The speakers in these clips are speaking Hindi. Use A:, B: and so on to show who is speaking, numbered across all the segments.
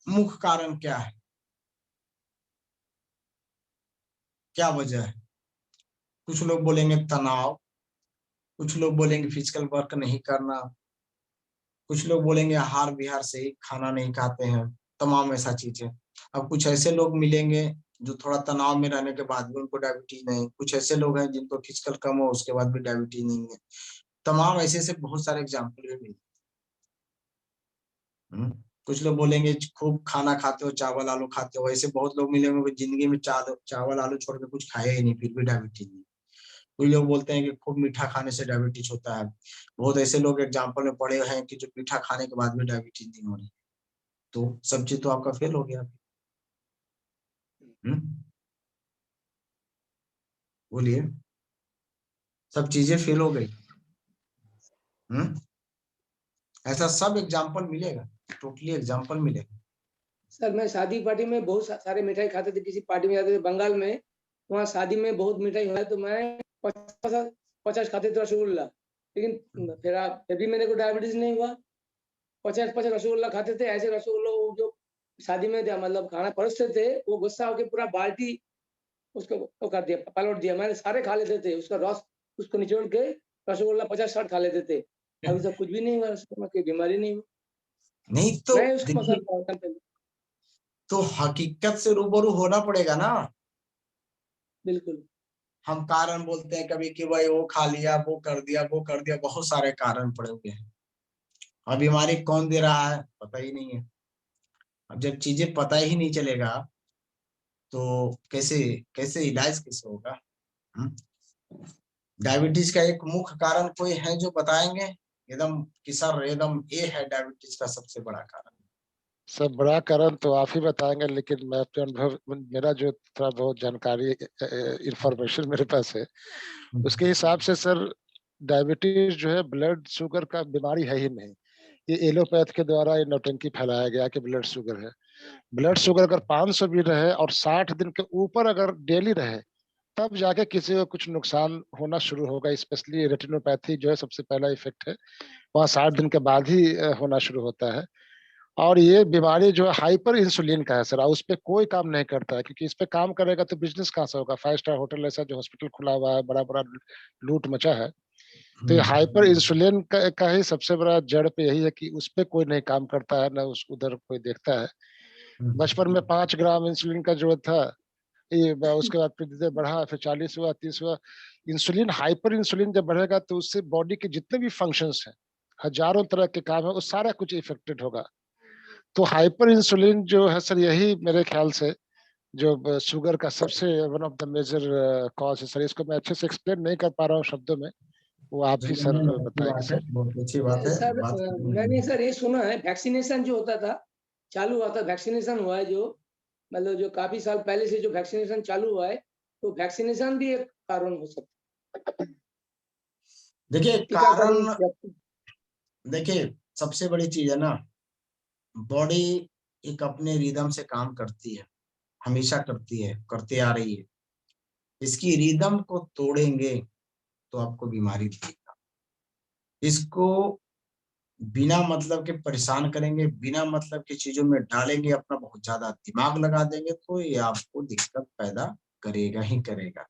A: मुख्य कारण क्या है, क्या वजह है? कुछ लोग बोलेंगे तनाव, कुछ लोग बोलेंगे फिजिकल वर्क नहीं करना, कुछ लोग बोलेंगे आहार विहार सही खाना नहीं खाते हैं, तमाम ऐसा चीज है। अब कुछ ऐसे लोग मिलेंगे जो थोड़ा तनाव में रहने के बाद भी उनको डायबिटीज नहीं, कुछ ऐसे लोग हैं जिनको फिजिकल कम हो उसके बाद भी डायबिटीज नहीं है। तमाम ऐसे ऐसे बहुत सारे एग्जाम्पल भी मिले। कुछ लोग बोलेंगे खूब खाना खाते हो, चावल आलू खाते हो, ऐसे बहुत लोग मिलेंगे वो जिंदगी में चावल आलू छोड़ के कुछ खाया ही नहीं फिर भी डायबिटीज नहीं। कोई लोग बोलते हैं कि खूब मीठा खाने से डायबिटीज होता है। बहुत ऐसे लोग एग्जाम्पल में पड़े हैं कि जो मीठा खाने के बाद भी डायबिटीज नहीं हो रही। तो सब चीज तो आपका फेल हो गया। हम्म बोलिए। सब चीजें फेल हो गई। हम्म ऐसा सब एग्जाम्पल मिलेगा, टोटली एग्जाम्पल मिलेगा।
B: सर मैं शादी पार्टी में बहुत सारे मिठाई खाते थे, किसी पार्टी में जाते थे बंगाल में, वहाँ शादी में बहुत मिठाई हुआ तो मैं 50 खाते थे रसगुल्ला, लेकिन फिर भी मेरे को डायबिटीज नहीं हुआ। 50 रसगुल्ला खाते थे, ऐसे रसगुल्ला वो जो शादी में मतलब खाना परोसते थे वो गुस्सा होकर पूरा बाल्टी उसको वो कर दिया, पलट दिया। मैंने सारे खा लेते थे, उसका रस उसको निचोड़ के रसगुल्ला 50-60 खा लेते थे। अभी तो कुछ भी नहीं हुआ, कोई बीमारी नहीं हुई।
A: नहीं तो
B: मैं उसको
A: देखिए, तो हकीकत से रूबरू होना पड़ेगा ना।
B: बिल्कुल।
A: हम कारण बोलते हैं कभी कि भाई वो खा लिया, वो कर दिया, वो कर दिया, बहुत सारे कारण पड़े हुए हैं। और बीमारी कौन दे रहा है पता ही नहीं है। अब जब चीजें पता ही नहीं चलेगा तो कैसे कैसे इलाज कैसे होगा? हम्म? डायबिटीज का एक मुख्य कारण कोई है जो बताएंगे एकदम कि सर एकदम ये है डायबिटीज का सबसे बड़ा कारण?
C: सब बड़ा कारण तो आप ही बताएंगे, लेकिन मैं अपने अनुभव, मेरा जो थोड़ा बहुत जानकारी इंफॉर्मेशन मेरे पास है उसके हिसाब से सर, डायबिटीज जो है ब्लड शुगर का बीमारी है ही नहीं। ये एलोपैथ के द्वारा ये नौटंकी फैलाया गया कि ब्लड शुगर है। ब्लड शुगर अगर 500 भी रहे और 60 दिन के ऊपर अगर डेली रहे तब जाके किसी को कुछ नुकसान होना शुरू होगा। स्पेशली रेटिनोपैथी जो है सबसे पहला इफेक्ट है, वहाँ 60 दिन के बाद ही होना शुरू होता है। और ये बीमारी जो है हाइपर इंसुलिन का है सर, उस पर कोई काम नहीं करता है, क्योंकि इस पे काम करेगा तो बिजनेस कहाँ से होगा? 5 स्टार होटल ऐसा जो हॉस्पिटल खुला हुआ है, बड़ा बड़ा लूट मचा है। तो ये हाइपर इंसुलिन का ही सबसे बड़ा जड़ पे यही है कि उस पे कोई नहीं काम करता है, ना उस उधर कोई देखता है। बचपन में 5 ग्राम इंसुलिन का जरूरत था, ये उसके बाद फिर धीरे बढ़ा, फिर 40 हुआ, 30 हुआ। इंसुलिन, हाइपर इंसुलिन जब बढ़ेगा तो उससे बॉडी के जितने भी फंक्शंस हैं, हजारों तरह के काम है, वो सारा कुछ इफेक्टेड होगा। तो हाइपर इंसुलिन जो है सर, यही मेरे ख्याल से जो शुगर का सबसे one of the major cause है सर। इसको मैं अच्छे से एक्सप्लेन नहीं कर पा रहा हूँ शब्दों में, वो आप ही सर
A: अच्छी
C: बताएंगे
A: बात है,
C: सर।
A: बहुत अच्छी बात है
B: सर
A: बात।
B: मैंने सर ये सुना है, वैक्सीनेशन जो होता था, चालू हुआ था, वैक्सीनेशन हुआ है जो मतलब जो काफी साल पहले से जो वैक्सीनेशन चालू हुआ है, तो वैक्सीनेशन भी एक कारण हो सकता है।
A: देखिए
B: टीकाकरण।
A: कारण, देखिए सबसे बड़ी चीज है ना, बॉडी एक अपने रिदम से काम करती है, हमेशा करती है, करते आ रही है। इसकी रिदम को तोड़ेंगे तो आपको बीमारी देगा। इसको बिना मतलब के परेशान करेंगे, बिना मतलब की चीजों में डालेंगे, अपना बहुत ज्यादा दिमाग लगा देंगे तो ये आपको दिक्कत पैदा करेगा ही करेगा।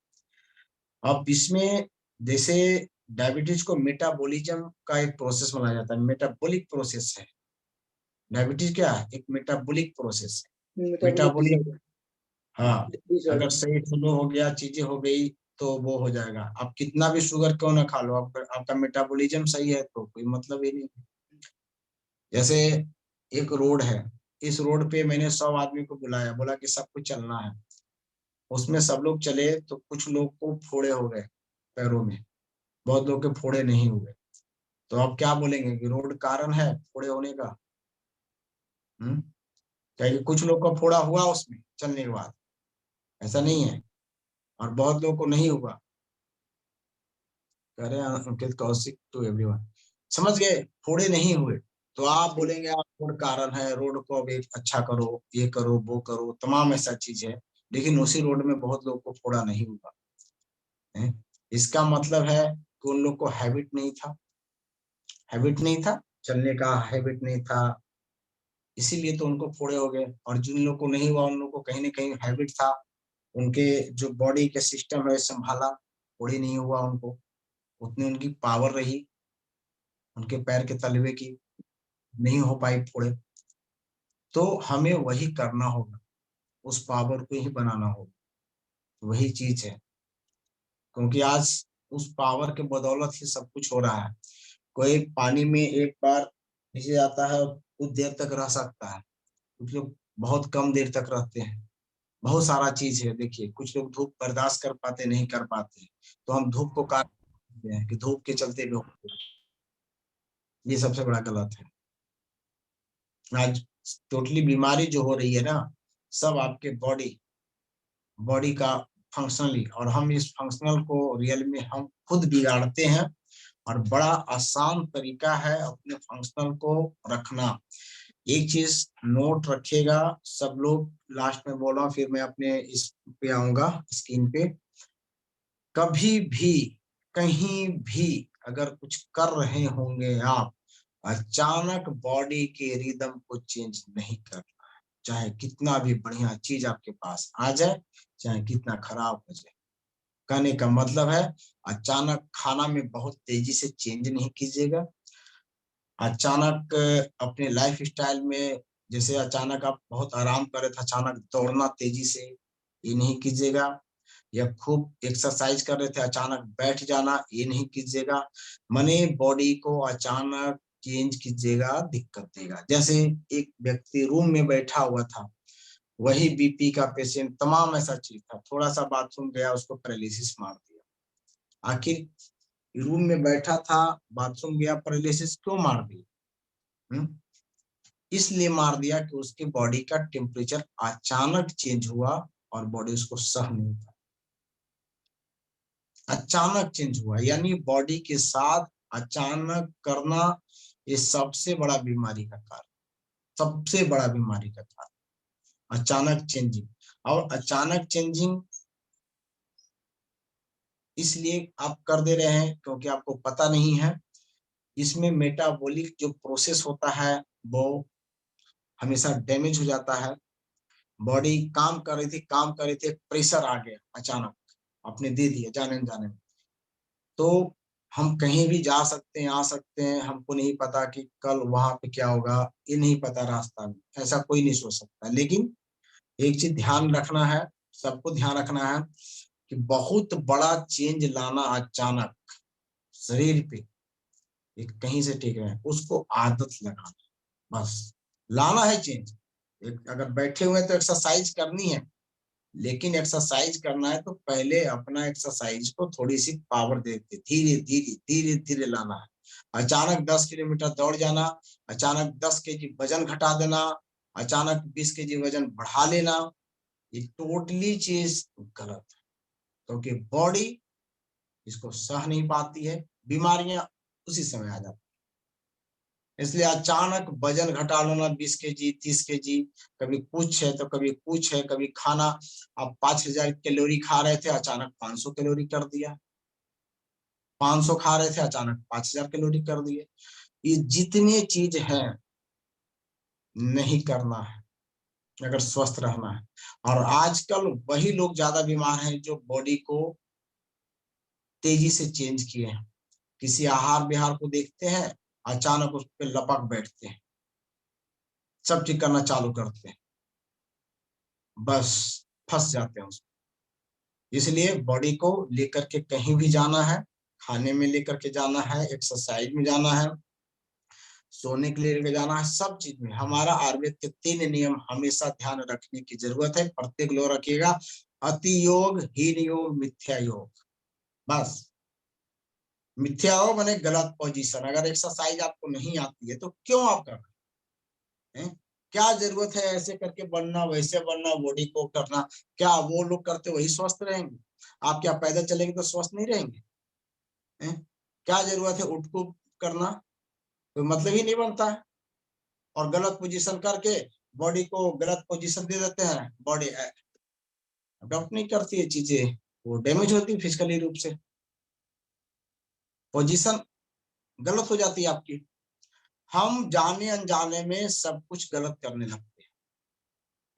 A: अब इसमें जैसे डायबिटीज को मेटाबॉलिज्म का एक प्रोसेस माना जाता है, मेटाबॉलिक प्रोसेस है। डायबिटीज क्या है? एक मेटाबॉलिक प्रोसेस है। मेटाबॉलिक, हाँ, अगर सही फ्लो हो गया, चीजें हो गई तो वो हो जाएगा। आप कितना भी शुगर क्यों ना खा लो, आपका मेटाबॉलिज्म सही है तो कोई मतलब ही नहीं। जैसे एक रोड है, इस रोड पे मैंने 100 आदमी को बुलाया, बोला कि सब कुछ चलना है। उसमें सब लोग चले तो कुछ लोग को फोड़े हो गए पैरों में, बहुत लोग के फोड़े नहीं हुए। तो आप क्या बोलेंगे कि रोड कारण है फोड़े होने का? क्या कुछ लोग को फोड़ा हुआ उसमें चलने के बाद? ऐसा नहीं है। और बहुत लोगों को नहीं हुआ। कह रहे हैं अंकित कौशिक टू एवरीवन, समझ गए? फोड़े नहीं हुए तो आप बोलेंगे आप रोड कारण है, रोड को अब एक अच्छा करो, ये करो, वो करो, तमाम ऐसा चीज है। लेकिन उसी रोड में बहुत लोग को फोड़ा नहीं हुआ है। इसका मतलब है कि उन लोग को हैबिट नहीं था, हैबिट नहीं था, चलने का हैबिट नहीं था, इसीलिए तो उनको फोड़े हो गए। और जिन लोगों को नहीं हुआ उन लोगों को कहीं ना कहीं हैबिट था, उनके जो बॉडी के सिस्टम है संभाला, फोड़े नहीं हुआ उनको, उतनी उनकी पावर रही उनके पैर के तलवे की, नहीं हो पाई फोड़े। तो हमें वही करना होगा, उस पावर को ही बनाना होगा, वही चीज है। क्योंकि आज उस पावर के बदौलत ही सब कुछ हो रहा है। कोई पानी में एक बार नीचे जाता है और कुछ देर तक रह सकता है, कुछ लोग बहुत कम देर तक रहते हैं। बहुत सारा चीज है, देखिए कुछ लोग धूप बर्दाश्त कर पाते नहीं कर पाते, तो हम धूप को काटते हैं कि धूप के चलते भी होते हैं। ये सबसे बड़ा गलत है। आज टोटली बीमारी जो हो रही है ना, सब आपके बॉडी बॉडी का फंक्शनली, और हम इस फंक्शनल को रियल में हम खुद बिगाड़ते हैं। और बड़ा आसान तरीका है अपने फंक्शनल को रखना। एक चीज नोट रखिएगा सब लोग, लास्ट में बोल रहा हूँ, फिर मैं अपने इस पे आऊंगा स्क्रीन पे। कभी भी कहीं भी अगर कुछ कर रहे होंगे आप, अचानक बॉडी के रिदम को चेंज नहीं करना है। चाहे कितना भी बढ़िया चीज आपके पास आ जाए, चाहे कितना खराब हो जाए। कहने का मतलब है, अचानक खाना में बहुत तेजी से चेंज नहीं कीजिएगा। अचानक अपने लाइफ स्टाइल में, जैसे अचानक आप बहुत आराम कर रहे थे, अचानक दौड़ना तेजी से, ये नहीं कीजिएगा। या खूब एक्सरसाइज कर रहे थे, अचानक बैठ जाना, ये नहीं कीजिएगा। मने बॉडी को अचानक चेंज कीजिएगा, दिक्कत देगा। जैसे एक व्यक्ति रूम में बैठा हुआ था, वही बीपी का पेशेंट, तमाम ऐसा चीज था, थोड़ा सा बाथरूम गया उसको पैरालिसिस मार दिया। आखिर रूम में बैठा था, बाथरूम गया, पैरालिसिस क्यों मार दिया? इसलिए मार दिया कि उसके बॉडी का टेम्परेचर अचानक चेंज हुआ और बॉडी उसको सह नहीं पाई। अचानक चेंज हुआ, यानी बॉडी के साथ अचानक करना, ये सबसे बड़ा बीमारी का कारण, सबसे बड़ा बीमारी का कारण अचानक चेंजिंग। और अचानक चेंजिंग इसलिए आप कर दे रहे हैं क्योंकि आपको पता नहीं है। इसमें मेटाबॉलिक जो प्रोसेस होता है वो हमेशा डैमेज हो जाता है। बॉडी काम कर रही थी, काम कर रही थी, प्रेशर आ गया अचानक, आपने दे दिया जाने जाने में, तो हम कहीं भी जा सकते हैं, आ सकते हैं, हमको नहीं पता कि कल वहां पे क्या होगा, ये नहीं पता रास्ता में, ऐसा कोई नहीं सोच सकता। लेकिन एक चीज ध्यान रखना है, सबको ध्यान रखना है कि बहुत बड़ा चेंज लाना अचानक शरीर पे, एक कहीं से ठीक है, उसको आदत लगाना, बस लाना है चेंज। एक अगर बैठे हुए तो एक्सरसाइज करनी है, लेकिन एक्सरसाइज करना है तो पहले अपना एक्सरसाइज को थोड़ी सी पावर देते, धीरे धीरे धीरे धीरे लाना है। अचानक 10 किलोमीटर दौड़ जाना, अचानक 10 केजी वजन घटा देना, अचानक 20 केजी वजन बढ़ा लेना, ये टोटली चीज गलत है। क्योंकि बॉडी इसको सह नहीं पाती है, बीमारियां उसी समय आ जाती। इसलिए अचानक वजन घटा लेना 20 केजी 30 केजी, कभी कुछ है तो कभी कुछ है, कभी खाना आप 5000 कैलोरी खा रहे थे, अचानक 500 कैलोरी कर दिया, 500 खा रहे थे अचानक 5000 कैलोरी कर दिए। ये जितने चीज हैं नहीं करना है अगर स्वस्थ रहना है। और आजकल वही लोग ज्यादा बीमार हैं जो बॉडी को तेजी से चेंज किए हैं। किसी आहार विहार को देखते हैं, अचानक उस पर लपक बैठते हैं, सब चीज करना चालू करते हैं, बस फंस जाते हैं उसमें। इसलिए बॉडी को लेकर के कहीं भी जाना है, खाने में लेकर के जाना है, एक्सरसाइज में जाना है, सोने के लिए लेकर जाना है, सब चीज में हमारा आयुर्वेद के 3 नियम हमेशा ध्यान रखने की जरूरत है। प्रत्येक लोग रखिएगा, अति योग, हीन योग, मिथ्या योग। बस मिथ्या योग माने गलत पोजीशन। अगर एक्सरसाइज आपको नहीं आती है तो क्यों आप कर रहे हैं? क्या जरूरत है ऐसे करके बनना, वैसे बनना, बॉडी को करना? क्या वो लोग करते वही स्वस्थ रहेंगे? आप क्या पैदल चलेंगे तो स्वस्थ नहीं रहेंगे? हैं? क्या जरूरत है उठ को करना? कोई मतलब ही नहीं बनता है। और गलत पोजीशन करके बॉडी को गलत पोजीशन दे देते हैं, बॉडी अडॉप्ट नहीं करती है चीजें, वो डैमेज होती है फिजिकली रूप से, पोजीशन गलत हो जाती है आपकी। हम जाने अनजाने में सब कुछ गलत करने लगते हैं।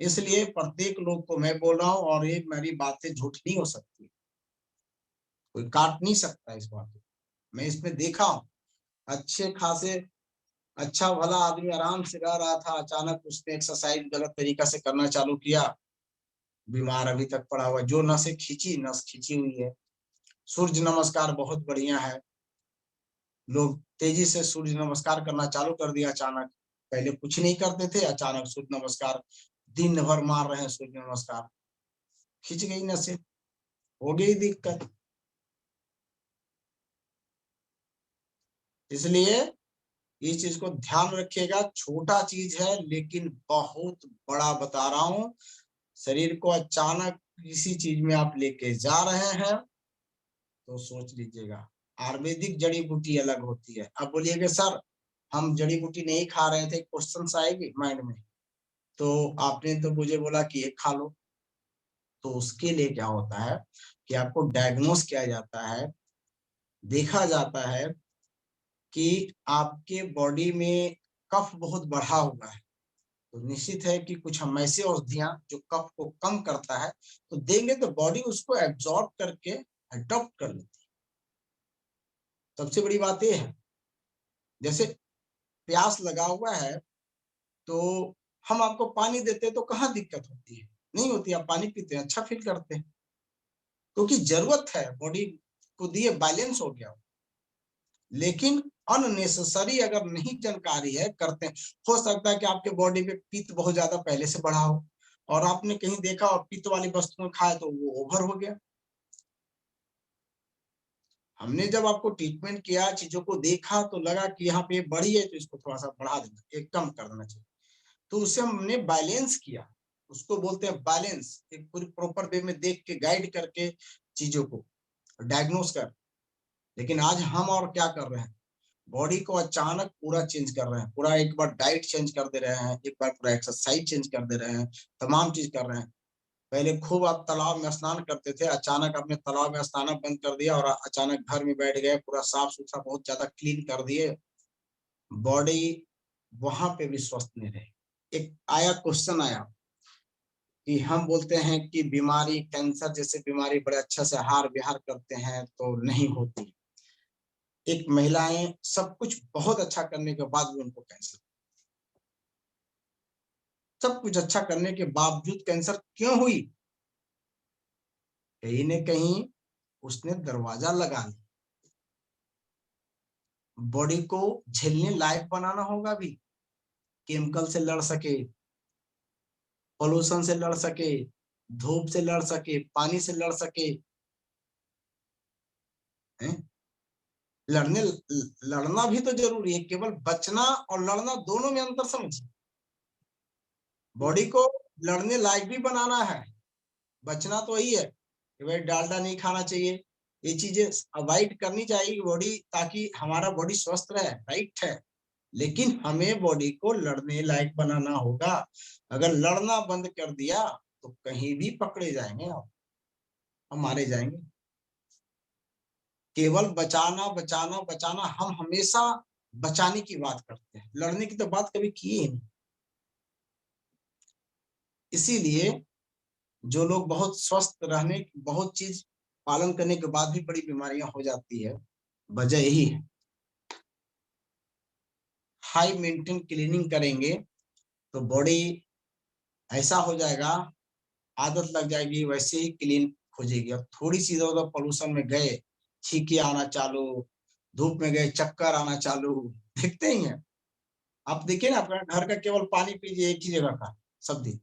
A: इसलिए प्रत्येक लोग को मैं बोल रहा हूँ, और ये मेरी बातें झूठ नहीं हो सकती, कोई काट नहीं सकता इस बात को। मैं इसमें देखा हूँ, अच्छे खासे अच्छा भला आदमी आराम से रह रहा था, अचानक उसने एक्सरसाइज गलत तरीका से करना चालू किया, बीमार अभी तक पड़ा हुआ। जो नसें खींची, नस खींची हुई है। सूर्य नमस्कार बहुत बढ़िया है, लोग तेजी से सूर्य नमस्कार करना चालू कर दिया अचानक। पहले कुछ नहीं करते थे, अचानक सूर्य नमस्कार दिन भर मार रहे हैं, सूर्य नमस्कार खींच गई नसें, हो गई दिक्कत। इसलिए इस चीज को ध्यान रखिएगा, छोटा चीज है लेकिन बहुत बड़ा बता रहा हूँ। शरीर को अचानक किसी चीज में आप लेके जा रहे हैं तो सोच लीजिएगा। आयुर्वेदिक जड़ी बूटी अलग होती है। अब बोलिएगा सर हम जड़ी बूटी नहीं खा रहे थे, क्वेश्चन आएगी माइंड में, तो आपने तो मुझे बोला कि एक खा लो। तो उसके लिए क्या होता है कि आपको डायग्नोस किया जाता है, देखा जाता है कि आपके बॉडी में कफ बहुत बढ़ा हुआ है। तो निश्चित है कि कुछ हम ऐसी औषधियां जो कफ को कम करता है तो देंगे, तो बॉडी उसको एब्जॉर्ब करके अडॉप्ट कर लेती है। सबसे बड़ी बात यह है, जैसे प्यास लगा हुआ है तो हम आपको पानी देते हैं तो कहाँ दिक्कत होती है? नहीं होती, आप पानी पीते हैं, अच्छा फील करते हैं, क्योंकि जरूरत है, बॉडी को दिए, बैलेंस हो गया। लेकिन अननेसेसरी अगर नहीं जानकारी है करते हैं, हो सकता है कि आपके बॉडी में पित्त बहुत ज्यादा पहले से बढ़ा हो और आपने कहीं देखा और पित्त वाली वस्तुएं खाए तो वो ओवर हो गया। हमने जब आपको ट्रीटमेंट किया, चीजों को देखा तो लगा कि यहाँ पे बढ़ी है तो इसको थोड़ा सा बढ़ा देना, एक कम कर देना चाहिए। तो उससे हमने बैलेंस किया, उसको बोलते हैं बैलेंस। एक पूरी प्रॉपर वे में देख के गाइड करके चीजों को डायग्नोस कर। लेकिन आज हम और क्या कर रहे हैं, बॉडी को अचानक पूरा चेंज कर रहे हैं, पूरा एक बार डाइट चेंज कर दे रहे हैं, एक बार पूरा एक्सरसाइज चेंज कर दे रहे हैं, तमाम चीज कर रहे हैं। पहले खूब आप तालाब में स्नान करते थे, अचानक आपने तालाब में स्नान बंद कर दिया और अचानक घर में बैठ गए, पूरा साफ सुथरा बहुत ज्यादा क्लीन कर दिए, बॉडी वहां पे भी स्वस्थ नहीं रहे। एक आया क्वेश्चन आया कि हम बोलते हैं कि बीमारी, कैंसर जैसे बीमारी बड़े अच्छा से आहार विहार करते हैं तो नहीं होती। एक महिलाएं सब कुछ बहुत अच्छा करने के बाद भी उनको कैंसर, सब कुछ अच्छा करने के बावजूद कैंसर क्यों हुई? कहीं न कहीं उसने दरवाजा लगा लिया। बॉडी को झेलने लायक बनाना होगा भी, केमिकल से लड़ सके, पोल्यूशन से लड़ सके, धूप से लड़ सके, पानी से लड़ सके, हैं? लड़ना भी तो जरूरी है, केवल बचना और लड़ना दोनों में अंतर समझिए। बॉडी को लड़ने लायक भी बनाना है, बचना तो वही है कि भाई डालडा नहीं खाना चाहिए, ये चीजें अवॉइड करनी चाहिए बॉडी, ताकि हमारा बॉडी स्वस्थ रहे, राइट है। लेकिन हमें बॉडी को लड़ने लायक बनाना होगा। अगर लड़ना बंद कर दिया तो कहीं भी पकड़े जाएंगे आप, हम मारे जाएंगे। केवल बचाना बचाना बचाना, हम हमेशा बचाने की बात करते हैं, लड़ने की तो बात कभी की ही नहीं। इसीलिए जो लोग बहुत स्वस्थ रहने, बहुत चीज पालन करने के बाद भी बड़ी बीमारियां हो जाती है, वजह यही है। हाई मेंटेन क्लीनिंग करेंगे तो बॉडी ऐसा हो जाएगा, आदत लग जाएगी, वैसे ही क्लीन खोजेगी। अब थोड़ी सी इधर उधर पोल्यूशन में गए, छींके आना चालू, धूप में गए चक्कर आना चालू, देखते ही हैं आप। देखिए ना, अपना घर का केवल पानी पीजिए एक ही जगह का सब दिन,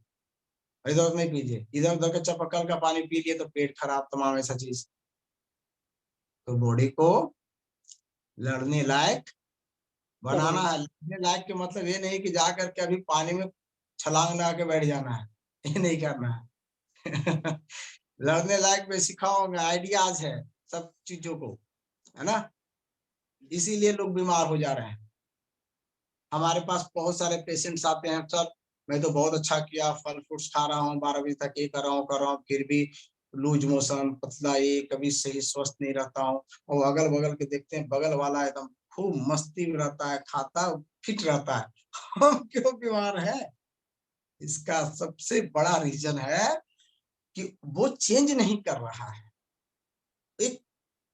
A: इधर उधर नहीं पीजिए, इधर उधर का चापाकल का पानी पी लिए तो पेट खराब, तमाम ऐसा चीज। तो बॉडी को लड़ने लायक बनाना है। लड़ने लायक के मतलब ये नहीं कि जा करके अभी पानी में छलांग लगा के बैठ जाना है, ये नहीं करना है। लड़ने लायक मैं सिखाऊंगा, आइडियाज है सब चीजों को, है ना। इसीलिए लोग बीमार हो जा रहे हैं। हमारे पास बहुत सारे पेशेंट्स आते हैं, सर मैं तो बहुत अच्छा किया, फल फ्रूट्स खा रहा हूँ, 12 बजे तक ये कर रहा हूँ, फिर भी लूज मोशन, पतला, ये कभी सही स्वस्थ नहीं रहता हूँ। और अगल बगल के देखते हैं, बगल वाला एकदम खूब मस्ती में रहता है, खाता फिट रहता है, हम क्यों बीमार है? इसका सबसे बड़ा रीजन है कि वो चेंज नहीं कर रहा है। एक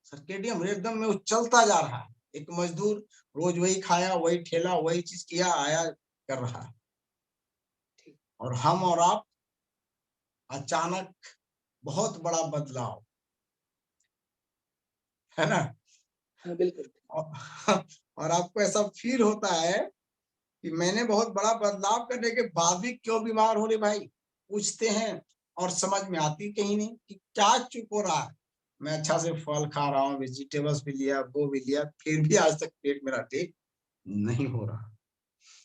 A: सर्केडियन रिदम में वो चलता जा रहा है। एक मजदूर रोज वही खाया, वही ठेला, वही चीज किया, आया, कर रहा है। और हम और आप अचानक बहुत बड़ा बदलाव, है ना?
B: हाँ बिल्कुल।
A: और आपको ऐसा फील होता है कि मैंने बहुत बड़ा बदलाव करने के बाद भी क्यों बीमार हो रहे भाई? पूछते हैं और समझ में आती कहीं नहीं कि क्या चुप हो रहा है। मैं अच्छा से फल खा रहा हूँ, वेजिटेबल्स भी लिया, वो भी लिया, फिर भी आज तक पेट मेरा ठीक नहीं हो रहा।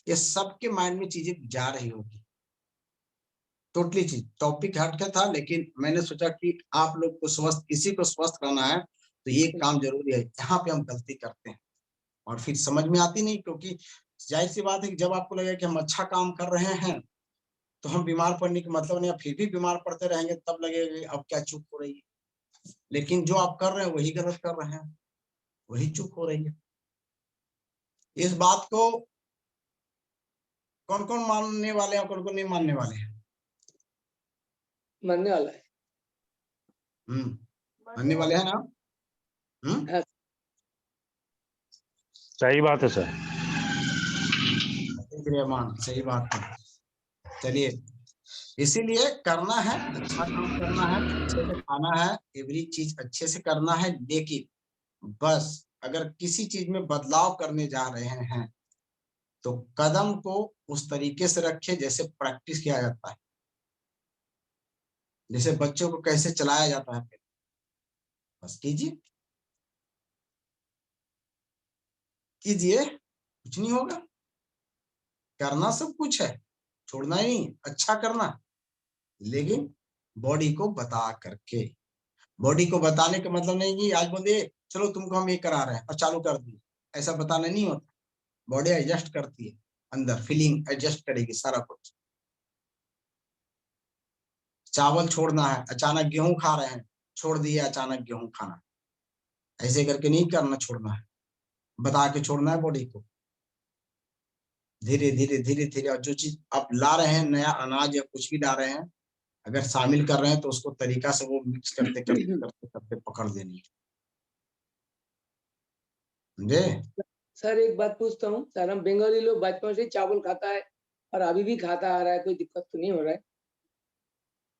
A: ये सबके माइंड में चीजें जा रही होगी। टोटली चीज टॉपिक हट के था, लेकिन मैंने सोचा कि आप लोग को स्वस्थ, किसी को स्वस्थ रहना है तो ये काम जरूरी है। यहाँ पे हम गलती करते हैं और फिर समझ में आती नहीं, क्योंकि जाहिर सी बात है कि जब आपको लगेगा कि हम अच्छा काम कर रहे हैं तो हम बीमार पड़ने का मतलब नहीं, फिर भी बीमार पड़ते रहेंगे तब लगेगा कि अब क्या चूक हो रही है। लेकिन जो आप कर रहे हैं वही गलत कर रहे हैं, वही चूक हो रही है। इस बात को कौन कौन मानने वाले हैं, कौन कौन नहीं मानने वाले हैं?
B: मरने वाला है।
A: मानने वाले हैं ना?
B: हाँ।
D: सही बात है सर।
A: मान, सही बात है। चलिए, इसीलिए करना है, अच्छा काम करना है, अच्छे से खाना है, एवरी चीज अच्छे से करना है। लेकिन बस अगर किसी चीज में बदलाव करने जा रहे हैं तो कदम को उस तरीके से रखें जैसे प्रैक्टिस किया जाता है, जैसे बच्चों को कैसे चलाया जाता है। बस कीजिए कीजिए, कुछ नहीं होगा। करना सब कुछ है, छोड़ना ही नहीं, अच्छा करना, लेकिन बॉडी को बता करके। बॉडी को बताने का मतलब नहीं कि आज बोल दिए चलो तुमको हम ये करा रहे हैं और चालू कर दिए, ऐसा बताना नहीं होता। बॉडी एडजस्ट करती है, अंदर फीलिंग एडजस्ट करेगी सारा कुछ। चावल छोड़ना है, अचानक गेहूं खा रहे हैं, छोड़ दिए अचानक गेहूं खाना, ऐसे करके नहीं करना, छोड़ना है, बता के छोड़ना है बॉडी को। धीरे धीरे धीरे धीरे, और जो चीज आप ला रहे हैं, नया अनाज या कुछ भी ला रहे हैं, अगर शामिल कर रहे हैं तो उसको तरीका से वो मिक्स करते करते करते करते पकड़ लेनी है। समझे?
B: सर एक बात पूछता हूँ सर, हम बंगाली लोग बचपन से चावल खाता है और अभी भी खाता आ रहा है, कोई दिक्कत तो नहीं हो रहा है?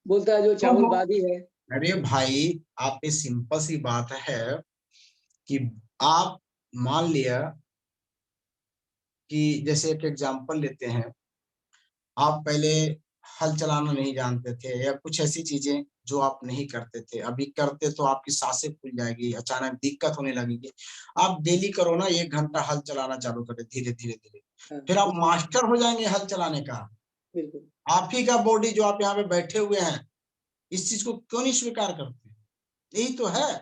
B: बोलता है जो चावल बादी है।
A: अरे भाई, आप ये सिंपल सी बात है कि आप मान लिया कि जैसे एक एग्जांपल लेते हैं, आप पहले हल चलाना नहीं जानते थे या कुछ ऐसी चीजें जो आप नहीं करते थे, अभी करते तो आपकी सांसें फूल जाएगी, अचानक दिक्कत होने लगेगी। आप डेली करो ना, 1 घंटा हल चलाना चालू करें, धीरे धीरे धीरे,
B: हाँ,
A: फिर आप मास्टर हो जाएंगे हल चलाने का।
B: बिल्कुल।
A: आप ही का बॉडी जो आप यहाँ पे बैठे हुए हैं, इस चीज को क्यों नहीं स्वीकार करते? यही तो है।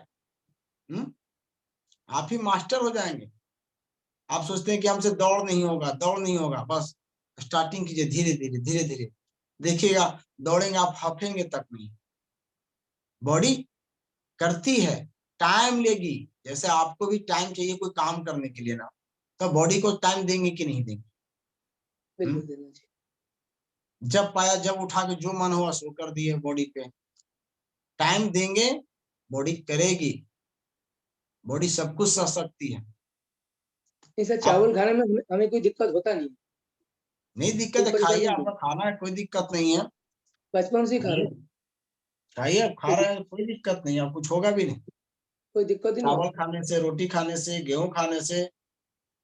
A: आप ही मास्टर हो जाएंगे। आप सोचते हैं कि हमसे दौड़ नहीं होगा, दौड़ नहीं होगा, बस स्टार्टिंग कीजिए धीरे धीरे धीरे धीरे, देखिएगा दौड़ेंगे आप, हाफेंगे तक नहीं। बॉडी करती है, टाइम लेगी। जैसे आपको भी टाइम चाहिए कोई काम करने के लिए ना, तो बॉडी को टाइम देंगे कि नहीं देंगे?
B: बिल्कुल देना चाहिए।
A: जब पाया जब उठा के जो मन हुआ सो कर दिए, बॉडी पे टाइम देंगे, बॉडी करेगी। बॉडी सब कुछ सह सकती है।
B: नहीं सर,
A: आप
B: चावल खाने में हमें कोई दिक्कत होता नहीं,
A: नहीं, दिक्कत
B: कोई
A: है, खाइए,
B: परेशानी नहीं,
A: आपका खाना है, कोई दिक्कत नहीं है।
B: बचपन से ही खा रहे
A: खाइए
B: हैं,
A: खाइए, आप खा रहे हैं, कोई दिक्कत नहीं है, कुछ होगा भी नहीं।
B: कोई दिक्कत ही नहीं
A: चावल
B: होता।
A: खाने से, रोटी खाने से, गेहूं खाने से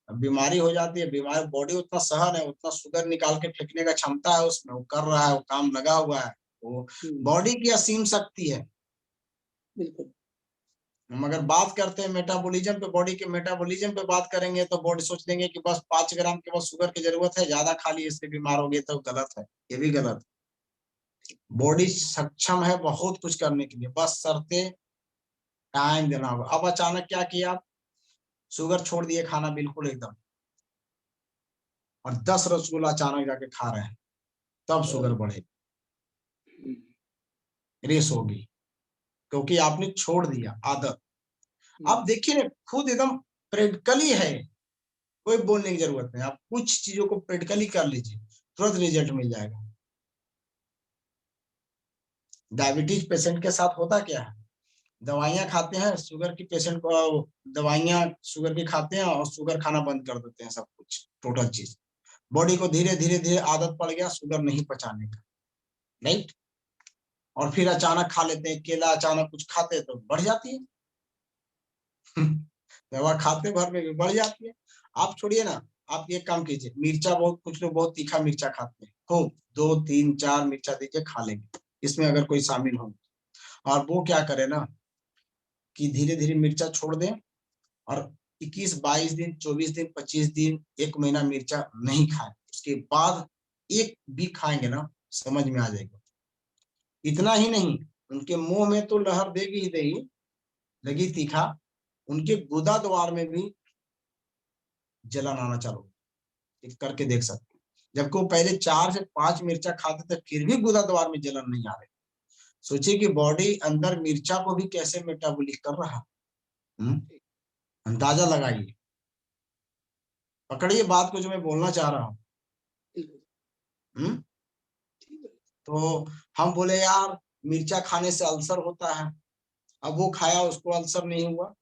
A: बीमारी हो जाती है। बीमारी, बॉडी उतना सहन है, उतना शुगर निकाल के फेंकने का क्षमता है उसमें, वो कर रहा है, वो काम लगा हुआ है। वो बॉडी की असीम शक्ति है।
B: बिल्कुल।
A: हम अगर बात करते हैं मेटाबॉलिज्म पे, बॉडी के मेटाबॉलिज्म पे बात करेंगे तो बॉडी सोच देंगे कि बस 5 ग्राम के बस शुगर की जरूरत है, ज्यादा खा ली इससे बीमार हो गए, तो गलत है, ये भी गलत है। बॉडी सक्षम है बहुत कुछ करने के लिए, बस शर्ते टाइम देना होगा। अब अचानक क्या किया आप, शुगर छोड़ दिए खाना बिल्कुल एकदम, और 10 रसगुल्ला अचानक जाके खा रहे हैं, तब शुगर बढ़ेगी, रेस होगी, क्योंकि आपने छोड़ दिया आदत। आप देखिए ना, खुद एकदम प्रैक्टिकली है, कोई बोलने की जरूरत नहीं, आप कुछ चीजों को प्रैक्टिकली कर लीजिए, तुरंत रिजल्ट मिल जाएगा। डायबिटीज पेशेंट के साथ होता क्या है, दवाइयां खाते हैं, शुगर की पेशेंट को दवाइयां शुगर की खाते हैं और शुगर खाना बंद कर देते हैं, सब कुछ टोटल चीज। बॉडी को धीरे धीरे धीरे आदत पड़ गया शुगर नहीं पचाने का, राइट। और फिर अचानक खा लेते हैं केला, अचानक कुछ खाते हैं तो बढ़ जाती है। दवा खाते भर में भी बढ़ जाती है। आप छोड़िए ना, आप ये काम कीजिए, मिर्चा बहुत, कुछ लोग बहुत तीखा मिर्चा खाते हैं, खूब 2 3 4 मिर्चा दीजिए, खा लेंगे, इसमें अगर कोई शामिल हो। और वो क्या करे ना कि धीरे धीरे मिर्चा छोड़ दें और 21 22 दिन 24 दिन 25 दिन 1 महीना मिर्चा नहीं खाए, उसके बाद एक भी खाएंगे ना समझ में आ जाएगा। इतना ही नहीं, उनके मुंह में तो लहर देगी ही देगी, लगी तीखा, उनके गुदा द्वार में भी जलन आना चालू, करके देख सकते हैं। जबकि वो पहले 4 से 5 मिर्चा खाते थे फिर भी गुदा द्वार में जलन नहीं आ रही। सोचिए कि बॉडी अंदर मिर्चा को भी कैसे मेटाबॉलिक कर रहा है। अंदाजा लगाइए, पकड़िए बात को जो मैं बोलना चाह रहा हूँ। हम्म तो हम बोले यार मिर्चा खाने से अल्सर होता है, अब वो खाया उसको अल्सर नहीं हुआ।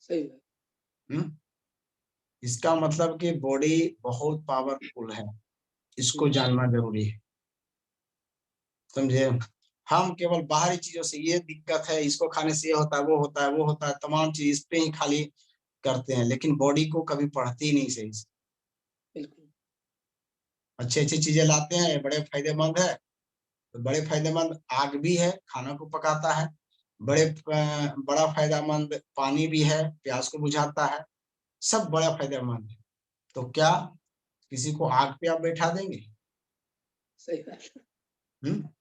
B: सही बात।
A: इसका मतलब कि बॉडी बहुत पावरफुल है, इसको जानना जरूरी है, समझे। हम केवल बाहरी चीजों से ये दिक्कत है, इसको खाने से ये होता है, वो होता है, वो होता है, तमाम चीज इस पे ही खाली करते हैं, लेकिन बॉडी को कभी पढ़ती ही नहीं सही से।
B: बिल्कुल।
A: अच्छी अच्छी चीजें लाते हैं, बड़े फायदेमंद है, तो बड़े फायदेमंद आग भी है, खाना को पकाता है, बड़ा फायदेमंद पानी भी है, प्यास को बुझाता है, सब बड़ा फायदेमंद है। तो क्या किसी को आग पे आप बैठा देंगे?
B: सही बात।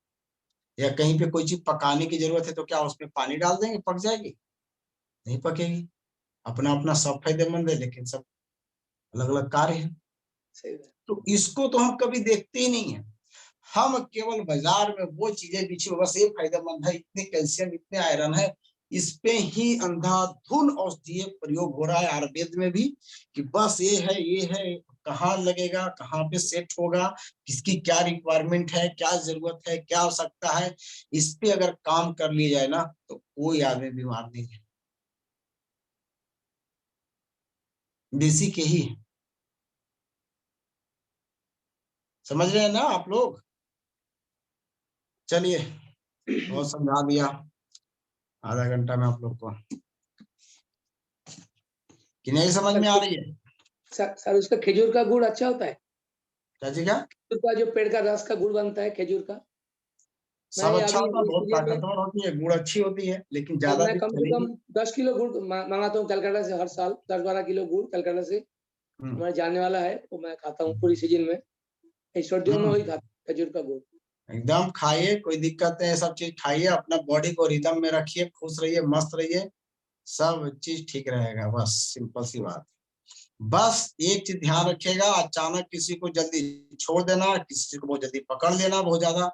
A: या कहीं पे कोई चीज पकाने की जरूरत है तो क्या उसमें पानी डाल देंगे पक जाएगी? नहीं पकेगी। अपना अपना सब फायदेमंद है, लेकिन सब अलग अलग कार्य है।
B: सही बात।
A: तो इसको तो हम कभी देखते ही नहीं है, हम केवल बाजार में वो चीजें बिछी बस ये फायदेमंद है, इतने कैल्शियम इतने आयरन है, इस पे ही अंधाधुन औषधीय प्रयोग हो रहा है आयुर्वेद में भी, कि बस ये है, कहाँ लगेगा, कहाँ पे सेट होगा, किसकी क्या रिक्वायरमेंट है, क्या जरूरत है, क्या आवश्यकता है, इस पे अगर काम कर लिया जाए ना तो कोई आदमी बीमार नहीं है। बेसिक यही है, समझ रहे हैं ना आप लोग। चलिए बहुत समझा दिया, आधा घंटा में आप लोग को, कि नहीं समझ में आ रही है?
B: सर उसका खजूर का गुड़ अच्छा होता है?
A: क्या जी क्या?
B: खजूर का जो पेड़ का रस का गुड़ बनता है खजूर का,
A: सब
B: मैं
A: अच्छा
B: अभी
A: होता है,
B: इस
A: बहुत
B: सीजन में
A: ताकतवर होती है, गुड़ अच्छी होती है, लेकिन
B: अब
A: ज्यादा
B: मैं
A: दिन
B: कम से कम
A: चलेगी।
B: 10 किलो गुड़ मंगाता हूँ कलकत्ता से हर साल, 10-12 किलो गुड़ कलकत्ता से
A: हम्म,
B: हमारे जानने वाला है, वो मैं खाता हूँ पूरी सीजन में, इस सर्दियों में वही खाता हूँ खजूर का गुड़।
A: एकदम खाइए, कोई दिक्कत नहीं है, सब चीज खाइए, अपना बॉडी को रिदम में रखिए, खुश रहिए, मस्त रहिए, सब चीज ठीक रहेगा, बस सिंपल सी बात। बस एक चीज ध्यान रखिएगा, अचानक किसी को जल्दी छोड़ देना, किसी को बहुत जल्दी पकड़ लेना बहुत ज्यादा,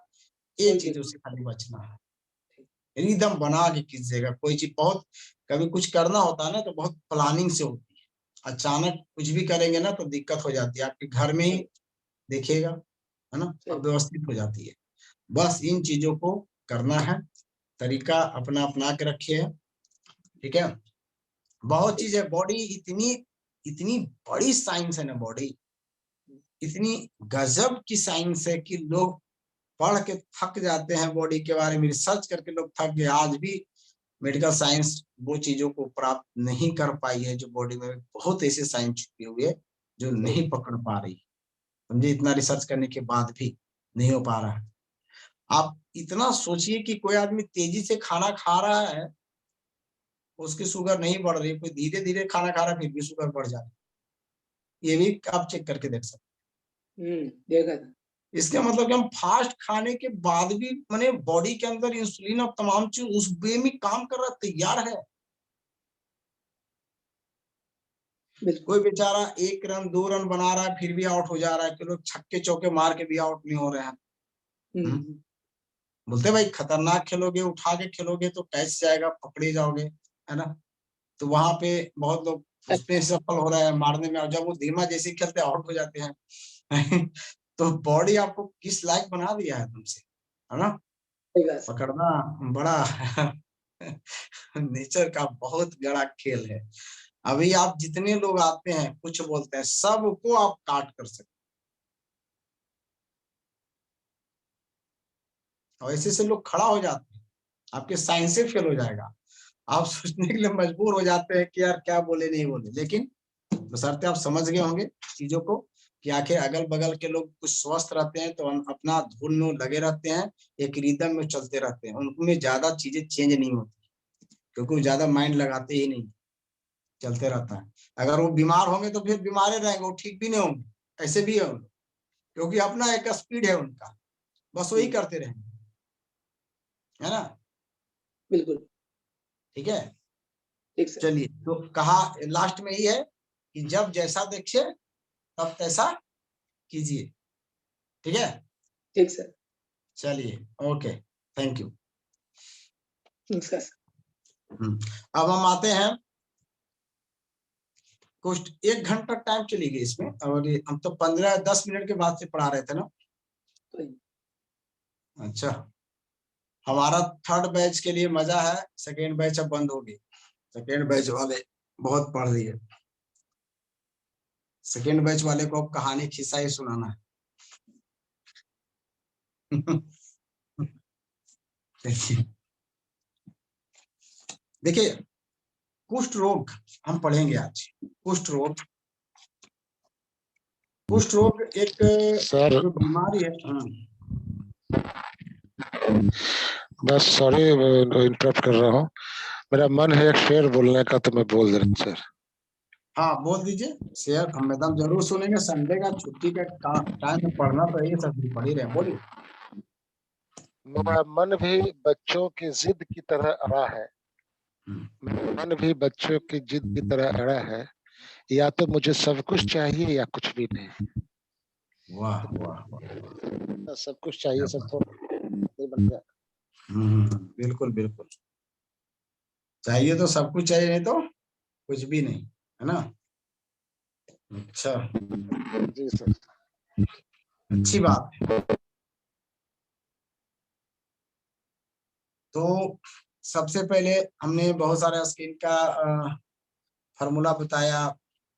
A: ये
B: कोई
A: चीजों
B: दिक्कत
A: से खाली बचना है। रिदम बना के कीजिएगा, कोई चीज बहुत कभी कुछ करना होता है ना तो बहुत प्लानिंग से होती है, अचानक कुछ भी करेंगे ना तो दिक्कत हो जाती है, आपके घर में ही
B: नहीं,
A: देखिएगा, है ना,
B: सही
A: अव्यवस्थित हो जाती है। बस इन चीजों को करना है, तरीका अपना अपना के रखिए, ठीक है। बहुत चीज है, बॉडी इतनी इतनी बड़ी साइंस है ना, बॉडी इतनी गजब की साइंस है कि लोग पढ़ के थक जाते हैं, बॉडी के बारे में रिसर्च करके लोग थक गए, आज भी मेडिकल साइंस वो चीजों को प्राप्त नहीं कर पाई है, जो बॉडी में बहुत ऐसे साइंस छुपी हुई है जो नहीं पकड़ पा रही, समझे, इतना रिसर्च करने के बाद भी नहीं हो पा रहा है। आप इतना सोचिए कि कोई आदमी तेजी से खाना खा रहा है, उसकी शुगर नहीं बढ़ रही, कोई धीरे धीरे खाना खा रहा है फिर भी शुगर बढ़ जा रही है, ये भी आप चेक करके देख सकते
B: देखा था।
A: हैं। इसका मतलब कि हम फास्ट खाने के बाद भी माने बॉडी के अंदर इंसुलिन और तमाम चीज उस वे में काम कर रहा तैयार है।
B: बिल्कुल।
A: कोई बेचारा 1 रन 2 रन बना रहा है फिर भी आउट हो जा रहा है, कि लोग छक्के चौके मार के भी आउट नहीं हो रहे हैं।
B: हम्म,
A: बोलते भाई खतरनाक खेलोगे, उठा के खेलोगे तो कैच जाएगा, पकड़े जाओगे, है ना। तो वहां पे बहुत लोग उसमें सफल हो रहा है मारने में, और जब वो धीमा जैसे खेलते आउट हो जाते हैं तो बॉडी आपको किस लायक बना दिया है तुमसे, है ना।
B: सही बात।
A: पकड़ना बड़ा नेचर का बहुत बड़ा खेल है। अभी आप जितने लोग आते हैं कुछ बोलते हैं, सबको आप काट कर सकते, और ऐसे से लोग खड़ा हो जाते हैं, आपके साइंस से फेल हो जाएगा। आप सोचने के लिए मजबूर हो जाते हैं कि यार क्या बोले नहीं बोले, लेकिन बशर्ते आप समझ गए होंगे चीजों को कि आखिर अगल बगल के लोग कुछ स्वस्थ रहते हैं तो अपना धुन में लगे रहते हैं, एक रिदम में चलते रहते हैं, उनमें ज्यादा चीजें चेंज नहीं होती, क्योंकि वो ज्यादा माइंड लगाते ही नहीं, चलते रहता है। अगर वो बीमार होंगे तो फिर बीमार रहेंगे, वो ठीक भी नहीं होंगे, ऐसे भी है उन लोग, क्योंकि अपना एक स्पीड है उनका, बस वही करते रहेंगे, है ना।
B: बिल्कुल
A: ठीक है,
B: ठीक सर।
A: चलिए तो कहा लास्ट में ये है कि जब जैसा देखिए तब तैसा कीजिए। ठीक है,
B: ठीक सर।
A: चलिए, ओके, थैंक यू।
B: नमस्कार सर।
A: अब हम आते हैं, कुछ 1 घंटा टाइम चली गई इसमें, और हम तो 15-10 मिनट के बाद से पढ़ा रहे थे ना। अच्छा, हमारा थर्ड बैच के लिए मजा है, सेकेंड बैच अब बंद होगी, सेकेंड बैच वाले बहुत पढ़ लिए, सेकेंड बैच वाले को अब कहानी खिस्सा ही सुनाना है। देखिए, कुष्ठ रोग हम पढ़ेंगे आज। कुष्ठ रोग, कुष्ठ रोग एक
C: सर
A: जो बीमारी है।
C: बस सॉरी इंटरप्ट कर रहा हूँ, मेरा मन है एक शेर बोलने का तो मैं बोल दे रहा हूँ सर।
A: हाँ बोल दीजिए, शेयर हम मैडम जरूर सुनेंगे, संडे का छुट्टी का टाइम में पढ़ना तो ये सब पढ़ ही रहे हैं, बोलिए।
C: मेरा मन भी बच्चों की जिद की तरह अड़ा है, मेरा मन भी बच्चों की जिद की तरह अड़ा है, या तो मुझे सब कुछ चाहिए या कुछ भी नहीं।
A: वाह वाह वाह,
C: सब कुछ चाहिए,
A: क्या
C: सब
A: बात।
C: तो नहीं बन गया।
A: बिल्कुल बिल्कुल, चाहिए तो सब कुछ चाहिए, नहीं तो कुछ भी नहीं, है ना। अच्छा,
C: जी सर।
A: अच्छी बात है। तो सबसे पहले हमने बहुत सारे स्किन का फार्मूला बताया,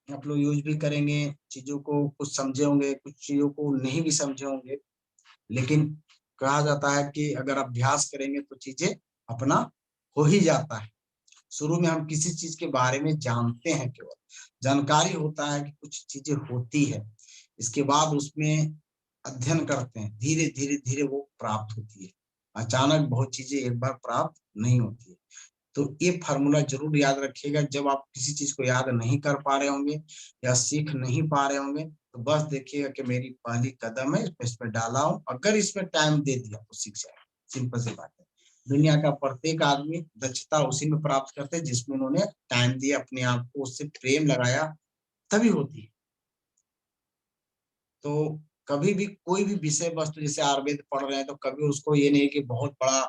A: आप लोग यूज भी करेंगे, चीजों को कुछ समझे होंगे, कुछ चीजों को नहीं भी समझे होंगे, लेकिन कहा जाता है कि अगर अभ्यास करेंगे तो चीजें अपना हो ही जाता है। शुरू में हम किसी चीज के बारे में जानते हैं, केवल जानकारी होता है कि कुछ चीजें होती है, इसके बाद उसमें अध्ययन करते हैं, धीरे धीरे धीरे वो प्राप्त होती है। अचानक बहुत चीजें एक बार प्राप्त नहीं होती है। तो ये फार्मूला जरूर याद रखिएगा, जब आप किसी चीज को याद नहीं कर पा रहे होंगे या सीख नहीं पा रहे होंगे, तो बस देखिएगा कि मेरी पहली कदम है, इसमें डाला हूं, अगर इसमें टाइम दे दिया तो सीख जाएगा। सिंपल सी बात है। दुनिया का प्रत्येक आदमी दक्षता उसी में प्राप्त करते हैं जिसमें उन्होंने टाइम दिया, अपने आप को उससे प्रेम लगाया, तभी होती है। तो कभी भी कोई भी विषय वस्तु, जैसे आयुर्वेद पढ़ रहे हैं, तो कभी उसको ये नहीं कि बहुत बड़ा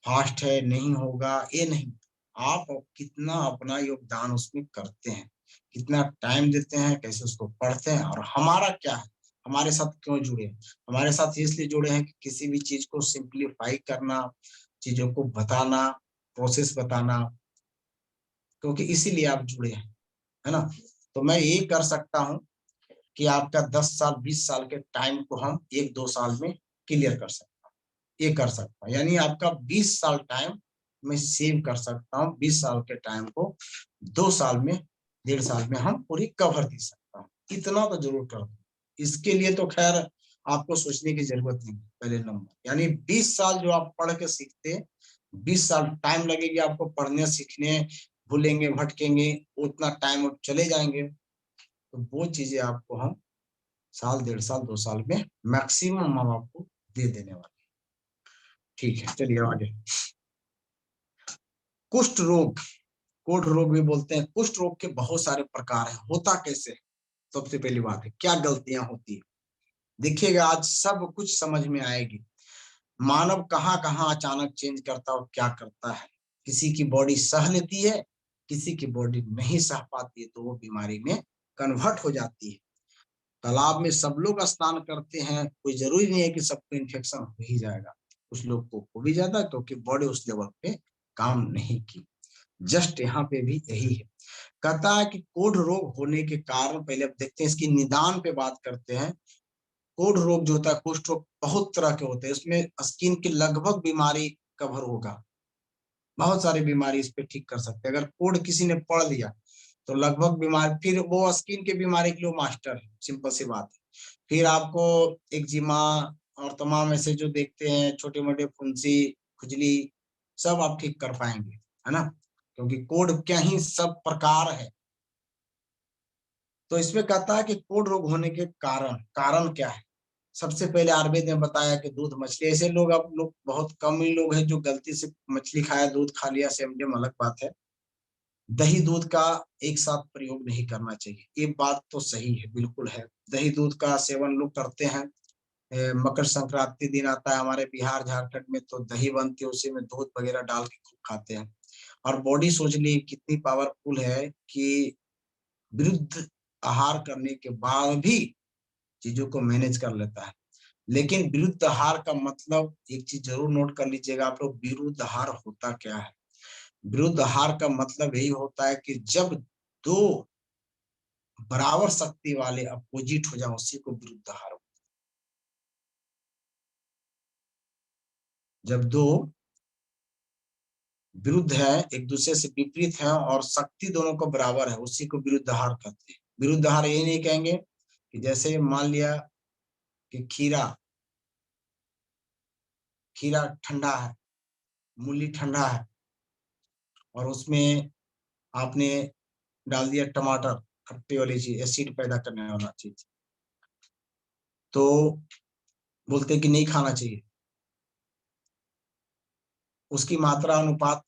A: फास्ट है, नहीं होगा, ये नहीं। आप कितना अपना योगदान उसमें करते हैं, कितना टाइम देते हैं, कैसे उसको पढ़ते हैं, और हमारा क्या है, हमारे साथ क्यों जुड़े हैं। हमारे साथ इसलिए जुड़े हैं कि किसी भी चीज को सिंप्लीफाई करना, चीजों को बताना, प्रोसेस बताना, क्योंकि इसीलिए आप जुड़े हैं, है ना। तो मैं ये कर सकता हूँ कि आपका 10 साल 20 साल के टाइम को हम 1-2 साल में क्लियर कर सकता हूँ, ये कर सकता हूँ, यानी आपका 20 साल टाइम मैं सेव कर सकता हूँ, 20 साल के टाइम को 2 साल में, 1.5 साल में हम पूरी कवर दे सकता हूँ, इतना तो जरूर कर दूँ। इसके लिए तो खैर आपको सोचने की जरूरत नहीं, पहले नंबर, यानी 20 साल जो आप पढ़ के सीखते, 20 साल टाइम लगेगी आपको पढ़ने सीखने, भूलेंगे भटकेंगे, उतना टाइम चले जाएंगे, तो वो चीजें आपको हम साल 1.5 साल 2 साल में मैक्सिमम हम आपको दे देने वाले। ठीक है, चलिए आगे। कुष्ठ रोग, कुष्ठ रोग भी बोलते हैं। कुष्ठ रोग के बहुत सारे प्रकार हैं, होता कैसे। सबसे पहली बात है, क्या गलतियां होती है, देखिएगा आज सब कुछ समझ में आएगी। मानव कहाँ कहाँ अचानक चेंज करता है और क्या करता है। किसी की बॉडी सह लेती है, किसी की बॉडी नहीं सह पाती है तो वो बीमारी में कन्वर्ट हो जाती है। तालाब में सब लोग स्नान करते हैं, कोई जरूरी नहीं है कि सबको इन्फेक्शन हो ही जाएगा, कुछ लोग को हो भी जाता है क्योंकि बॉडी उस लेवल पे काम नहीं की। जस्ट यहाँ पे भी यही है। कहता है कि कोढ़ रोग होने के कारण, पहले अब देखते हैं इसकी निदान पे बात करते हैं। कोढ़ रोग जो होता है, कुष्ठ रोग बहुत तरह के होते हैं, उसमें स्किन की लगभग बीमारी कवर होगा, बहुत सारी बीमारी इस पे ठीक कर सकते हैं। अगर कोढ़ किसी ने पढ़ लिया तो लगभग बीमारी, फिर वो स्किन के बीमारी के लिए मास्टर है, सिंपल सी बात है। फिर आपको एक्जिमा और तमाम ऐसे जो देखते हैं छोटे मोटे फुंसी खुजली सब आप ठीक कर पाएंगे, है ना, क्योंकि कोढ़ क्या ही सब प्रकार है। तो इसमें कहता है कि कोढ़ रोग होने के कारण क्या है। सबसे पहले आयुर्वेद ने बताया कि दूध मछली, ऐसे लोग अब लोग बहुत कम ही लोग हैं जो गलती से मछली खाया दूध खा लिया, सेम अलग बात है। दही दूध का एक साथ प्रयोग नहीं करना चाहिए, ये बात तो सही है, बिल्कुल है। दही दूध का सेवन लोग करते हैं, मकर संक्रांति दिन आता है हमारे बिहार झारखंड में तो दही बनती है, उसी में दूध वगैरह डाल के खूब खाते हैं। और बॉडी सोच ली कितनी पावरफुल है कि विरुद्ध आहार करने के बाद भी चीजों को मैनेज कर लेता है। लेकिन विरुद्ध आहार का मतलब एक चीज जरूर नोट कर लीजिएगा आप लोग, विरुद्ध आहार होता क्या है। विरुद्ध आहार का मतलब यही होता है कि जब दो बराबर शक्ति वाले अपोजिट हो जाए उसी को विरुद्ध आहार। जब दो विरुद्ध है, एक दूसरे से विपरीत है और शक्ति दोनों को बराबर है, उसी को विरुद्ध आहार कहते हैं। विरुद्ध आहार यही नहीं कहेंगे कि जैसे मान लिया कि खीरा ठंडा है, मूली ठंडा है और उसमें आपने डाल दिया टमाटर, खट्टे वाली चीज, एसिड पैदा करने वाला चीज, तो बोलते कि नहीं खाना चाहिए, उसकी मात्रा अनुपात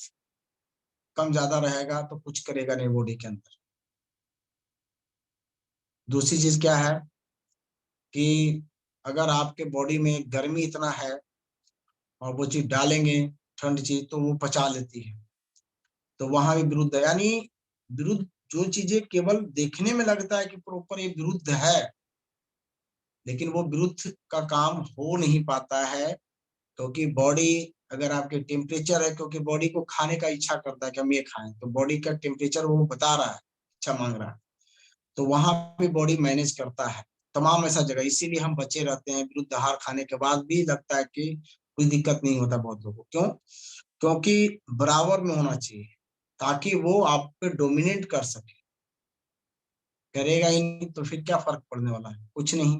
A: कम ज्यादा रहेगा तो कुछ करेगा नहीं बॉडी के अंदर। दूसरी चीज क्या है कि अगर आपके बॉडी में गर्मी इतना है और वो चीज डालेंगे ठंड चीज तो वो पचा लेती है, तो वहां भी विरुद्ध है। यानी विरुद्ध जो चीजें केवल देखने में लगता है कि प्रॉपर ये विरुद्ध है, लेकिन वो विरुद्ध का काम हो नहीं पाता है, क्योंकि बॉडी अगर आपके टेम्परेचर है, क्योंकि बॉडी को खाने का इच्छा करता है कि हम ये खाएं, तो बॉडी का टेम्परेचर वो बता रहा है, इच्छा मांग रहा है, तो वहां पे बॉडी मैनेज करता है तमाम ऐसा जगह। इसीलिए हम बचे रहते हैं, विरुद्ध आहार खाने के बाद भी लगता है कि कोई दिक्कत नहीं होता बहुत लोगों को। क्यों? क्योंकि बराबर में होना चाहिए ताकि वो आप पे डोमिनेट कर सके। करेगा ही नहीं तो फिर क्या फर्क पड़ने वाला है, कुछ नहीं,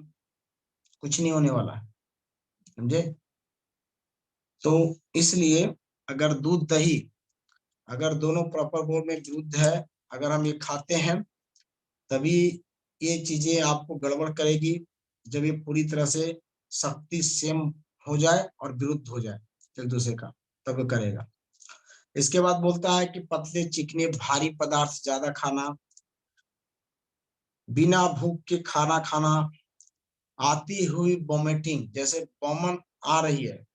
A: कुछ नहीं होने वाला है, समझे। तो इसलिए अगर दूध दही अगर दोनों प्रॉपर बोल में विरुद्ध है, अगर हम ये खाते हैं तभी ये चीजें आपको गड़बड़ करेगी, जब ये पूरी तरह से शक्ति सेम हो जाए और विरुद्ध हो जाए एक दूसरे का, तब करेगा। इसके बाद बोलता है कि पतले चिकने भारी पदार्थ ज्यादा खाना, बिना भूख के खाना खाना, आती हुई वोमिटिंग, जैसे वॉमन आ रही है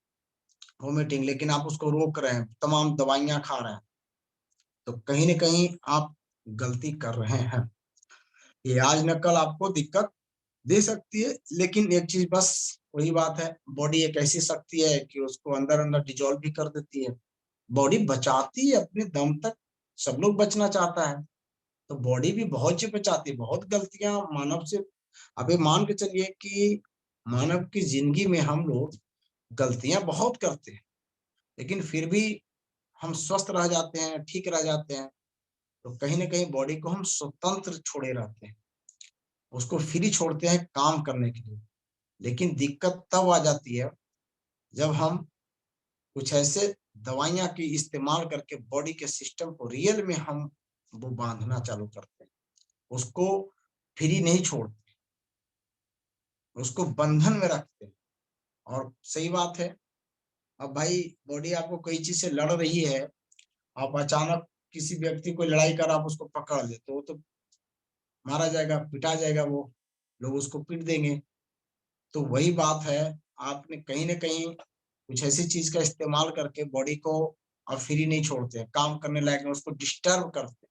A: वोमिटिंग लेकिन आप उसको रोक रहे हैं, तमाम दवाइयां खा रहे हैं, तो कहीं ना कहीं आप गलती कर रहे हैं। ये आज न कल आपको दिक्कत दे सकती है, लेकिन एक चीज बस वही बात है, बॉडी एक ऐसी शक्ति है कि उसको अंदर अंदर डिजोल्व भी कर देती है। बॉडी बचाती है अपने दम तक, सब लोग बचना चाहता है तो बॉडी भी बहुत चीज बचाती है। बहुत गलतियां मानव से, अभी मान के चलिए कि मानव की जिंदगी में हम लोग गलतियां बहुत करते हैं, लेकिन फिर भी हम स्वस्थ रह जाते हैं, ठीक रह जाते हैं, तो कहीं ना कहीं बॉडी को हम स्वतंत्र छोड़े रहते हैं, उसको फ्री छोड़ते हैं काम करने के लिए। लेकिन दिक्कत तब आ जाती है जब हम कुछ ऐसे दवाइयां की इस्तेमाल करके बॉडी के सिस्टम को रियल में हम वो बांधना चालू करते हैं, उसको फ्री नहीं छोड़ते, उसको बंधन में रखते हैं। और सही बात है, अब भाई बॉडी आपको कोई चीज से लड़ रही है, आप अचानक किसी व्यक्ति को लड़ाई कर आप उसको पकड़ ले तो वो तो मारा जाएगा, पिटा जाएगा, वो लोग उसको पीट देंगे। तो वही बात है, आपने कहीं ना कहीं कुछ ऐसी चीज का इस्तेमाल करके बॉडी को आप फ्री नहीं छोड़ते, काम करने लायक नहीं, उसको डिस्टर्ब करते,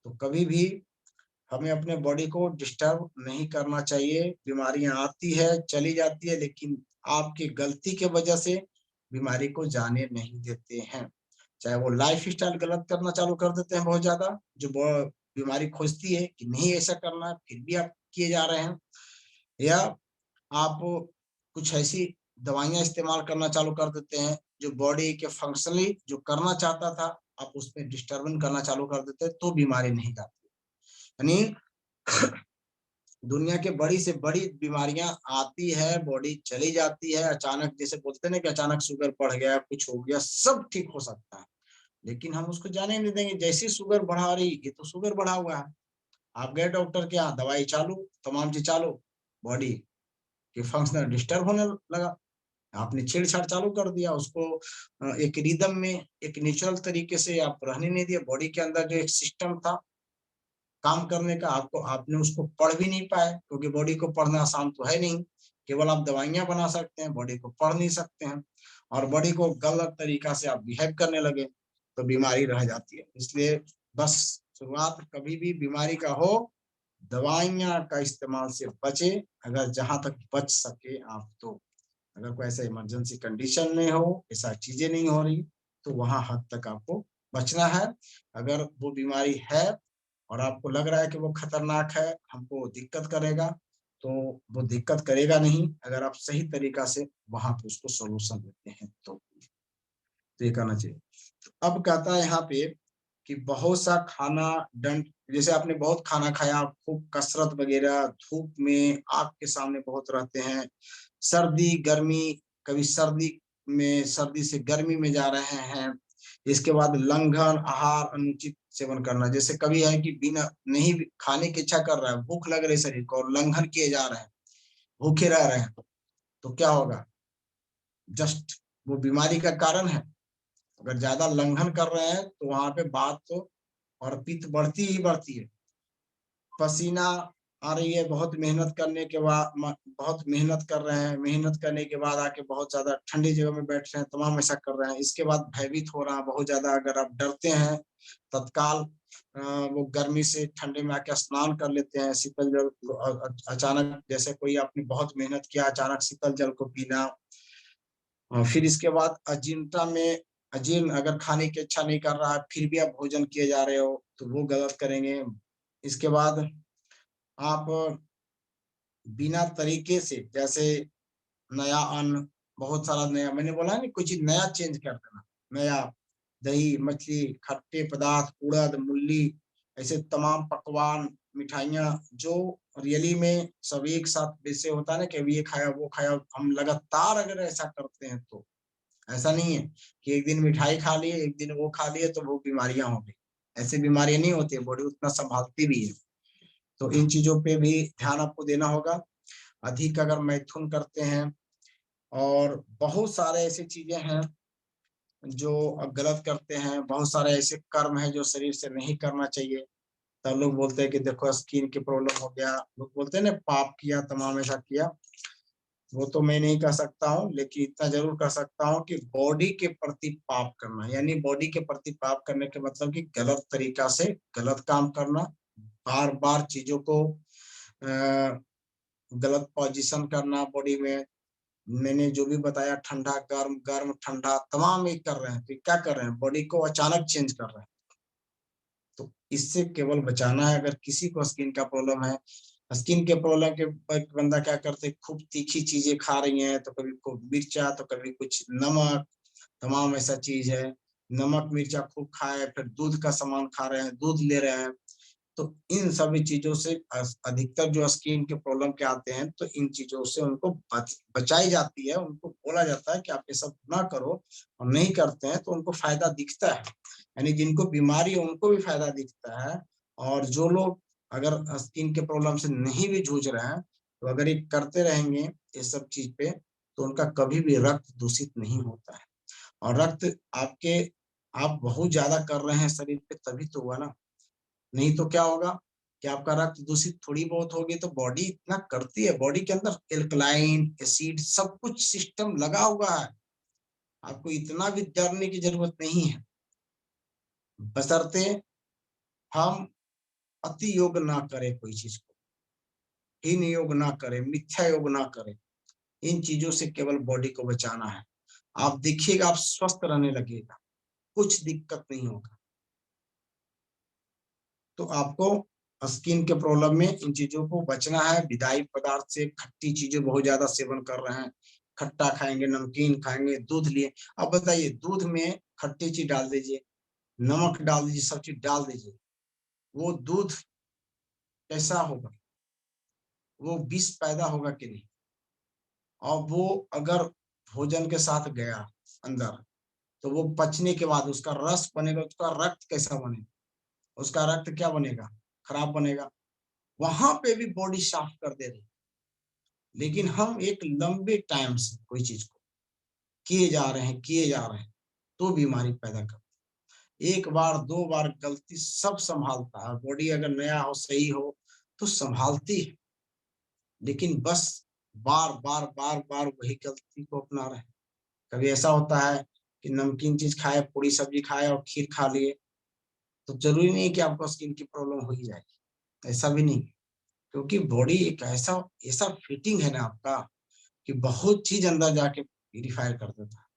A: तो कभी भी हमें अपने बॉडी को डिस्टर्ब नहीं करना चाहिए। बीमारियां आती है, चली जाती है, लेकिन आपकी गलती के वजह से बीमारी को जाने नहीं देते हैं। चाहे वो लाइफ स्टाइल गलत करना चालू कर देते हैं बहुत ज्यादा, जो बीमारी खोजती है कि नहीं ऐसा करना है, फिर भी आप किए जा रहे हैं, या आप कुछ ऐसी दवाइयां इस्तेमाल करना चालू कर देते हैं जो बॉडी के फंक्शनली जो करना चाहता था, आप उसमें डिस्टर्बेंस करना चालू कर देते हैं, तो बीमारी नहीं जाती। यानी दुनिया के बड़ी से बड़ी बीमारियां आती है, बॉडी चली जाती है अचानक, जैसे बोलते हैं ना कि अचानक शुगर बढ़ गया, कुछ हो गया, सब ठीक हो सकता है, लेकिन हम उसको जाने नहीं देंगे। जैसी शुगर बढ़ा रही, ये तो शुगर बढ़ा हुआ है, आप गए डॉक्टर के यहाँ, दवाई चालू, तमाम चीज चालू, बॉडी के फंक्शनल डिस्टर्ब होने लगा। आपने छेड़छाड़ चालू कर दिया उसको, एक रिदम में, एक नेचुरल तरीके से आप रहने नहीं दिया। बॉडी के अंदर जो एक सिस्टम था काम करने का, आपने उसको पढ़ भी नहीं पाए, क्योंकि बॉडी को पढ़ना आसान तो है नहीं। केवल आप दवाइयां बना सकते हैं, बॉडी को पढ़ नहीं सकते हैं, और बॉडी को गलत तरीका से आप बिहेव करने लगे तो बीमारी रह जाती है। इसलिए बस शुरुआत कभी भी बीमारी का हो, दवाइयां का इस्तेमाल से बचे, अगर जहां तक बच सके आप तो। अगर कोई ऐसा इमरजेंसी कंडीशन में हो, ऐसा चीजें नहीं हो रही, तो वहां हद तक आपको बचना है। अगर वो बीमारी है और आपको लग रहा है कि वो खतरनाक है, हमको दिक्कत करेगा, तो वो दिक्कत करेगा नहीं, अगर आप सही तरीका से वहां पे उसको सोल्यूशन देते हैं तो ये करना चाहिए। अब कहता है यहाँ पे कि बहुत सा खाना डंट, जैसे आपने बहुत खाना खाया, खूब कसरत वगैरह, धूप में आग के सामने बहुत रहते हैं, सर्दी गर्मी, कभी सर्दी में, सर्दी से गर्मी में जा रहे हैं, इसके बाद लंघन आहार अनुचित सेवन करना, जैसे कभी है कि बिना नहीं खाने की इच्छा कर रहा है, भूख लग रही है शरीर को, और लंघन किए जा रहे हैं, भूखे रह रहे हैं, तो क्या होगा, जस्ट वो बीमारी का कारण है। अगर ज्यादा लंघन कर रहे हैं तो वहां पे बात तो और पित्त बढ़ती ही बढ़ती है। पसीना आ रही है, बहुत मेहनत करने के बाद, बहुत मेहनत कर रहे हैं, मेहनत करने के बाद आके बहुत ज्यादा ठंडी जगह में बैठ रहे हैं, तमाम ऐसा कर रहे हैं, इसके बाद भयभीत हो रहा है बहुत ज्यादा। अगर आप डरते हैं, तत्काल वो गर्मी से ठंडे में आके स्नान कर लेते हैं, शीतल जल को अचानक, जैसे कोई आपने बहुत मेहनत किया, अचानक शीतल जल को पीना। फिर इसके बाद अजीर्णता में, अजीर्ण अगर खाने की इच्छा नहीं कर रहा है, फिर भी आप भोजन किए जा रहे हो, तो वो गलत करेंगे। इसके बाद आप बिना तरीके से, जैसे नया अन्न, बहुत सारा नया, मैंने बोला है ना, कुछ चीज नया चेंज कर देना, नया दही मछली खट्टे पदार्थ उड़द मूली, ऐसे तमाम पकवान मिठाइयाँ जो रियली में सब एक साथ, जैसे होता है ना कि अभी ये खाया वो खाया, हम लगातार अगर ऐसा करते हैं तो ऐसा नहीं है कि एक दिन मिठाई खा लिए, एक दिन वो खा लिए तो वो बीमारियां हो गई, ऐसे बीमारियां नहीं होती है, बॉडी उतना संभालती भी है। तो इन चीजों पे भी ध्यान आपको देना होगा। अधिक अगर मैथुन करते हैं, और बहुत सारे ऐसी चीजें हैं जो गलत करते हैं, बहुत सारे ऐसे कर्म हैं जो शरीर से नहीं करना चाहिए, तब लोग बोलते हैं कि देखो स्किन की प्रॉब्लम हो गया, लोग बोलते हैं ना पाप किया, तमाम ऐसा किया। वो तो मैं नहीं कर सकता हूँ, लेकिन इतना जरूर कर सकता हूँ कि बॉडी के प्रति पाप करना, यानी बॉडी के प्रति पाप करने के मतलब कि गलत तरीका से गलत काम करना, बार बार चीजों को गलत पोजीशन करना बॉडी में। मैंने जो भी बताया, ठंडा गर्म, गर्म ठंडा, तमाम एक कर रहे हैं, तो क्या कर रहे हैं, बॉडी को अचानक चेंज कर रहे हैं। तो इससे केवल बचाना है। अगर किसी को स्किन का प्रॉब्लम है, स्किन के प्रॉब्लम के बंदा क्या करते हैं, खूब तीखी चीजें खा रही हैं, तो कभी खूब मिर्चा, तो कभी कुछ नमक, तमाम ऐसा चीज है, नमक मिर्चा खूब खाए, फिर दूध का सामान खा रहे हैं, दूध ले रहे हैं, तो इन सभी चीजों से अधिकतर जो स्किन के प्रॉब्लम के आते हैं, तो इन चीजों से उनको बचाई जाती है, उनको बोला जाता है कि आप ये सब ना करो, और नहीं करते हैं तो उनको फायदा दिखता है। यानी जिनको बीमारी है उनको भी फायदा दिखता है, और जो लोग अगर स्किन के प्रॉब्लम से नहीं भी जूझ रहे हैं, तो अगर ये करते रहेंगे ये सब चीज पे, तो उनका कभी भी रक्त दूषित नहीं होता है। और रक्त आपके, आप बहुत ज्यादा कर रहे हैं शरीर पे तभी तो हुआ ना, नहीं तो क्या होगा कि आपका रक्त दूषित थोड़ी बहुत होगी, तो बॉडी इतना करती है, बॉडी के अंदर एल्कलाइन एसिड सब कुछ सिस्टम लगा हुआ है, आपको इतना भी डरने की जरूरत नहीं है, बशर्ते हम अति योग ना करे, कोई चीज को हीन योग ना करे, मिथ्या योग ना करे। इन चीजों से केवल बॉडी को बचाना है। आप देखिएगा, आप स्वस्थ रहने लगेगा, कुछ दिक्कत नहीं होगा। तो आपको स्किन के प्रॉब्लम में इन चीजों को बचना है। विधायक पदार्थ से, खट्टी चीजें बहुत ज्यादा सेवन कर रहे हैं, खट्टा खाएंगे, नमकीन खाएंगे, दूध लिए। अब बताइए, दूध में खट्टी चीज डाल दीजिए, नमक डाल दीजिए, सब चीज डाल दीजिए, वो दूध कैसा होगा? वो विष पैदा होगा कि नहीं? और वो अगर भोजन के साथ गया अंदर, तो वो पचने के बाद उसका रस बनेगा, उसका रक्त कैसा बनेगा? उसका रक्त क्या बनेगा? खराब बनेगा। वहां पे भी बॉडी साफ कर दे रही। लेकिन हम एक लंबे टाइम से कोई चीज को किए जा रहे हैं, तो बीमारी पैदा कर। एक बार दो बार गलती सब संभालता है। बॉडी अगर नया हो, सही हो, तो संभालती है। लेकिन बस बार बार बार बार वही गलती को अपना रहे। कभी ऐसा होता है कि नमकीन चीज खाए, पूरी सब्जी खाए और खीर खा लिए, तो जरूरी नहीं है कि आपको स्किन की प्रॉब्लम हो ही जाएगी। ऐसा भी नहीं, क्योंकि बॉडी एक ऐसा ऐसा फिटिंग है ना आपका, कि बहुत चीज अंदर जाके प्यूरिफाई कर देता है।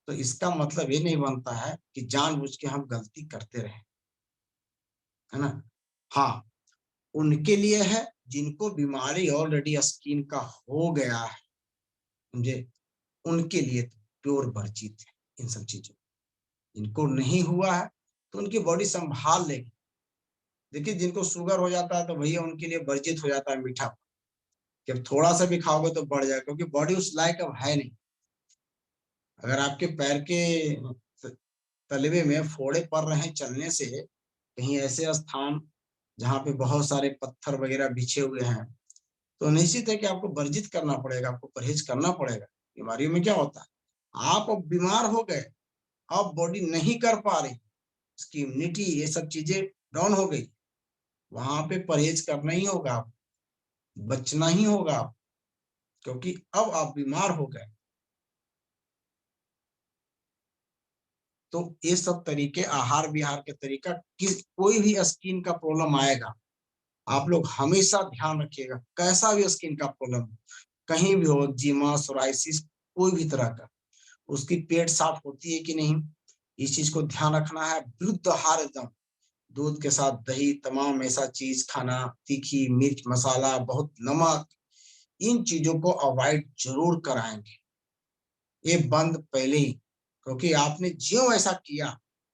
A: तो इसका मतलब ये नहीं बनता है कि जानबूझ के हम गलती करते रहे, है ना। हाँ, उनके लिए है जिनको बीमारी ऑलरेडी स्किन का हो गया है, समझे, उनके लिए तो प्योर वर्जित है इन सब चीजों। इनको नहीं हुआ है तो उनकी बॉडी संभाल लेगी। देखिए, जिनको शुगर हो जाता है तो भैया उनके लिए वर्जित हो जाता है मीठा। जब थोड़ा सा भी खाओगे तो बढ़ जाएगा, क्योंकि बॉडी उस लायक अब है नहीं। अगर आपके पैर के तलवे में फोड़े पड़ रहे हैं चलने से, कहीं ऐसे स्थान जहाँ पे बहुत सारे पत्थर वगैरह बिछे हुए हैं, तो निश्चित है कि आपको वर्जित करना पड़ेगा, आपको परहेज करना पड़ेगा। बीमारियों में क्या होता है, आप अब बीमार हो गए, अब बॉडी नहीं कर पा रही, उसकी इम्यूनिटी ये सब चीजें डाउन हो गई, वहां पे परहेज करना ही होगा, आप बचना ही होगा, क्योंकि अब आप बीमार हो गए। तो ये सब तरीके, आहार विहार के तरीका, किस कोई भी स्किन का प्रॉब्लम आएगा, आप लोग हमेशा ध्यान रखिएगा। कैसा भी स्किन का प्रॉब्लम, कहीं भी हो, एक्जिमा, सोराइसिस, कोई भी तरह का, उसकी पेट साफ होती है कि नहीं, इस चीज को ध्यान रखना है। विरुद्ध आहार एकदम, दूध के साथ दही, तमाम ऐसा चीज खाना, तीखी मिर्च मसाला, बहुत नमक, इन चीजों को अवॉइड जरूर कराएंगे। ये बंद पहले ही, क्योंकि आपने जो ऐसा किया,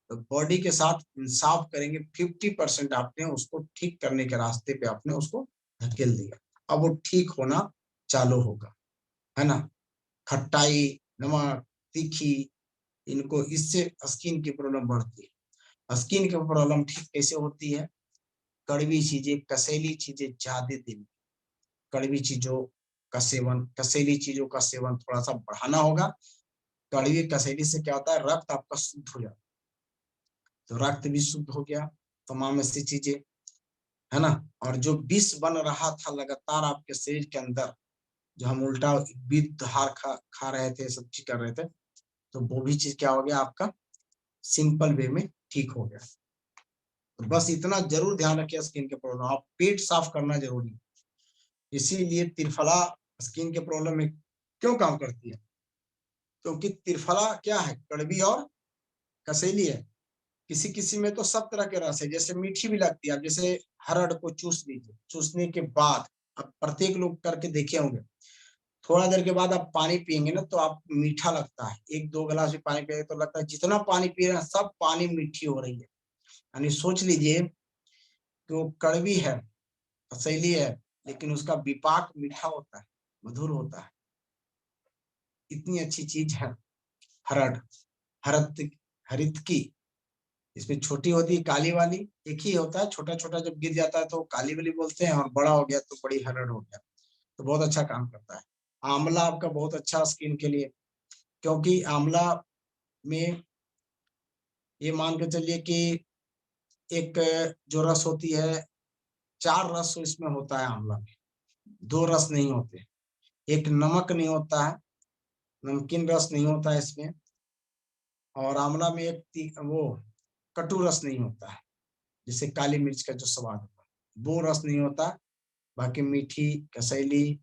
A: तो बॉडी के साथ इंसाफ करेंगे। 50% आपने उसको ठीक करने के रास्ते पे आपने उसको धकेल दिया, अब वो ठीक होना चालू होगा, है ना। खट्टाई, नमक, तीखी, इनको, इससे स्किन की प्रॉब्लम बढ़ती है। स्किन की प्रॉब्लम ठीक कैसे होती है? कड़वी चीजें, कसैली चीजें ज्यादा दिन, कड़वी चीजों का सेवन, कसैली चीजों का सेवन थोड़ा सा बढ़ाना होगा। कड़वी कसैली से क्या होता है, रक्त आपका शुद्ध हो जाता है, तो रक्त भी शुद्ध हो गया, तमाम ऐसी चीजें, है ना। और जो विष बन रहा था लगातार आपके शरीर के अंदर, जो हम उल्टा विद्ध आहार खा रहे थे, सब चीज कर रहे थे, तो वो भी चीज क्या हो गया आपका, सिंपल वे में ठीक हो गया। तो बस इतना जरूर ध्यान रखिए, स्किन के प्रॉब्लम, आप पेट साफ करना जरूरी है। इसीलिए त्रिफला स्किन के प्रॉब्लम में क्यों काम करती है, क्योंकि त्रिफला क्या है, कड़वी और कसैली है। किसी किसी में तो सब तरह के रस है, जैसे मीठी भी लगती है। आप जैसे हरड़ को चूस लीजिए, चूसने के बाद, अब प्रत्येक लोग करके देखे होंगे, थोड़ा देर के बाद आप पानी पियेंगे ना, तो आप मीठा लगता है। एक दो गिलास भी पानी पिएंगे तो लगता है जितना पानी पी रहे हैं सब पानी मीठी हो रही है। यानी सोच लीजिए कि वो कड़वी है, कसैली है, लेकिन उसका विपाक मीठा होता है, मधुर होता है। इतनी अच्छी चीज है हरड़, हरत हरितकी। इसमें छोटी होती है काली वाली, एक ही होता है, छोटा छोटा जब गिर जाता है तो काली वाली बोलते हैं, और बड़ा हो गया तो बड़ी हरड़ हो गया। तो बहुत अच्छा काम करता है। आंवला आपका बहुत अच्छा स्किन के लिए, क्योंकि आंवला में ये मान के चलिए कि एक जो रस होती है, 4 रस इसमें होता है आंवला में, 2 रस नहीं होते। एक नमक नहीं होता है, नमकीन रस नहीं होता है इसमें, और आंवला में एक वो कटु रस नहीं होता है। जिससे काली मिर्च का जो स्वाद होता है वो रस नहीं होता। बाकी मीठी, कसैली,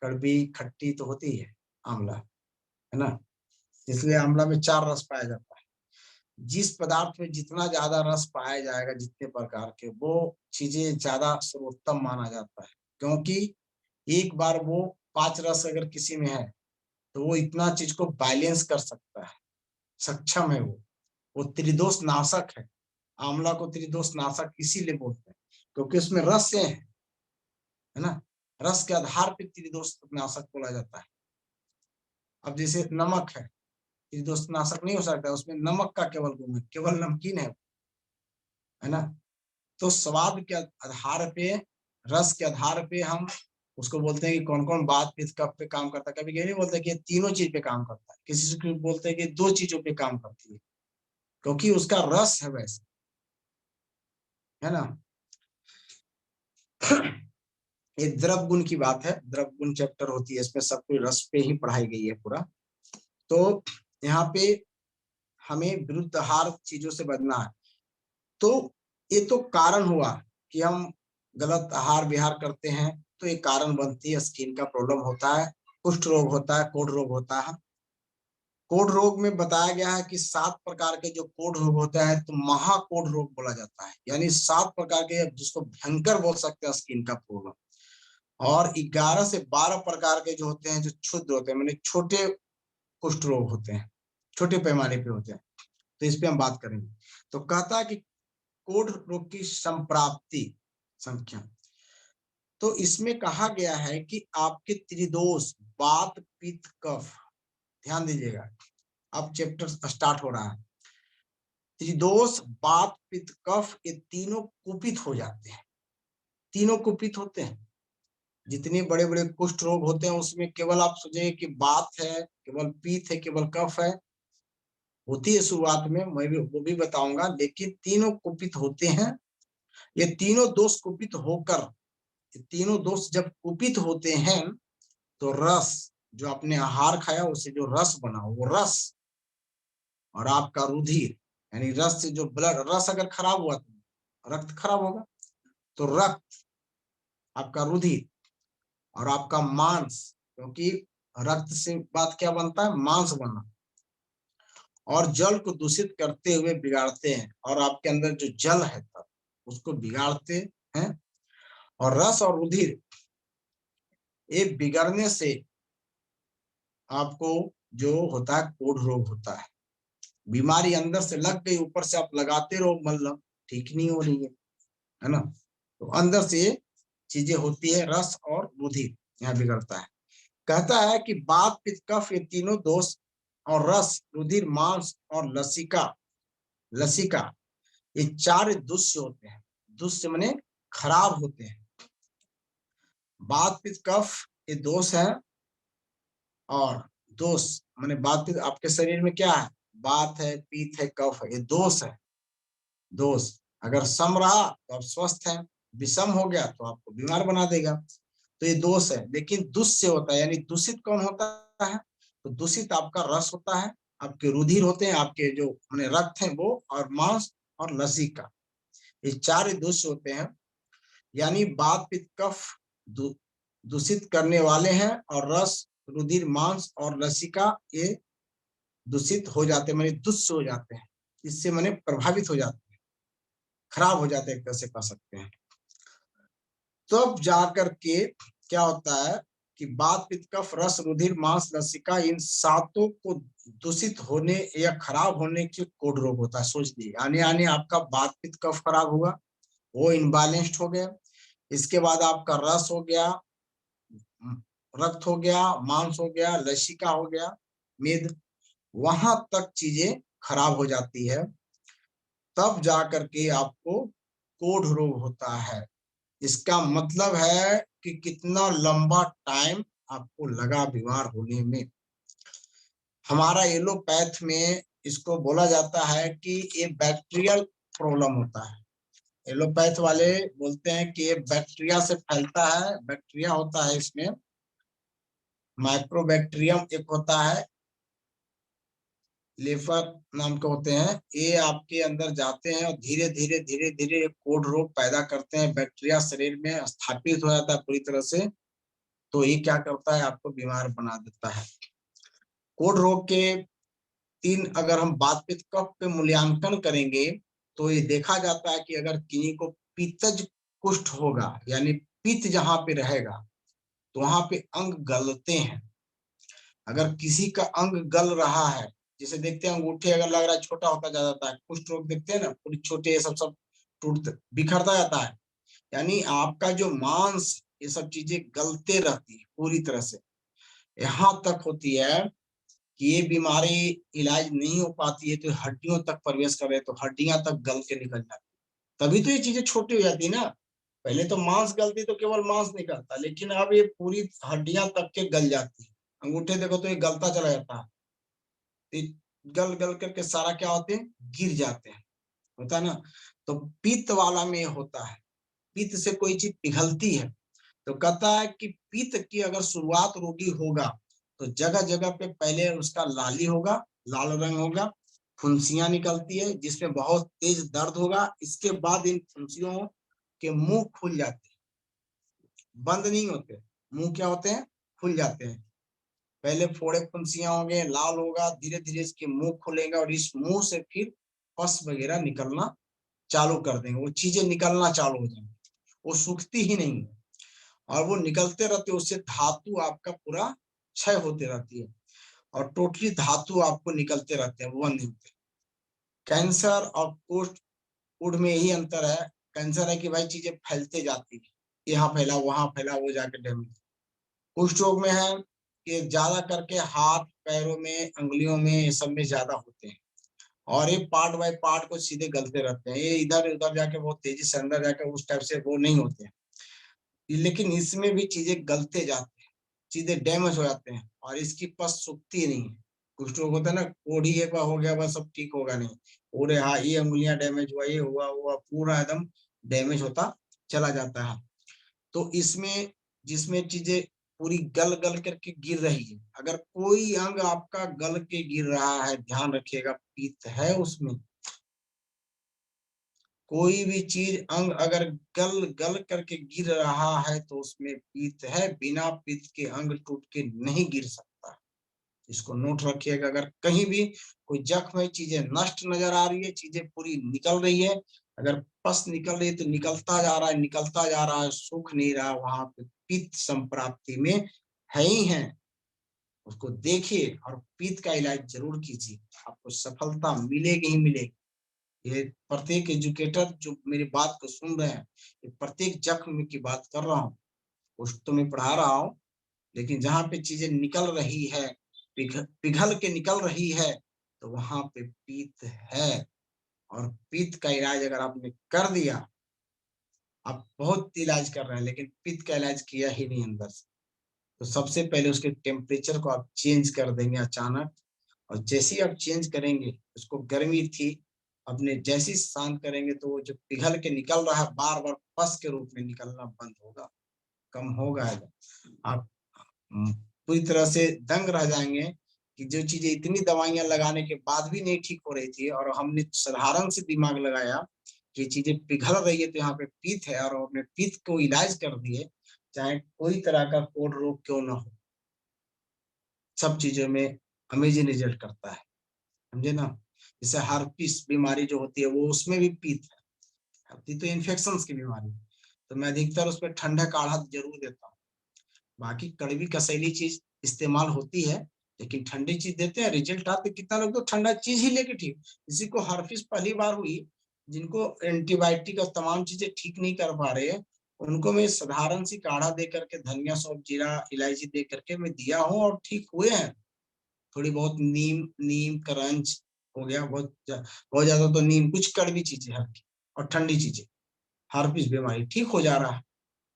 A: कड़वी, खट्टी तो होती है आंवला, है ना। इसलिए आंवला में 4 रस पाया जाता है। जिस पदार्थ में जितना ज्यादा रस पाया जाएगा, जितने प्रकार के, वो चीजें ज्यादा सर्वोत्तम माना जाता है। क्योंकि एक बार वो 5 रस अगर किसी में है तो वो इतना चीज को बैलेंस कर सकता है, सक्षम है वो त्रिदोष नाशक है। आंवला को त्रिदोष नाशक इसीलिए बोलते हैं क्योंकि उसमें रस है ना। रस के आधार पर त्रिदोष नाशक बोला जाता है। अब जैसे नमक है, त्रिदोष नाशक नहीं हो सकता, उसमें नमक का केवल गुण है, केवल नमकीन है ना। तो स्वाद के आधार पे, रस के आधार पे हम उसको बोलते हैं कि कौन कौन बात पित्त कफ पे काम करता है। कभी कभी नहीं बोलते कि तीनों चीज पे काम करता है, किसी से बोलते हैं कि 2 चीजों पे काम करती है, क्योंकि उसका रस है वैसे, है ना। ये द्रव गुण की बात है, द्रव गुण चैप्टर होती है, इसमें सब कुछ रस पे ही पढ़ाई गई है पूरा। तो यहाँ पे हमें विरुद्ध आहार चीजों से बचना है। तो ये तो कारण हुआ कि हम गलत आहार विहार करते हैं, तो ये कारण बनती है, स्किन का प्रॉब्लम होता है, कुष्ठ रोग होता है, कोढ़ रोग होता है। कोढ़ रोग में बताया गया है कि 7 प्रकार के जो कोढ़ रोग होता है तो महाकोढ़ रोग बोला जाता है, यानी 7 प्रकार के, जिसको भयंकर बोल सकते हैं स्किन का प्रॉब्लम। और 11 से 12 प्रकार के जो होते हैं, जो क्षुद्र होते हैं, मैंने छोटे कुष्ठ रोग होते हैं, छोटे पैमाने पे होते हैं। तो इस पे हम बात करेंगे। तो कहता है कि कोढ़ रोग की संप्राप्ति संख्या, तो इसमें कहा गया है कि आपके त्रिदोष वात पित्त कफ, ध्यान दीजिएगा, अब चैप्टर स्टार्ट हो रहा है। त्रिदोष वात पित्त कफ, ये तीनों कुपित हो जाते हैं, तीनों कुपित होते हैं। जितने बड़े बड़े कुष्ठ रोग होते हैं उसमें केवल आप सोचिए कि वात है, केवल पित्त है, केवल कफ है, होती है शुरुआत में, मैं भी वो भी बताऊंगा, लेकिन तीनों कुपित होते हैं। ये तीनों दोष कुपित होकर, तीनों दोष जब कुपित होते हैं तो रस, जो आपने आहार खाया उससे जो रस बना वो रस, और आपका रुधिर, यानी रस से जो ब्लड, रस अगर खराब हुआ तो रक्त खराब होगा, तो रक्त, आपका रुधिर और आपका मांस, क्योंकि रक्त से बात क्या बनता है, मांस बना, और जल को दूषित करते हुए बिगाड़ते हैं, और आपके अंदर जो जल है तब उसको बिगाड़ते हैं। और रस और रुधिर ये बिगड़ने से आपको जो होता है कोढ़ रोग होता है। बीमारी अंदर से लग गई, ऊपर से आप लगाते रहो मलहम, ठीक नहीं हो रही है ना। तो अंदर से ये चीजें होती है, रस और रुधिर यहाँ बिगड़ता है। कहता है कि वात पित्त कफ, ये तीनों दोष, और रस, रुधिर, मांस और लसिका, लसिका, ये 4 दुष्य होते हैं। दुष्य माने खराब होते हैं। वात पित्त कफ ये दोष है, और दोष माने वात पित्त, आपके शरीर में क्या है, वात है, पित्त है, कफ है, ये दोष है। दोष अगर सम रहा तो आप स्वस्थ हैं, विषम हो गया तो आपको बीमार बना देगा, तो ये दोष है। लेकिन दुष्य होता है, यानी दूषित कौन होता है, तो दूषित आपका रस होता है, आपके रुधिर होते हैं, आपके जो माने रक्त है वो, और मांस और लसिका, ये 4 दूषित होते हैं। यानी वात पित्त कफ दूषित करने वाले हैं, और रस, रुधिर, मांस और लसिका ये दूषित हो जाते हैं, माने दुष्ट हो जाते हैं, इससे माने प्रभावित हो जाते हैं, खराब हो जाते हैं, कैसे कह सकते हैं। तब जाकर के क्या होता है कि वात पित्त कफ रस रुधिर मांस लसिका, इन 7 को दूषित होने या खराब होने के कोढ़ रोग होता है। सोच लीजिए, आने आने आपका वात पित्त कफ खराब होगा, वो इनबैलेंस्ड हो गया, इसके बाद आपका रस हो गया, रक्त हो गया, मांस हो गया, लसिका हो गया, मेद, वहां तक चीजें खराब हो जाती है, तब जाकर के आपको कोढ़ रोग होता है। इसका मतलब है कि कितना लंबा टाइम आपको लगा बीमार होने में। हमारा एलोपैथ में इसको बोला जाता है कि ये बैक्टीरियल प्रॉब्लम होता है। एलोपैथ वाले बोलते हैं कि ये बैक्टीरिया से फैलता है, बैक्टीरिया होता है इसमें, माइक्रोबैक्टीरियम एक होता है, लेफर नाम के होते हैं, ये आपके अंदर जाते हैं और धीरे धीरे धीरे धीरे कोढ़ रोग पैदा करते हैं। बैक्टीरिया शरीर में स्थापित हो जाता है पूरी तरह से, तो ये क्या करता है, आपको बीमार बना देता है। कोढ़ रोग के 3 अगर हम बात पित्त कफ पे मूल्यांकन करेंगे तो ये देखा जाता है कि अगर किन्हीं को पित्तज कुष्ठ होगा, यानी पित्त जहां पे रहेगा तो वहां पे अंग गलते हैं। अगर किसी का अंग गल रहा है, जिसे देखते हैं अंगूठे अगर लग रहा है छोटा होता जा जाता है, कुष्ठ रोग देखते हैं ना, पूरी छोटे ये सब सब टूटते बिखरता जाता है, यानी आपका जो मांस ये सब चीजें गलते रहती है पूरी तरह से। यहाँ तक होती है कि ये बीमारी इलाज नहीं हो पाती है तो हड्डियों तक प्रवेश करे, तो हड्डियां तक गल के निकल जाती, तभी तो ये चीजें छोटी हो जाती है ना। पहले तो मांस गलती तो केवल मांस निकलता, लेकिन अब ये पूरी हड्डियां तक के गल जाती है। अंगूठे देखो तो ये गलता चला जाता है, गल गल करके सारा क्या होते हैं, गिर जाते हैं, होता है ना। तो पित्त वाला में होता है, पित्त से कोई चीज पिघलती है, तो कहता है कि पित्त की अगर शुरुआत रोगी होगा तो जगह जगह पे पहले उसका लाली होगा, लाल रंग होगा, फुंसियां निकलती है जिसमें बहुत तेज दर्द होगा। इसके बाद इन फुंसियों के मुंह खुल जाते हैं, बंद नहीं होते, मुंह क्या होते हैं, खुल जाते हैं। पहले फोड़े फुंसियां होंगे, लाल होगा, धीरे धीरे इसके मुंह खुलेगा और इस मुंह से फिर पस वगैरह निकलना चालू कर देंगे, वो चीजें निकलना चालू हो जाएंगी, वो सूखती ही नहीं है और वो निकलते रहते, उससे धातु आपका पूरा क्षय होते रहती है और टोटली धातु आपको निकलते रहते हैं, वो नहीं होते। कैंसर और कोष्ठ उड में यही अंतर है, कैंसर है कि भाई चीजें फैलते जाती है, यहाँ फैला वहां फैला, वो जाके डैमेज। कुष्ठ रोग में है कि ज्यादा करके हाथ पैरों में अंगुलियों में ये सब में ज्यादा होते हैं और ये पार्ट बाय पार्ट को सीधे गलते रहते हैं, ये इधर उधर जाके बहुत तेजी से अंदर जाके उस टाइप से वो नहीं होते हैं, लेकिन इसमें भी चीजें गलते जाते हैं, चीजें डैमेज हो जाते हैं और इसकी पस सूखती नहीं है। कुछ लोग होता है ना, कोढ़ी एक बार हो गया बस सब ठीक होगा नहीं, पूरे हाँ ये अंगुलियां डैमेज हुआ, ये हुआ हुआ पूरा एकदम डैमेज होता चला जाता है। तो इसमें जिसमें चीजें पूरी गल गल करके गिर रही है, अगर कोई अंग आपका गल के गिर रहा है, ध्यान रखिएगा पित्त है उसमें। कोई भी चीज अंग अगर गल गल करके गिर रहा है तो उसमें पित्त है, बिना पित्त के अंग टूट के नहीं गिर सकता। इसको नोट रखिएगा, अगर कहीं भी कोई जख्म है, चीजें नष्ट नजर आ रही है, चीजें पूरी निकल रही है, अगर पस निकल रही है तो निकलता जा रहा है, निकलता जा रहा है, सूख नहीं रहा, वहां पे पित्त संप्राप्ति में है ही है। उसको देखिए और पित्त का इलाज जरूर कीजिए, आपको सफलता मिलेगी ही मिलेगी। ये प्रत्येक एजुकेटर जो मेरी बात को सुन रहे हैं, ये प्रत्येक जख्म की बात कर रहा हूँ, कुछ तो मैं पढ़ा रहा हूँ, लेकिन जहाँ पे चीजें निकल रही है, पिघल के निकल रही है, तो वहां पे पित्त है। और पित्त का इलाज अगर आपने कर दिया, आप बहुत इलाज कर रहे हैं लेकिन पित्त का इलाज किया ही नहीं अंदर से, तो सबसे पहले उसके टेम्परेचर को आप चेंज कर देंगे अचानक, और जैसे ही आप चेंज करेंगे, उसको गर्मी थी, अपने जैसे ही शांत करेंगे तो वो जो पिघल के निकल रहा है बार बार पस के रूप में निकलना बंद होगा, कम होगा। आप पूरी तरह से दंग रह जाएंगे कि जो चीजें इतनी दवाइयां लगाने के बाद भी नहीं ठीक हो रही थी और हमने साधारण से दिमाग लगाया कि चीजें पिघल रही है तो यहाँ पे पित्त है, और अपने पित्त को इलाज कर दिए, चाहे कोई तरह का कोढ़ रोग क्यों ना हो, सब चीजों में अमेजिंग रिजल्ट करता है, समझे ना। जैसे हार्पिस बीमारी जो होती है वो उसमें भी पित्त है, होती तो इन्फेक्शन की बीमारी, तो मैं अधिकतर उसमें ठंडा काढ़ा जरूर देता हूँ। बाकी कड़वी कसैली चीज इस्तेमाल होती है, लेकिन ठंडी चीज देते हैं रिजल्ट आते, कितना लोग तो ठंडा चीज ही लेके ठीक, किसी को हार्पिस पहली बार हुई, जिनको एंटीबायोटिक और तमाम चीजें ठीक नहीं कर पा रहे, उनको मैं साधारण सी काढ़ा दे करके धनिया सौंफ जीरा इलायची दे करके मैं दिया हूँ और ठीक हुए हैं। थोड़ी बहुत नीम नीम करंज हो गया, बहुत ज्यादा तो नीम, कुछ कड़वी चीजें हल्की और ठंडी चीजें, हार्पिस बीमारी ठीक हो जा रहा है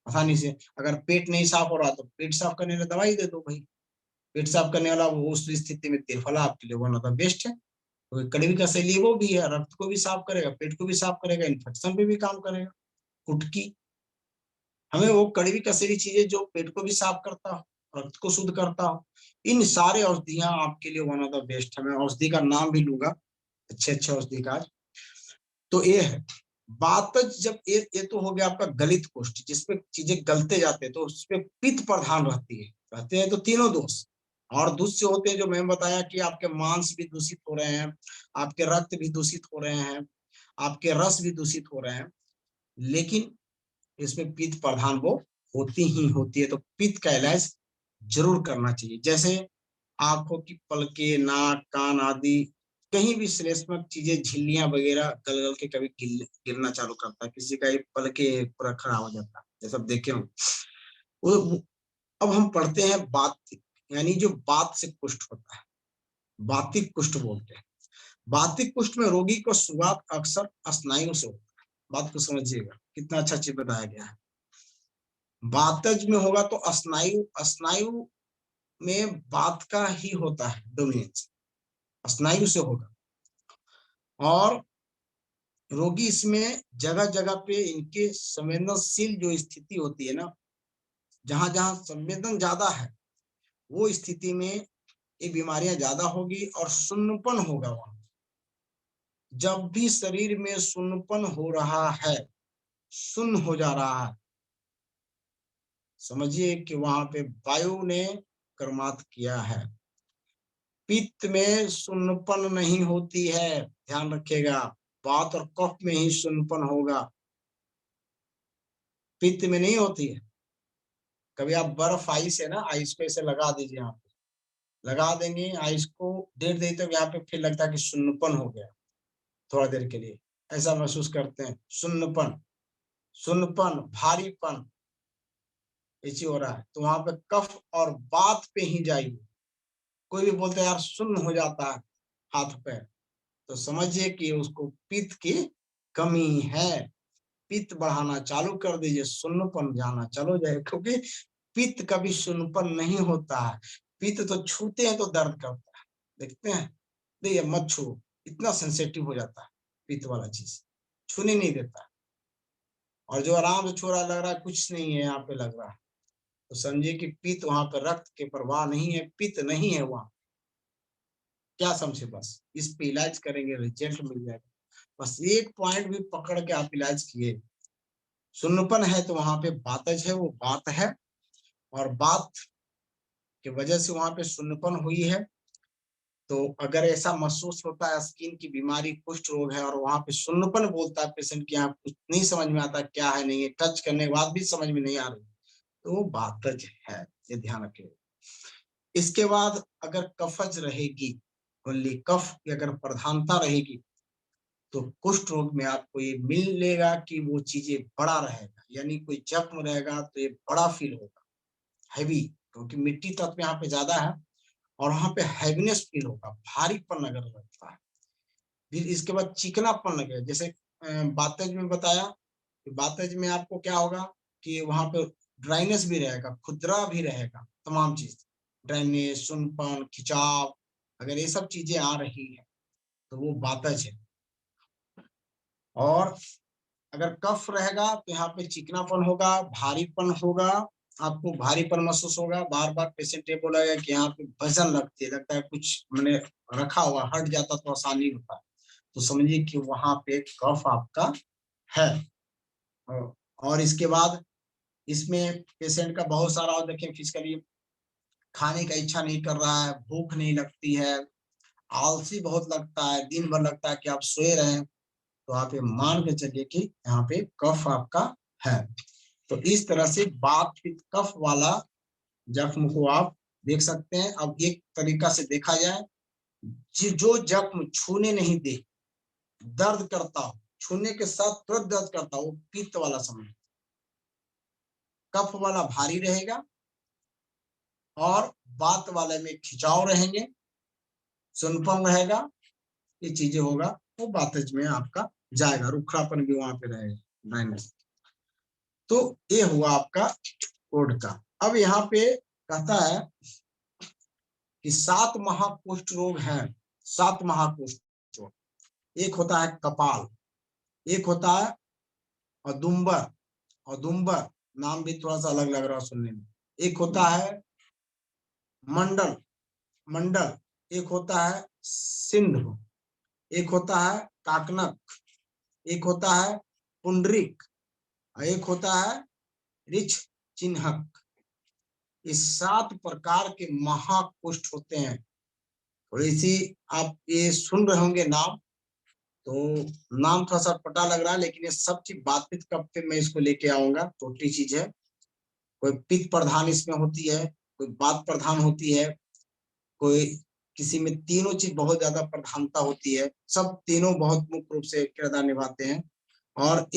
A: आसानी से। अगर पेट नहीं साफ हो रहा तो पेट साफ करने वाला दवाई दे दो भाई, पेट साफ करने वाला वो उस स्थिति में त्रिफला आपके लिए वन ऑफ द बेस्ट है, क्योंकि कड़वी का शैली वो भी है, रक्त को भी साफ करेगा, पेट को भी साफ करेगा, इन्फेक्शन पे भी काम करेगा। कुटकी, हमें वो कड़वी कसेली चीजें जो पेट को भी साफ करता हो, रक्त को शुद्ध करता हो। इन सारे औषधियां आपके लिए वन ऑफ द बेस्ट है। मैं औषधि का नाम भी लूंगा, अच्छे अच्छे औषधि का। तो ये है वातज। जब ये तो हो गया आपका गलित कोष्ठ, जिसपे चीजें गलते जाते हैं, तो उसपे पित्त प्रधान रहते हैं तो तीनों दोष। और दूसरे होते हैं जो मैंने बताया कि आपके मांस भी दूषित हो रहे हैं, आपके रक्त भी दूषित हो रहे हैं, आपके रस भी दूषित हो रहे हैं, लेकिन इसमें पित्त प्रधान वो होती ही होती है। तो पित्त का इलाज जरूर करना चाहिए। जैसे आंखों की पलके, नाक, कान आदि कहीं भी श्लेष्मक चीजें, झिल्लियां वगैरह गल गल के कभी गिरना चालू करता है, किसी का एक पलके पूरा खराब हो जाता है, ये सब देखे हो। अब हम पढ़ते हैं बात, यानी जो बात से कुष्ठ होता है, बातिक कुष्ठ बोलते हैं। बातिक कुष्ठ में रोगी को शुरुआत अक्सर स्नायु से होता है। बात को समझिएगा, कितना अच्छा चीज बताया गया है। बातज में होगा तो स्नायु, स्नायु में बात का ही होता है डोमिनेंस, स्नायु से होगा। और रोगी इसमें जगह जगह पे इनके संवेदनशील जो स्थिति होती है ना, जहां जहां संवेदन ज्यादा है, वो स्थिति में ये बीमारियां ज्यादा होगी और सुन्नपन होगा वहां। जब भी शरीर में सुन्नपन हो रहा है, सुन्न हो जा रहा है, समझिए कि वहां पे वायु ने कर्मात किया है। पित्त में सुन्नपन नहीं होती है, ध्यान रखिएगा। वात और कफ में ही सुन्नपन होगा, पित्त में नहीं होती है। कभी आप बर्फ आइस है ना, आइस को ऐसे लगा दीजिए, यहाँ पे लगा देंगे आइस को, देर देर तक यहाँ पे फिर लगता है कि सुन्नपन हो गया। थोड़ा देर के लिए ऐसा महसूस करते हैं, सुन्नपन, सुन्नपन, भारीपन ऐसी हो रहा है। तो वहां पे कफ और बात पे ही जाइए। कोई भी बोलते हैं यार सुन्न हो जाता है हाथ पैर, तो समझिए कि उसको पित्त की कमी है। पित्त बढ़ाना चालू कर दीजिए, सुन्नपन जाना चलो जाए। क्योंकि पित्त कभी सुन्नपन नहीं होता है। पित्त तो छूते हैं तो दर्द करता है, देखते हैं, देखिए मत छू, इतना सेंसिटिव हो जाता है पित्त वाला चीज, छूने नहीं देता। और जो आराम से छू रहा, लग रहा है कुछ नहीं है यहाँ पे लग रहा है, तो समझिए कि पित्त वहां पर रक्त के प्रवाह नहीं है, पित्त नहीं है वहां। क्या समझे, बस इस पे इलाज करेंगे, रिजल्ट मिल जाएगा। बस एक पॉइंट भी पकड़ के आप इलाज किए। सुन्नपन है तो वहां पे बातज है, वो बात है, और बात की वजह से वहां पे सुन्नपन हुई है। तो अगर ऐसा महसूस होता है स्किन की बीमारी, कुष्ठ रोग है, और वहां पे सुन्नपन बोलता है पेशेंट की, यहाँ कुछ नहीं समझ में आता क्या है, नहीं है, टच करने के बाद भी समझ में नहीं आ रही, तो वो बातज है, ये ध्यान रखिएगा। इसके बाद अगर कफज रहेगी, ओनली कफ की अगर प्रधानता रहेगी, तो कुष्ठ रोग में आपको ये मिलेगा कि वो चीजें बड़ा रहेगा, यानी कोई जख्म रहेगा तो ये बड़ा फील होगा, हैवी, क्योंकि मिट्टी तत्व यहाँ पे ज्यादा है, और वहां पे हैवीनेस फील होगा, भारीपन अगर लगता है। फिर इसके बाद चिकनापन लगेगा, जैसे बातज में बताया, बातज में आपको क्या होगा कि वहां पे ड्राइनेस भी रहेगा, खुदरा भी रहेगा, तमाम चीज, ड्राइनेस, सुनपन, खिंचाव, अगर ये सब चीजें आ रही है तो वो बातज है। और अगर कफ रहेगा तो यहाँ पे चिकनापन होगा, भारीपन होगा, आपको भारीपन महसूस होगा, बार बार पेशेंट ये बोलेगा कि यहाँ पे वजन लगती है, लगता है कुछ मैंने रखा हुआ, हट जाता तो आसानी होता, तो समझिए कि वहां पे कफ आपका है। और इसके बाद इसमें पेशेंट का बहुत सारा, और देखिए फिजिकली खाने का इच्छा नहीं कर रहा है, भूख नहीं लगती है, आलसी बहुत लगता है, दिन भर लगता है कि आप सोए रहे, तो आप ये मान के चलिए कि यहाँ पे कफ आपका है। तो इस तरह से बात पित्त कफ वाला जख्म को आप देख सकते हैं। अब एक तरीका से देखा जाए, जो जख्म छूने नहीं दे, दर्द करता हो, छूने के साथ तुरंत दर्द करता हो, वो पित्त वाला समझ, कफ वाला भारी रहेगा, और बात वाले में खिंचाव रहेंगे, सुनपन रहेगा, ये चीजें होगा, वो बातज में आपका जाएगा, रुखापन भी वहां पे रहेगा, ड्राइनेस। तो ये हुआ आपका कोड का। अब यहाँ पे कहता है कि 7 महाकुष्ठ रोग हैं, 7 महाकुष्ठ रोग। एक होता है कपाल, एक होता है औदुंबर, औदुंबर नाम भी थोड़ा सा अलग लग रहा है सुनने में, एक होता है मंडल, मंडल, एक होता है सिंधु, एक होता है काकनक, एक होता है पुंडरीक, और एक होता है ऋछ चिन्हक। ये 7 प्रकार के महाकुष्ठ होते हैं। थोड़ी सी आप ये सुन रहे होंगे नाम, तो नाम थोड़ा सा पता लग रहा है, लेकिन ये सब चीज बातचीत कब पे मैं इसको लेके आऊंगा, छोटी चीज है। कोई पित्त प्रधान इसमें होती है, कोई वात प्रधान होती है, कोई किसी में तीनों चीज बहुत ज्यादा प्रधानता होती है। सब तीनों बहुत मुख्य रूप से किरदार निभाते हैं। और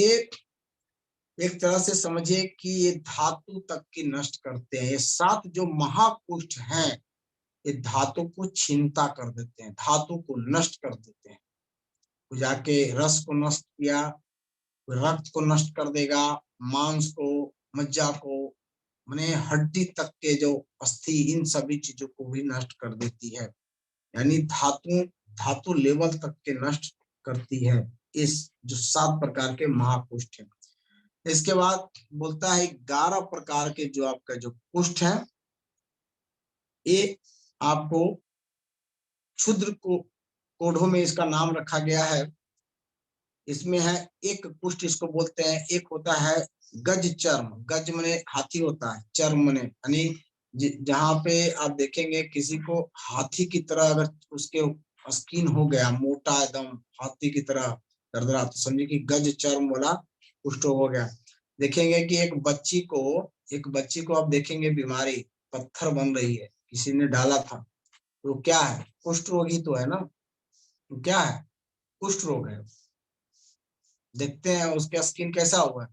A: एक तरह से समझिए कि ये धातु तक की नष्ट करते हैं। ये 7 जो महाकुष्ठ हैं, ये धातु को छीनता कर देते हैं, धातु को नष्ट कर देते हैं। तो जाके रस को नष्ट किया, रक्त को नष्ट कर देगा, मांस को, मज्जा को, माने हड्डी तक के जो अस्थि, इन सभी चीजों को भी नष्ट कर देती है। यानी धातु धातु लेवल तक के नष्ट करती है इस जो 7 प्रकार के महाकुष्ठ है। इसके बाद बोलता है 11 प्रकार के जो आपका जो कुष्ठ है, ये आपको क्षुद्र को कोढ़ों में इसका नाम रखा गया है। इसमें है एक कुष्ठ, इसको बोलते हैं, एक होता है गज चर्म, गज मने हाथी होता है, चर्म मने यानी जहाँ पे आप देखेंगे किसी को हाथी की तरह अगर उसके स्किन हो गया मोटा एकदम हाथी की तरह दरदरा, तो समझिए कि गज चर्म वाला कुष्ठ हो गया। देखेंगे कि एक बच्ची को आप देखेंगे बीमारी पत्थर बन रही है, किसी ने डाला था, तो क्या है? कुष्ठ रोग ही तो है ना। तो क्या है? कुष्ठ रोग है। देखते हैं उसका स्किन कैसा हुआ है,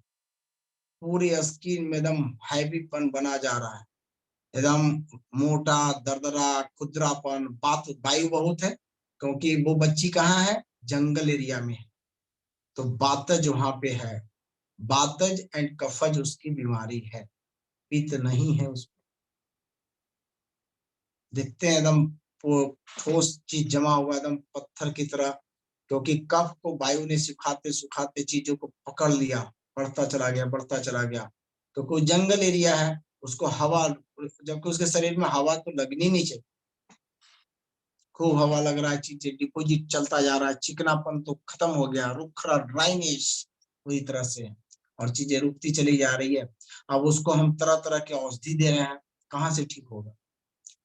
A: पूरी स्किन में एकदम हैवीपन बना जा रहा है, एकदम मोटा दरदरा खुरदरापन, बात वायु बहुत है, क्योंकि वो बच्ची कहाँ है? जंगल एरिया में है। तो बातज वहां पे है, बातज एंड कफज उसकी बीमारी है, पित्त नहीं है उसमें। देखते हैं एकदम ठोस चीज जमा हुआ एकदम पत्थर की तरह, क्योंकि कफ को वायु ने सुखाते सुखाते चीजों को पकड़ लिया, बढ़ता चला गया, बढ़ता चला गया। तो कोई जंगल एरिया है, उसको हवा, जबकि उसके शरीर में हवा तो लगनी नहीं चाहिए, खूब हवा लग रहा है, चीजें डिपोजिट चलता जा रहा है, चिकनापन तो खत्म हो गया, रुखरा ड्राइनेस पूरी तरह से, और चीजें रुकती चली जा रही है। अब उसको हम तरह तरह के औषधि दे रहे हैं, कहाँ से ठीक होगा?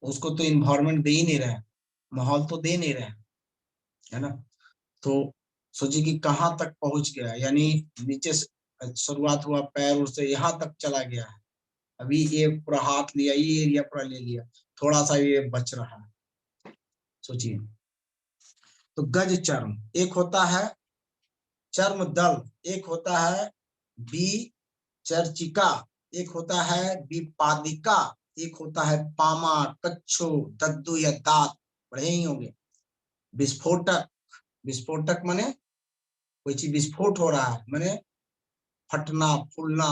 A: उसको तो इन्वायरमेंट दे ही नहीं रहे, माहौल तो दे नहीं रहे, है ना। तो सोचिए कि कहाँ तक पहुंच गया, यानी नीचे से शुरुआत हुआ, पैर से यहाँ तक चला गया है। अभी ये पूरा हाथ लिया, ये एरिया पूरा ले लिया, थोड़ा सा ये बच रहा है। सोचिए। तो गज चर्म एक होता है, चर्म दल एक होता है, बी चर्चिका एक होता है, बी पादिका एक होता है, पामा, कच्छू, दद्दू या दांत, पढ़े ही होंगे। विस्फोटक, विस्फोटक माने कोई चीज विस्फोट हो रहा है, माने फटना फूलना,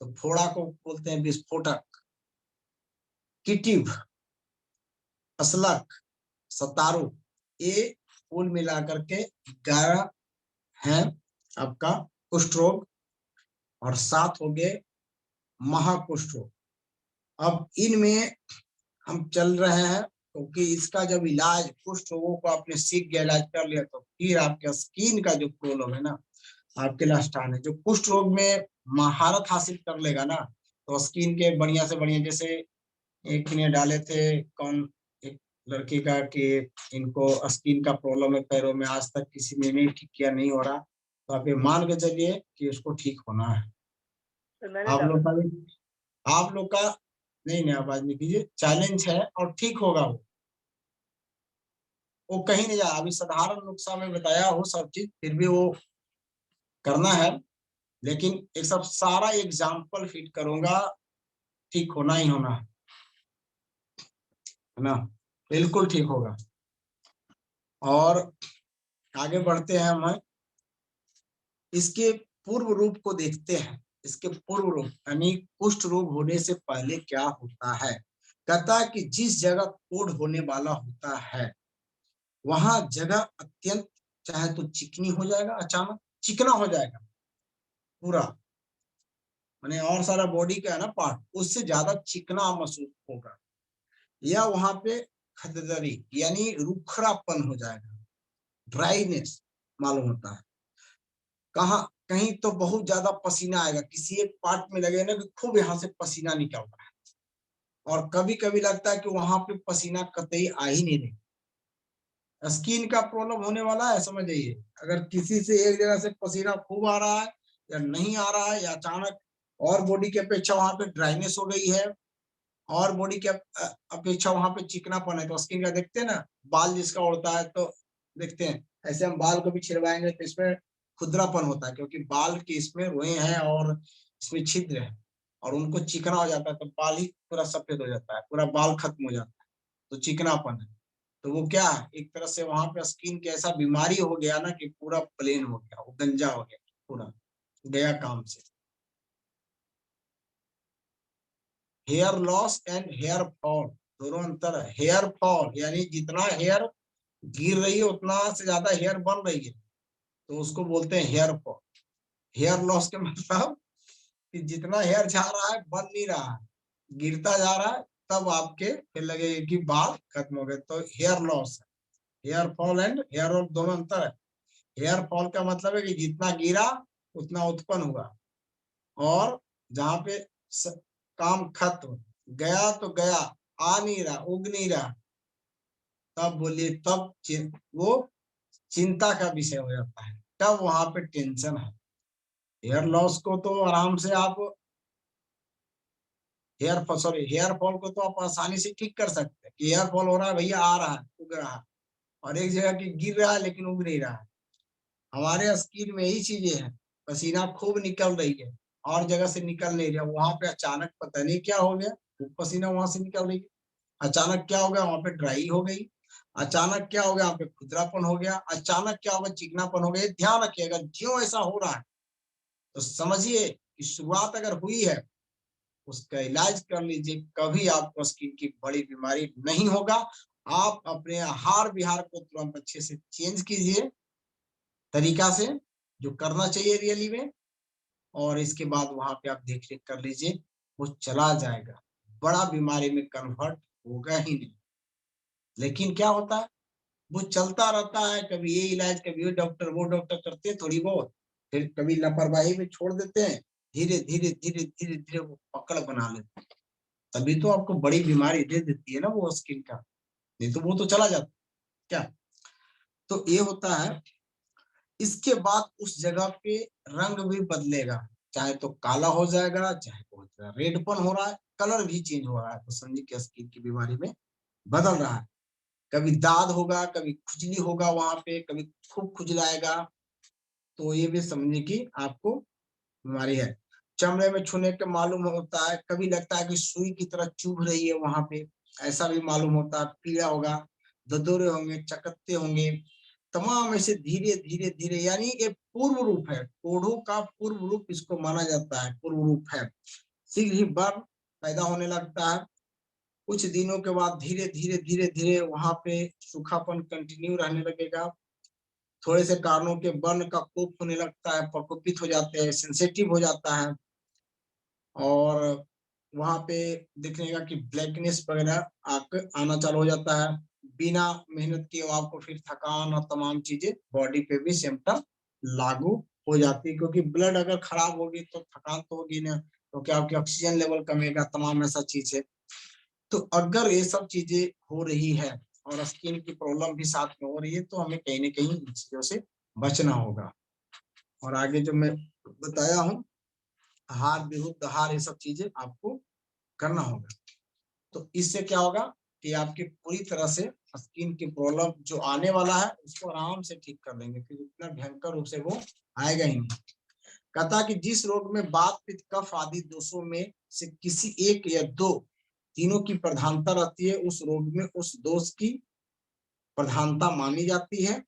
A: तो फोड़ा को बोलते हैं विस्फोटक। किटिव, असलक, सतारू, ये कुल मिलाकर के 11 है आपका कुष्ठ रोग, और 7 हो गए महाकुष्ठ रोग। अब इनमें हम चल रहे हैं, क्योंकि इसका जब इलाज कुष्ठ रोगों को आपने सीख गया, इलाज कर लिया, तो फिर आपके स्किन का जो प्रॉब्लम है ना, आपके लिए आसान है। जो कुष्ठ रोग में महारत हासिल कर लेगा ना, तो स्किन के बढ़िया से बढ़िया, जैसे एक ने डाले थे कौन, एक लड़की का, कि इनको स्किन का प्रॉब्लम है पैरों में, आज तक किसी ने नहीं ठीक किया, नहीं हो रहा, तो आप ये मान के चलिए कि उसको ठीक होना है। आप लोग का भी, आप लोग का नहीं नहीं आवाज नहीं कीजिए, चैलेंज है, और ठीक होगा वो कहीं नहीं जा। अभी साधारण नुस्खा में बताया हो सब चीज, फिर भी वो करना है, लेकिन एक सब सारा एग्जाम्पल फिट करूंगा, ठीक होना ही होना है ना, बिल्कुल ठीक होगा। और आगे बढ़ते हैं हम, इसके पूर्व रूप को देखते हैं। इसके पूर्व रूप यानी कुष्ठ रोग होने से पहले क्या होता है। कहता है कि जिस जगह कोढ़ होने वाला होता है, वहां जगह अत्यंत चाहे तो चिकनी हो जाएगा, अचानक चिकना हो जाएगा पूरा, माने और सारा बॉडी का है ना पार्ट, उससे ज्यादा चिकना महसूस होगा। या वहां पे खददरी यानी रुखरापन हो जाएगा, ड्राइनेस मालूम होता है। कहाँ कहीं तो बहुत ज्यादा पसीना आएगा, किसी एक पार्ट में लगे ना कि खूब यहाँ से पसीना निकल रहा है, और कभी कभी लगता है कि वहां पे पसीना कतई आ ही नहीं रही। स्किन का प्रॉब्लम होने वाला है, समझ जाइए। अगर किसी से एक जगह से पसीना खूब आ रहा है या नहीं आ रहा है, या अचानक और बॉडी की अपेक्षा वहां पे ड्राइनेस हो गई है, और बॉडी की अपेक्षा वहां पे चिकनापन है, तो स्किन का देखते हैं ना, बाल जिसका उड़ता है तो देखते हैं, ऐसे हम बाल को भी छिड़वाएंगे तो इसमें खुरदरापन होता है, क्योंकि बाल के इसमें रोए हैं और इसमें छिद्र है, और उनको चिकना हो जाता है, तो बाल ही पूरा सफेद हो जाता है, पूरा बाल खत्म हो जाता है, तो चिकनापन है। तो वो क्या है, एक तरह से वहां पे स्किन की ऐसा बीमारी हो गया ना कि पूरा प्लेन हो गया, वो गंजा हो गया, पूरा गया काम से। Hair loss and hair fall दोनों अंतर है। हेयर फॉल यानी जितना हेयर गिर रही है उतना से ज्यादा हेयर बन रही है, तो उसको बोलते हैं हेयर फॉल। हेयर लॉस के मतलब कि जितना हेयर जा रहा है बन नहीं रहा है, गिरता जा रहा है, तब आपके फिर लगेगा कि बाल खत्म हो गए, तो हेयर लॉस है। Hair fall and hair loss दोनों अंतर है। हेयर फॉल का मतलब है कि जितना गिरा उतना उत्पन्न हुआ, और जहां पे काम खत्म, गया तो गया, आ नहीं रहा, उग नहीं रहा, तब बोलिए, तब वो चिंता का विषय हो जाता है, तब वहां पे टेंशन है। हेयर लॉस को तो आराम से आप हेयर फॉल को तो आप आसानी से ठीक कर सकते हैं कि हेयर फॉल हो रहा है भैया, आ रहा है, उग रहा है, और एक जगह की गिर रहा है लेकिन उग नहीं रहा है। हमारे स्किन में यही चीजें हैं, पसीना खूब निकल रही है और जगह से निकल नहीं रहा, वहां पे अचानक पता नहीं क्या हो गया, पसीना वहां से निकल रही है, अचानक क्या हो गया, वहां पे ड्राई हो गई, अचानक क्या हो गया, वहां पे खुरदरापन हो गया, अचानक क्या होगा, चिकनापन हो गया। ध्यान रखिएगा, ज्यों ऐसा हो रहा है तो समझिए कि शुरुआत अगर हुई है, उसका इलाज कर लीजिए, कभी आपको स्किन की बड़ी बीमारी नहीं होगा। आप अपने आहार विहार को तुरंत अच्छे से चेंज कीजिए, तरीका से, जो करना चाहिए रियली में, और इसके बाद वहां पे आप देख रेख कर लीजिए, वो चला जाएगा, बड़ा बीमारी में कन्वर्ट होगा ही नहीं। लेकिन क्या होता है, वो चलता रहता है, कभी ये इलाज, कभी वो डॉक्टर करते हैं थोड़ी बहुत, फिर कभी लापरवाही में छोड़ देते हैं, धीरे धीरे धीरे धीरे धीरे वो पकड़ बना लेते हैं, तभी तो आपको बड़ी बीमारी दे देती है ना वो स्किन का, नहीं तो वो तो चला जाता क्या। तो ये होता है। इसके बाद उस जगह पे रंग भी बदलेगा, चाहे तो काला हो जाएगा, चाहे बहुत रेडपन हो रहा है, कलर भी चेंज हो रहा है, तो समझिए कि स्किन की बीमारी में बदल रहा है। कभी दाद होगा, कभी खुजली होगा वहां पे, कभी खूब खुजलाएगा, तो ये भी समझिए कि आपको बीमारी है। चमड़े में छूने के मालूम होता है, कभी लगता है कि सुई की तरह चुभ रही है वहां पे, ऐसा भी मालूम होता है। पीड़ा होगा, ददोरे होंगे, चकत्ते होंगे, तमाम ऐसे धीरे धीरे धीरे, यानी ये पूर्व रूप है, कोढ़ों का पूर्व रूप इसको माना जाता है, पूर्व रूप है। शीघ्र ही बर्न पैदा होने लगता है, कुछ दिनों के बाद धीरे धीरे धीरे धीरे वहां पे सूखापन कंटिन्यू रहने लगेगा, थोड़े से कारणों के बर्न का कोप होने लगता है, प्रकोपित हो जाते हैं, सेंसिटिव हो जाता है, और वहां पे देखने का कि ब्लैकनेस वगैरह आना चालू हो जाता है। बिना मेहनत किए आपको फिर थकान और तमाम चीजें बॉडी पे भी सिम्टम लागू हो जाती है, क्योंकि ब्लड अगर खराब होगी तो थकान तो होगी ना, क्योंकि आपकी ऑक्सीजन लेवल कमेगा, तमाम ऐसा चीज है। तो अगर ये सब चीजें हो रही है और स्किन की प्रॉब्लम भी साथ में हो रही है, तो हमें कहीं ना कहीं इन चीजों से बचना होगा। और आगे जो मैं बताया हूँ, हार विरुद्ध हार, ये सब चीजें आपको करना होगा। तो इससे क्या होगा कि आपकी पूरी तरह से स्किन की प्रॉब्लम जो आने वाला है उसको आराम से ठीक कर लेंगे, फिर इतना भयंकर रूप से वो आएगा ही नहीं। कहता कि जिस रोग में वात पित्त कफ आदि दोषों में से किसी एक या दो तीनों की प्रधानता रहती है, उस रोग में उस दोष की प्रधानता मानी जाती है।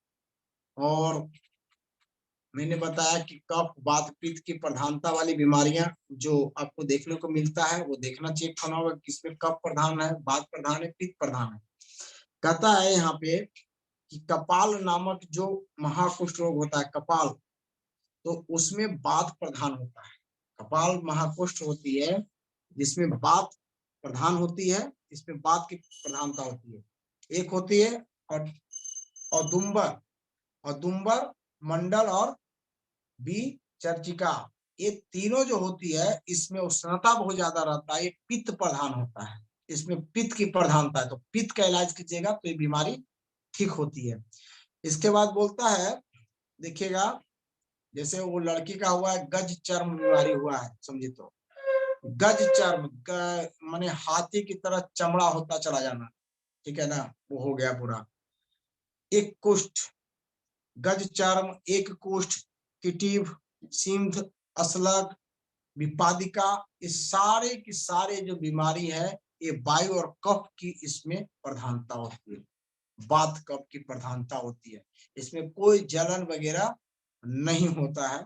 A: और मैंने बताया कि कफ वात पित्त की प्रधानता वाली बीमारियां जो आपको देखने को मिलता है, वो देखना चेक करना होगा किसमें कफ प्रधान है, वात प्रधान है, पित्त प्रधान है। कहता है यहाँ पे कि कपाल नामक जो महाकुष्ठ रोग होता है, कपाल, तो उसमें वात प्रधान होता है। कपाल महाकुष्ठ होती है जिसमें वात प्रधान होती है, इसमें वात की प्रधानता होती है। एक होती है औदुंबर, औदुंबर, मंडल और विचर्चिका, ये तीनों जो होती है इसमें उष्णता बहुत ज्यादा रहता है, ये पित्त प्रधान होता है, इसमें पित्त की प्रधानता है, तो पित्त का इलाज कीजिएगा तो ये बीमारी ठीक होती है। इसके बाद बोलता है, देखिएगा जैसे वो लड़की का हुआ है गज चर्म बीमारी हुआ है, समझे तो गज चर्म माने हाथी की तरह चमड़ा होता चला जाना, ठीक है ना, वो हो गया पूरा। एक कुष्ठ, गज चर्म, एक कुष्ठ, किटिव, सिंध, असलग, विपादिका, इस सारे की सारे जो बीमारी है ये वायु और कफ की इसमें प्रधानता होती है, वात कफ की प्रधानता होती है, इसमें कोई जलन वगैरह नहीं होता है,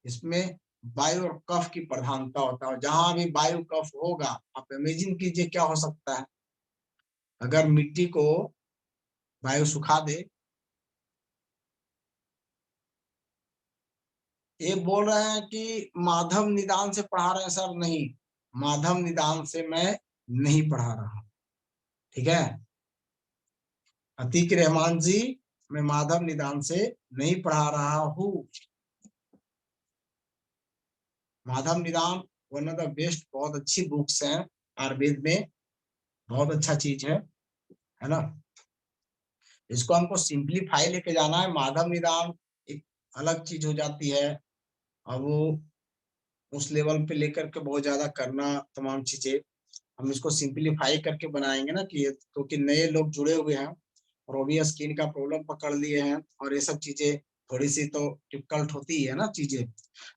A: इसमें वायु और कफ की प्रधानता होता है। जहां भी वायु कफ होगा, आप इमेजिन कीजिए क्या हो सकता है, अगर मिट्टी को वायु सुखा दे, ये बोल रहे हैं कि माधव निदान से पढ़ा रहे हैं सर, नहीं, माधव निदान से मैं नहीं पढ़ा रहा, ठीक है, अतीक रहमान जी, मैं माधव निदान से नहीं पढ़ा रहा हूँ। माधव निदान वन ऑफ द बेस्ट, बहुत अच्छी बुक्स हैं आयुर्वेद में, बहुत अच्छा चीज है ना। इसको हमको सिंप्लीफाई लेके जाना है, माधव निदान एक अलग चीज हो जाती है, अब वो उस लेवल पे लेकर के बहुत ज्यादा करना तमाम चीजें, हम इसको सिंप्लीफाई करके बनाएंगे ना, कि क्योंकि नए लोग जुड़े हुए हैं और वो भी स्किन का प्रॉब्लम पकड़ लिए हैं, और ये सब चीजें थोड़ी सी तो डिफिकल्ट होती है ना चीजें,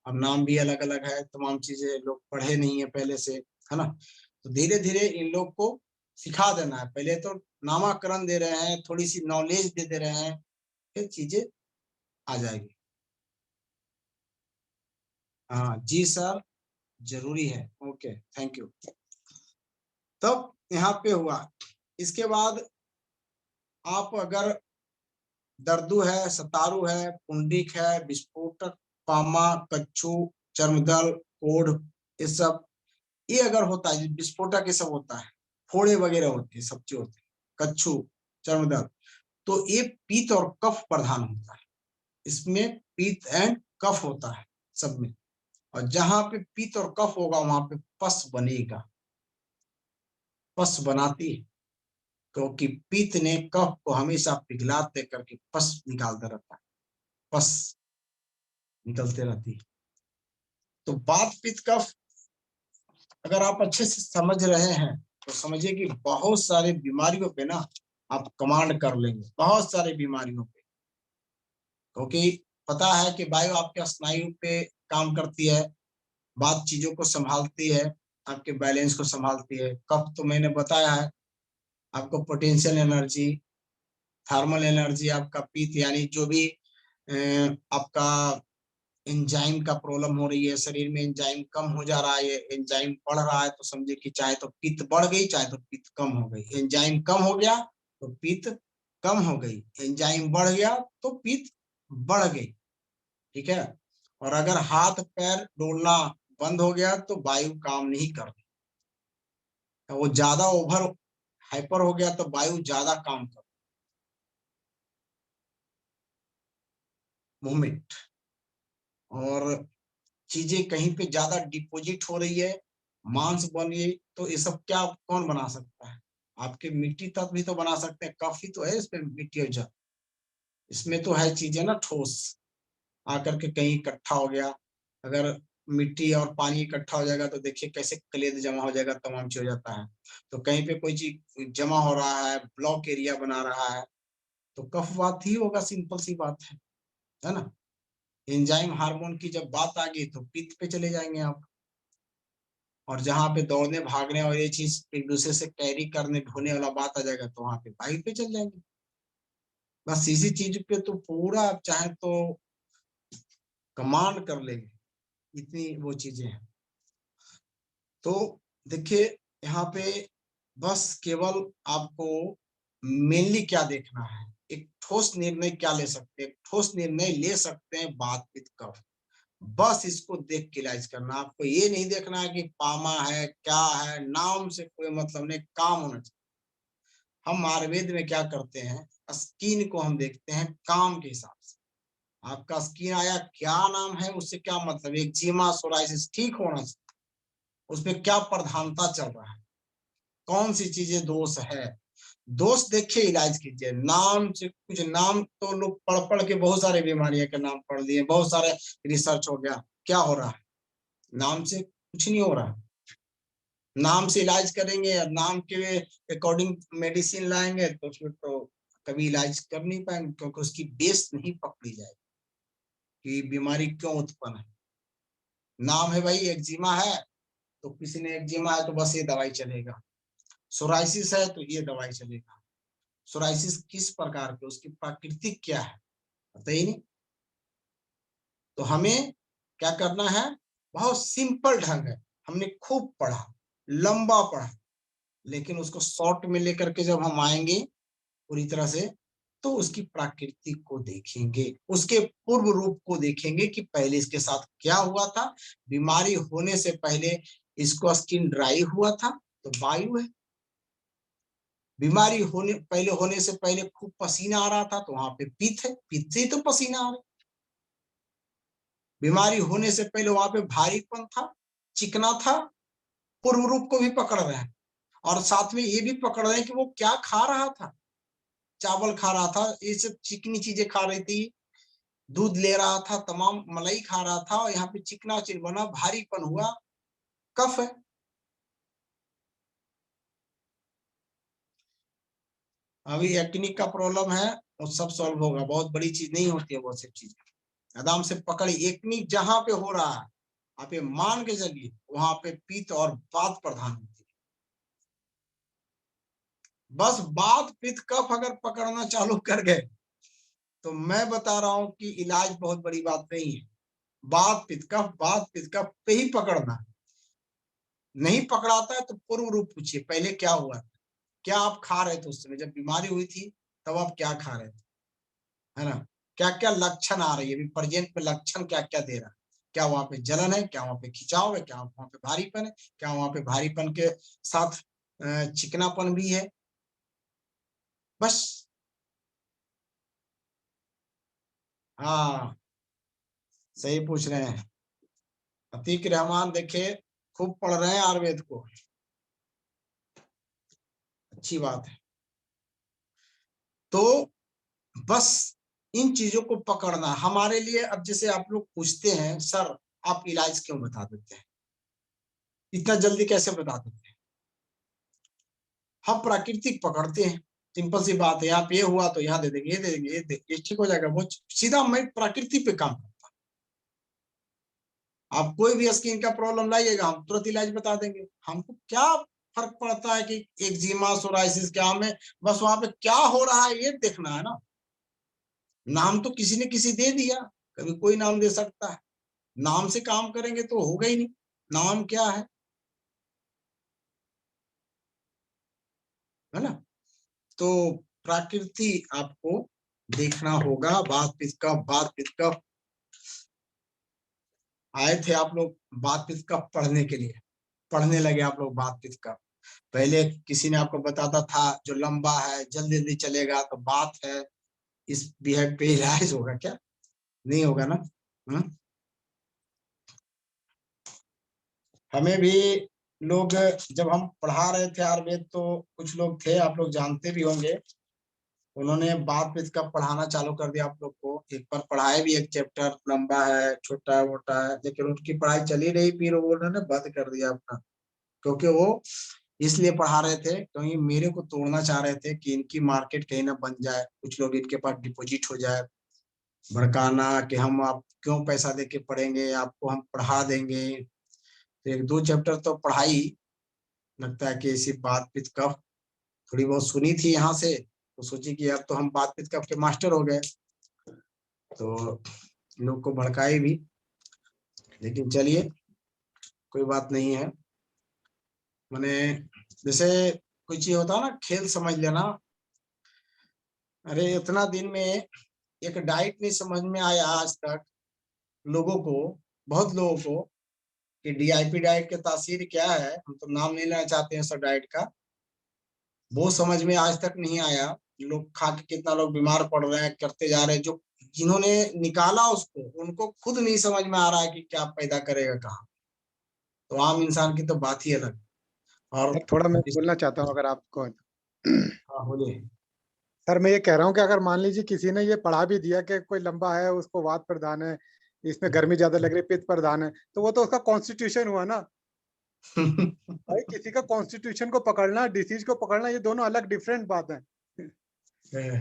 A: अब नाम भी अलग अलग है, तमाम चीजें लोग पढ़े नहीं है पहले से, है ना, तो धीरे धीरे इन लोग को सिखा देना है, पहले तो नामाकरण दे रहे हैं, थोड़ी सी नॉलेज दे रहे हैं, फिर चीजें आ जाएगी। हाँ जी सर, जरूरी है, ओके थैंक यू। तब यहाँ पे हुआ, इसके बाद आप अगर दर्दू है, सतारू है, पुंडिक है, विस्फोटक, पामा, कच्छू, चर्मदल, कोढ़, ये सब, ये अगर होता है विस्फोटक, ये सब होता है, फोड़े वगैरह होते हैं, सब चीज होते हैं, कच्छू, चर्मदल, तो ये पीत और कफ प्रधान होता है, इसमें पीत एंड कफ होता है सब में, और जहां पे पीत और कफ होगा वहां पे पस बनेगा, पस बनाती है, क्योंकि पीत ने कफ को हमेशा पिघलाते करके पस निकालता रहता है, पस निकलते रहती है। तो वात पित्त कफ अगर आप अच्छे से समझ रहे हैं तो समझिए कि बहुत सारे बीमारियों पे ना आप कमांड कर लेंगे, बहुत सारे बीमारियों पे, क्योंकि पता है कि वायु आपके स्नायु पे काम करती है, बात चीजों को संभालती है, आपके बैलेंस को संभालती है। कफ तो मैंने बताया है आपको, पोटेंशियल एनर्जी, थर्मल एनर्जी, आपका पित्त यानी जो भी आपका एंजाइम का प्रॉब्लम हो रही है, शरीर में एंजाइम कम हो जा रहा है, एंजाइम बढ़ रहा है, तो समझे कि चाहे तो पित्त बढ़ गई, चाहे तो पित्त कम हो गई, एंजाइम कम हो गया तो पित्त कम हो गई, एंजाइम बढ़ गया तो पित्त बढ़ गई, ठीक है। और अगर हाथ पैर डोलना बंद हो गया तो वायु काम नहीं कर रही, तो वो ज्यादा ओवर हाइपर हो गया तो वायु ज्यादा काम कर, मूवमेंट, और चीजें कहीं पे ज्यादा डिपोजिट हो रही है, मांस बन गई, तो ये सब क्या कौन बना सकता है, आपके मिट्टी तत्व भी तो बना सकते हैं, काफी तो है इसमें मिट्टी और जल, इसमें तो है चीजें ना ठोस, आकर के कहीं इकट्ठा हो गया, अगर मिट्टी और पानी इकट्ठा हो जाएगा तो देखिए कैसे कलेद जमा हो जाएगा, तमाम चीज हो जाता है, तो कहीं पे कोई चीज जमा हो रहा है, ब्लॉक एरिया बना रहा है, तो कफ बात ही होगा, सिंपल सी बात है ना। एंजाइम हार्मोन की जब बात आ गई तो पित्त पे चले जाएंगे आप, और जहां पे दौड़ने भागने और ये चीज एक दूसरे से कैरी करने ढोने वाला बात आ जाएगा तो वहां पे बाइक पे चल जाएंगे, बस इसी चीज पे तो पूरा आप चाहे तो कमांड कर लेंगे, इतनी वो चीजें हैं। तो देखिए यहाँ पे बस केवल आपको मेनली क्या देखना है, एक ठोस निर्णय क्या ले सकते हैं, ठोस निर्णय ले सकते हैं वात पित्त कफ, बस इसको देख के इलाज करना। आपको ये नहीं देखना है कि पामा है क्या है, नाम से कोई मतलब नहीं, काम होना चाहिए। हम आयुर्वेद में क्या करते हैं, स्किन को हम देखते हैं काम के हिसाब से। आपका स्किन आया, क्या नाम है, उससे क्या मतलब, एक्जिमा सोराइसिस ठीक होना चाहिए, उसमें क्या प्रधानता चल रहा है, कौन सी चीजें दोष है, दोष देखिए इलाज कीजिए। नाम से कुछ, नाम तो लोग पढ़ पढ़ के बहुत सारे बीमारियों के नाम पढ़ लिए, बहुत सारे रिसर्च हो गया, क्या हो रहा है, नाम से कुछ नहीं हो रहा। नाम से इलाज करेंगे और नाम के अकॉर्डिंग मेडिसिन लाएंगे तो फिर तो कभी इलाज कर नहीं पाएंगे, क्योंकि उसकी बेस नहीं पकड़ी जाएगी कि बीमारी क्यों उत्पन्न है। नाम है भाई एक्जिमा है, तो किसी ने एक्जिमा है तो बस ये दवाई चलेगा, सोराइसिस है तो ये दवाई चलेगा। सोराइसिस किस प्रकार के, उसकी प्राकृतिक क्या है पता ही नहीं। तो हमें क्या करना है, बहुत सिंपल ढंग है। हमने खूब पढ़ा, लंबा पढ़ा, लेकिन उसको शॉर्ट में लेकर के जब हम आएंगे पूरी तरह से, तो उसकी प्राकृतिक को देखेंगे, उसके पूर्व रूप को देखेंगे कि पहले इसके साथ क्या हुआ था। बीमारी होने से पहले इसको स्किन ड्राई हुआ था तो वायु है। बीमारी होने से पहले खूब पसीना आ रहा था तो वहां पे पित्त है, पित्त से ही तो पसीना आ रहा है। बीमारी होने से पहले वहां पे भारीपन था, चिकना था, पूर्व रूप को भी पकड़ रहे हैं। और साथ में ये भी पकड़ रहे हैं कि वो क्या खा रहा था, चावल खा रहा था, ये सब चिकनी चीजें खा रही थी, दूध ले रहा था, तमाम मलाई खा रहा था, और यहाँ पे चिकना चिन बना, भारीपन हुआ, कफ है। अभी एक्निक का प्रॉब्लम है, वो सब सॉल्व होगा, बहुत बड़ी चीज नहीं होती है वो सब चीजें। आराम से पकड़, एक्निक जहां पे हो रहा है आप ये मान के चलिए वहां पे पित्त और वात प्रधान होती है। बस वात पित्त कफ अगर पकड़ना चालू कर गए तो मैं बता रहा हूं कि इलाज बहुत बड़ी बात नहीं है। वात पित्त कफ पे ही पकड़ना, नहीं पकड़ाता है तो पूर्व रूप पूछिए पहले क्या हुआ था, क्या आप खा रहे थे उस समय जब बीमारी हुई थी, तब आप क्या खा रहे थे, है ना, क्या क्या लक्षण आ रही है, अभी प्रेजेंट में लक्षण क्या क्या दे रहा है, क्या वहां पे जलन है, क्या वहां पे खिंचाव है, क्या वहां पे भारीपन है, क्या वहां पे भारीपन के साथ चिकनापन भी है, बस। हाँ, सही पूछ रहे हैं। अतीक रहमान देखिए खूब पढ़ रहे हैं आयुर्वेद को, अच्छी बात है। तो बस इन चीजों को पकड़ना हमारे लिए। अब जैसे आप लोग पूछते हैं सर आप इलाज क्यों बता देते हैं, इतना जल्दी कैसे बता देते हैं, हम प्राकृतिक पकड़ते हैं, सिंपल सी बात है। आप ये हुआ तो यहाँ दे देंगे, ये दे देंगे, ये ठीक हो जाएगा, वो सीधा मैं प्रकृति पे काम करता हूँ। आप कोई भी स्किन का प्रॉब्लम लाइएगा हम तुरंत इलाज बता देंगे। हमको क्या फर्क पड़ता है कि एक्जिमा सोराइसिस क्या, हमें बस वहां पे क्या हो रहा है ये देखना है ना। नाम तो किसी ने किसी दे दिया, कभी कोई नाम दे सकता है, नाम से काम करेंगे तो होगा ही नहीं। नाम क्या है ना। तो प्रकृति आपको देखना होगा। बात पित का आए थे आप लोग, बात पित का पढ़ने के लिए, पढ़ने लगे आप लोग बात पित का। पहले किसी ने आपको बताता था जो लंबा है जल्दी जल्दी चलेगा तो बात है, इस बिहेव पे इलाज होगा क्या, नहीं होगा ना। हमें भी लोग जब हम पढ़ा रहे थे आयुर्वेद तो कुछ लोग थे, आप लोग जानते भी होंगे, उन्होंने बात पित का पढ़ाना चालू कर दिया आप लोग को। एक बार पढ़ाए भी, एक चैप्टर लंबा है छोटा है मोटा है, लेकिन उनकी पढ़ाई चली रही, फिर वो उन्होंने बंद कर दिया अपना। क्योंकि वो इसलिए पढ़ा रहे थे क्योंकि मेरे को तोड़ना चाह रहे थे कि इनकी मार्केट कहीं ना बन जाए, कुछ लोग इनके पास डिपॉजिट हो जाए, भड़काना कि हम आप क्यों पैसा दे के पढ़ेंगे, आपको हम पढ़ा देंगे। तो एक दो चैप्टर तो पढ़ाई, लगता है कि ऐसी बात पित कफ थोड़ी बहुत सुनी थी यहाँ से, तो सोची कि अब तो हम बात पित कफ के मास्टर हो गए, तो लोग को भड़काए भी। लेकिन चलिए कोई बात नहीं है, मैंने जैसे कोई चीज होता है ना, खेल समझ लेना। अरे इतना दिन में एक डाइट नहीं समझ में आया आज तक लोगों को, बहुत लोगों को कि DIP डाइट के तासीर क्या है, हम तो नाम नहीं लेना चाहते हैं सब डाइट का, वो समझ में आज तक नहीं आया। लोग खा के कितना लोग बीमार पड़ रहे हैं, करते जा रहे हैं, जो जिन्होंने निकाला उसको उनको खुद नहीं समझ में आ रहा है कि क्या पैदा करेगा कहाँ। तो आम इंसान की तो बात ही अलग। और
D: सर थोड़ा मैं
A: इस,
D: बोलना चाहता हूँ अगर आपको।
A: हाँ बोलिए।
D: सर मैं ये कह रहा हूँ कि अगर मान लीजिए किसी ने ये पढ़ा भी दिया कि कोई लंबा है, उसको वात प्रदान है, इसमें गर्मी ज्यादा लग रही है, पित्त प्रदान है, तो वो तो उसका कॉन्स्टिट्यूशन हुआ ना भाई। किसी का कॉन्स्टिट्यूशन को पकड़ना, डिसीज को पकड़ना, ये दोनों अलग डिफरेंट बात है भाई।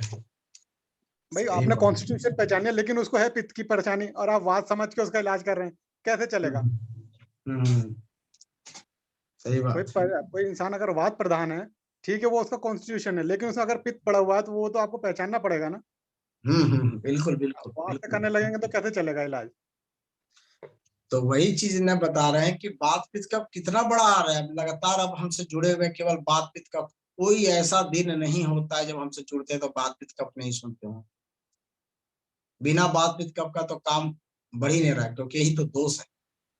A: सही
D: आपने
A: बात।
D: कॉन्स्टिट्यूशन पहचानिए, लेकिन उसको है पित्त की परेशानी और आप वात समझ के उसका इलाज कर रहे हैं, कैसे चलेगा?
A: हम्म, सही
D: कोई
A: बात।
D: कोई इंसान अगर वात प्रधान है, ठीक है, वो उसका कॉन्स्टिट्यूशन है, लेकिन उसमें अगर पित्त पड़ा हुआ है तो वो तो आपको पहचानना पड़ेगा ना।
A: बिल्कुल
D: आप
A: बिल्कुल
D: वात से
A: बिल्कुल।
D: करने लगेंगे तो कैसे चलेगा इलाज?
A: तो वही चीज न बता रहे हैं कि बात पित्त का कितना बड़ा आ रहा है लगातार। अब हमसे जुड़े हुए केवल बात पित्त का, कोई ऐसा दिन नहीं होता है जब हमसे जुड़ते हैं तो बात पित्त कप नहीं सुनते हो। बिना बात पित्त कप का तो काम बढ़ ही नहीं रहा है, क्योंकि यही तो दोष है,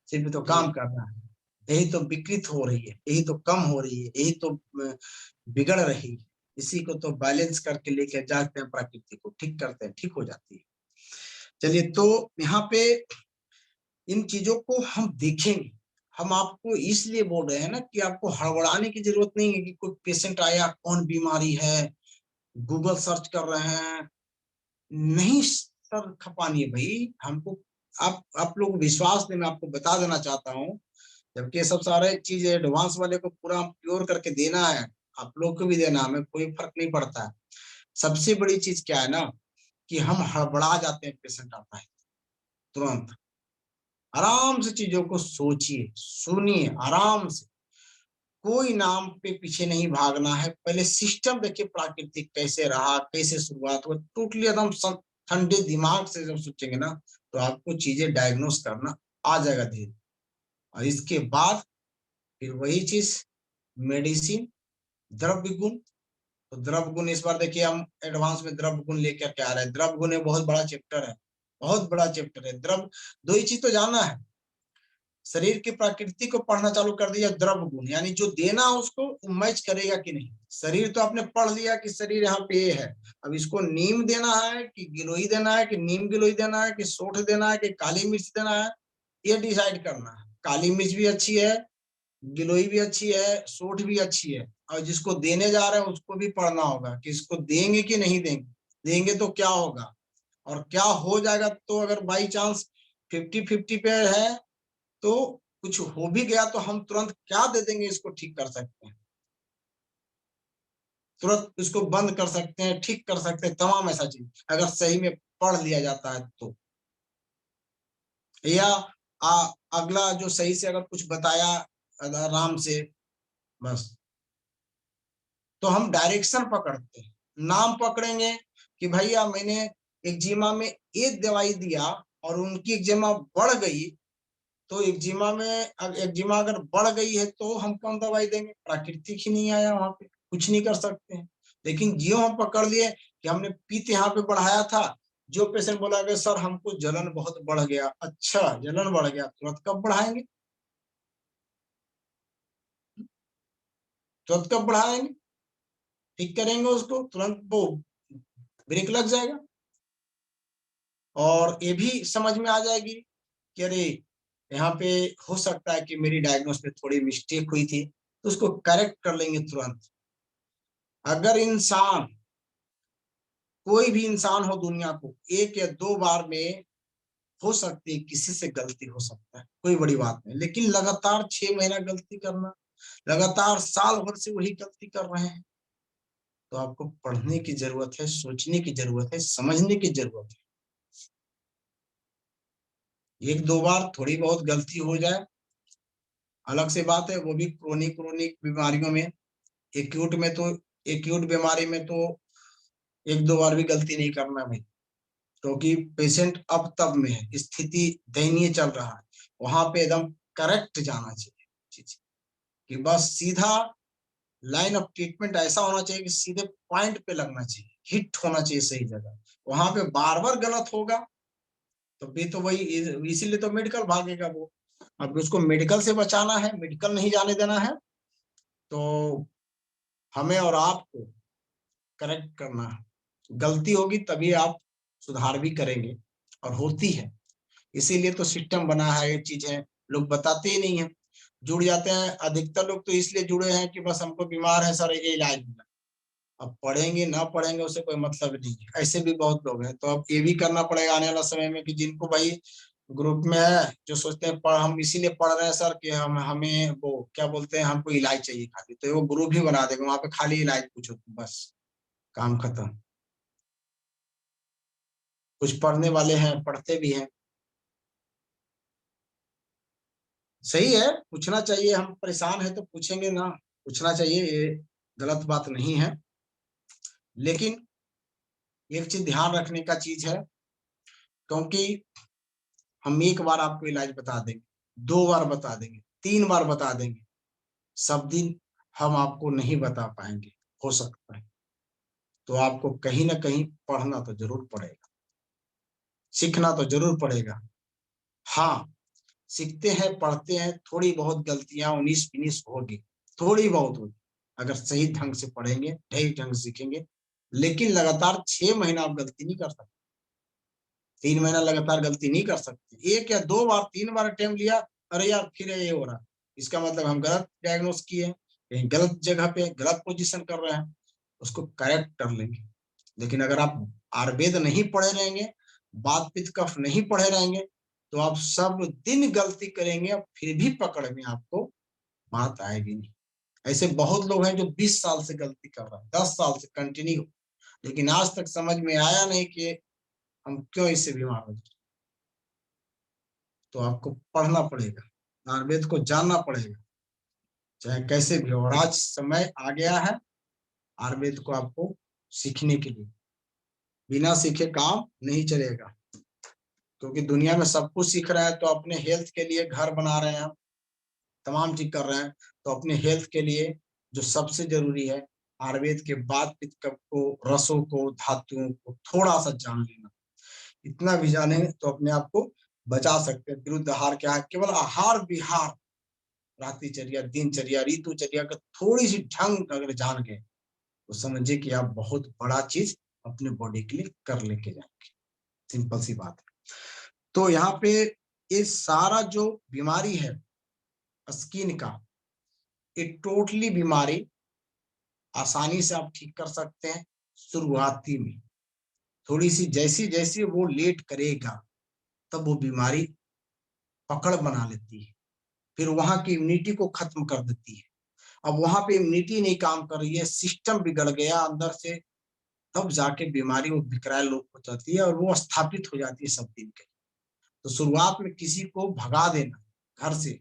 A: सिर्फ तो काम कर रहा है, यही तो विकृत हो रही है, यही तो कम हो रही है, यही तो बिगड़ रही है। इसी को तो बैलेंस करके लेके जाते हैं, प्रकृति को ठीक करते हैं, ठीक हो जाती है। चलिए, तो यहाँ पे इन चीजों को हम देखेंगे। हम आपको इसलिए बोल रहे हैं ना कि आपको हड़बड़ाने की जरूरत नहीं है कि कोई पेशेंट आया, कौन बीमारी है, गूगल सर्च कर रहे हैं, नहीं सर खपानी है भाई हमको। आप लोग विश्वास दें, मैं आपको बता देना चाहता हूँ, जबकि ये सब सारे चीज एडवांस वाले को पूरा प्योर करके देना है, आप लोग को भी देना, हमें कोई फर्क नहीं पड़ता है। सबसे बड़ी चीज क्या है ना, कि हम हड़बड़ा जाते हैं, पेशेंट आता है तुरंत। आराम से चीजों को सोचिए, सुनिए आराम से, कोई नाम पे पीछे नहीं भागना है। पहले सिस्टम देखिए प्राकृतिक कैसे रहा, कैसे शुरुआत हुआ, टोटली एकदम ठंडे दिमाग से जब सोचेंगे ना, तो आपको चीजें डायग्नोस करना आ जाएगा धीरे। और इसके बाद फिर वही चीज, मेडिसिन, द्रव्य गुण। तो द्रव्य गुण इस बार देखिए हम एडवांस में द्रव्य गुण लेकर के आ रहे हैं। द्रव्य गुण एक बहुत बड़ा चैप्टर है, बहुत बड़ा चैप्टर है। द्रव्य, दो ही चीज तो जानना है, शरीर की प्रकृति को पढ़ना चालू कर दिया, द्रव्य गुण यानी जो देना है उसको मैच करेगा कि नहीं। शरीर तो आपने पढ़ लिया कि शरीर यहाँ पे ये है, अब इसको नीम देना है कि गिलोई देना है, कि नीम गिलोई देना है, कि सोठ देना है, कि काली मिर्च देना है, ये डिसाइड करना है। काली मिर्च भी अच्छी है, गिलोई भी अच्छी है, सोठ भी अच्छी है। और जिसको देने जा रहे हैं उसको भी पढ़ना होगा कि इसको देंगे कि नहीं देंगे, देंगे तो क्या होगा और क्या हो जाएगा। तो अगर बाई चांस 50-50 पे है तो कुछ हो भी गया तो हम तुरंत क्या दे देंगे, इसको ठीक कर सकते हैं, तुरंत इसको बंद कर सकते हैं, ठीक कर सकते हैं, तमाम ऐसा चीज अगर सही में पढ़ लिया जाता है तो। या अगला जो सही से अगर कुछ बताया आराम से, बस, तो हम डायरेक्शन पकड़ते हैं। नाम पकड़ेंगे कि भैया मैंने एक्जिमा में एक दवाई दिया और उनकी एक्जिमा बढ़ गई, तो एक्जिमा अगर बढ़ गई है तो हम कौन दवाई देंगे, प्राकृतिक ही नहीं आया वहां पे, कुछ नहीं कर सकते हैं। लेकिन जो हम पकड़ लिए कि हमने पित्त यहाँ पे बढ़ाया था, जो पेशेंट बोला कि सर हमको जलन बहुत बढ़ गया, अच्छा जलन बढ़ गया, तुरंत कब बढ़ाएंगे, तुरंत कब बढ़ाएंगे, ठीक करेंगे उसको तुरंत, वो ब्रेक लग जाएगा। और ये भी समझ में आ जाएगी कि अरे यहाँ पे हो सकता है कि मेरी डायग्नोस में थोड़ी मिस्टेक हुई थी, तो उसको करेक्ट कर लेंगे तुरंत। अगर इंसान, कोई भी इंसान हो दुनिया को, एक या दो बार में हो सकती है किसी से गलती हो सकता है, कोई बड़ी बात नहीं, लेकिन लगातार 6 महीना गलती करना, लगातार साल भर से वही गलती कर रहे हैं, तो आपको पढ़ने की जरूरत है, सोचने की जरूरत है, समझने की जरूरत है। एक दो बार थोड़ी बहुत गलती हो जाए अलग से बात है, वो भी क्रोनिक बीमारियों में। एक्यूट में तो, एक्यूट बीमारी में तो एक दो बार भी गलती नहीं करना भाई, क्योंकि पेशेंट अब तब में है, स्थिति दयनीय चल रहा है, वहां पे एकदम करेक्ट जाना चाहिए चीज, कि बस सीधा लाइन ऑफ ट्रीटमेंट ऐसा होना चाहिए कि सीधे पॉइंट पे लगना चाहिए, हिट होना चाहिए सही जगह। वहां पे बार बार गलत होगा तो भी तो वही, इसीलिए तो मेडिकल भागेगा वो। अब उसको मेडिकल से बचाना है, मेडिकल नहीं जाने देना है, तो हमें और आपको करेक्ट करना है। गलती होगी तभी आप सुधार भी करेंगे, और होती है, इसीलिए तो सिस्टम बना है। ये चीजें लोग बताते ही नहीं है, जुड़ जाते हैं। अधिकतर लोग तो इसलिए जुड़े हैं कि बस हमको बीमार है सर, ये इलाज मिला। अब पढ़ेंगे ना पढ़ेंगे उससे कोई मतलब नहीं है, ऐसे भी बहुत लोग हैं। तो अब ये भी करना पड़ेगा आने वाला समय में कि जिनको भाई ग्रुप में है, जो सोचते हैं हम इसीलिए पढ़ रहे हैं सर कि हमें वो क्या बोलते हैं, हमको इलाज चाहिए खाली, तो वो ग्रुप ही बना देगा, वहां पे खाली इलाज पूछो, बस काम खत्म। कुछ पढ़ने वाले हैं, पढ़ते भी हैं, सही है, पूछना चाहिए। हम परेशान है तो पूछेंगे ना, पूछना चाहिए, ये गलत बात नहीं है। लेकिन एक चीज ध्यान रखने का चीज है, क्योंकि हम एक बार आपको इलाज बता देंगे, 2 बार बता देंगे, 3 बार बता देंगे, सब दिन हम आपको नहीं बता पाएंगे, हो सकता है। तो आपको कहीं ना कहीं पढ़ना तो जरूर पड़ेगा, सीखना तो जरूर पड़ेगा। हाँ, सीखते हैं, पढ़ते हैं, थोड़ी बहुत गलतियां 19-20 होगी, थोड़ी बहुत होगी। अगर सही ढंग से पढ़ेंगे, सही ढंग से सीखेंगे, लेकिन लगातार 6 महीना आप गलती नहीं कर सकते, 3 महीना लगातार गलती नहीं कर सकते। 1 या 2 बार, 3 बार अटेम्प्ट लिया, अरे यार फिर ये हो रहा, इसका मतलब हम गलत डायग्नोस किए, कहीं गलत जगह पे गलत पोजीशन कर रहे हैं, उसको करेक्ट कर लेंगे। लेकिन अगर आप आयुर्वेद नहीं पढ़े रहेंगे, वात पित्त कफ नहीं पढ़े रहेंगे, तो आप सब दिन गलती करेंगे, अब फिर भी पकड़ में आपको बात आएगी नहीं। ऐसे बहुत लोग हैं जो 20 साल से गलती कर रहे हैं, 10 साल से कंटिन्यू, लेकिन आज तक समझ में आया नहीं कि हम क्यों इससे बीमार हो जाए। तो आपको पढ़ना पड़ेगा, आयुर्वेद को जानना पड़ेगा, चाहे कैसे भी हो। और आज समय आ गया है आयुर्वेद को आपको सीखने के लिए, बिना सीखे काम नहीं चलेगा, क्योंकि दुनिया में सब कुछ सीख रहा है। तो अपने हेल्थ के लिए घर बना रहे हैं, तमाम चीज कर रहे हैं, तो अपने हेल्थ के लिए जो सबसे जरूरी है, आयुर्वेद के वात पित्त कफ को, रसों को, धातुओं को थोड़ा सा जान लेना। इतना भी जाने तो अपने आप को बचा सकते हैं। विरुद्ध आहार क्या है, केवल आहार विहार, रात्रिचर्या, दिनचर्या, ऋतुचर्या का थोड़ी सी ढंग अगर जान गए, तो समझिए कि आप बहुत बड़ा चीज अपने बॉडी के लिए कर लेके जाएंगे। सिंपल सी बात है। तो यहाँ पे ये सारा जो बीमारी है स्किन का, ये टोटली बीमारी आसानी से आप ठीक कर सकते हैं। शुरुआती में थोड़ी सी जैसी जैसी वो लेट करेगा, तब वो बीमारी पकड़ बना लेती है, फिर वहां की इम्यूनिटी को खत्म कर देती है। अब वहां पे इम्यूनिटी नहीं काम कर रही है, सिस्टम बिगड़ गया अंदर से, तब जाके बीमारी वो विकराल रूप हो जाती है और वो स्थापित हो जाती है सब दिन के। तो शुरुआत में किसी को भगा देना घर से,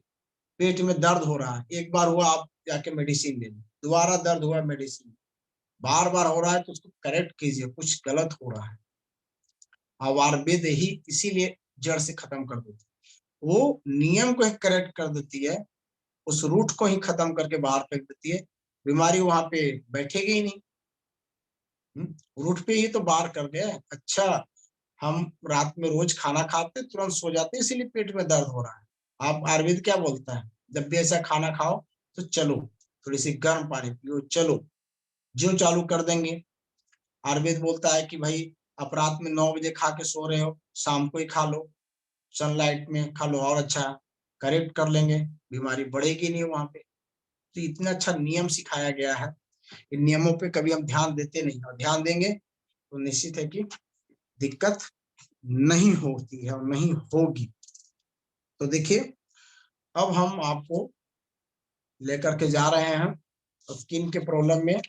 A: पेट में दर्द हो रहा है, एक बार हुआ आप जाके मेडिसिन ले लो, दोबारा दर्द हुआ मेडिसिन, बार बार हो रहा है तो उसको करेक्ट कीजिए, कुछ गलत हो रहा है। आयुर्वेद ही इसीलिए जड़ से खत्म कर देती है, वो नियम को करेक्ट कर देती है, उस रूट को ही खत्म करके बाहर फेंक देती है, बीमारी वहां पे बैठेगी ही नहीं। रूट पे ही तो बाहर कर गए। अच्छा, हम रात में रोज खाना खाते तुरंत सो जाते, इसीलिए पेट में दर्द हो रहा है। आप आयुर्वेद क्या बोलता है, जब भी ऐसा खाना खाओ तो चलो थोड़ी सी गर्म पानी पियो, चलो, ज्यों चालू कर देंगे। आयुर्वेद बोलता है कि भाई आप रात में 9 बजे खा के सो रहे हो, शाम को ही खा लो, सनलाइट में खा लो, और अच्छा करेक्ट कर लेंगे, बीमारी बढ़ेगी नहीं वहां पे। तो इतना अच्छा नियम सिखाया गया है, इन नियमों पे कभी हम ध्यान देते नहीं, और ध्यान देंगे तो निश्चित है कि दिक्कत नहीं होती है और नहीं होगी। तो देखिए, अब हम आपको लेकर के जा रहे हैं स्किन के प्रॉब्लम में।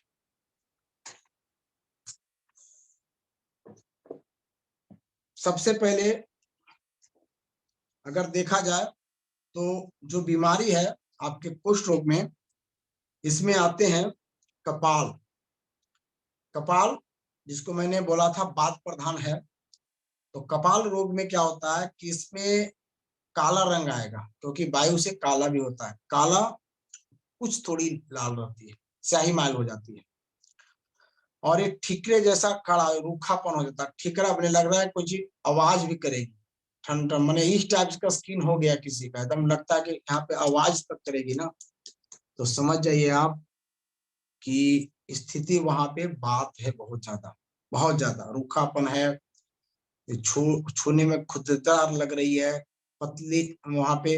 A: सबसे पहले अगर देखा जाए तो जो बीमारी है आपके कुष्ठ रोग में, इसमें आते हैं कपाल। कपाल जिसको मैंने बोला था वात प्रधान है, तो कपाल रोग में क्या होता है कि इसमें काला रंग आएगा, क्योंकि वायु से काला भी होता है, काला कुछ थोड़ी लाल रहती है, स्याही माइल हो जाती है, और एक ठिकरे जैसा खड़ा रूखापन हो जाता है, ठिकरा अपने लग रहा है कुछ आवाज भी करेगी, ठंडा माने इस टाइप का स्किन हो गया किसी का, एकदम लगता है कि यहाँ पे आवाज तक करेगी ना, तो समझ जाइए आप कि स्थिति वहां पे बात है बहुत ज्यादा रूखापन है, छूने में खुददार लग रही है, पतली वहां पे।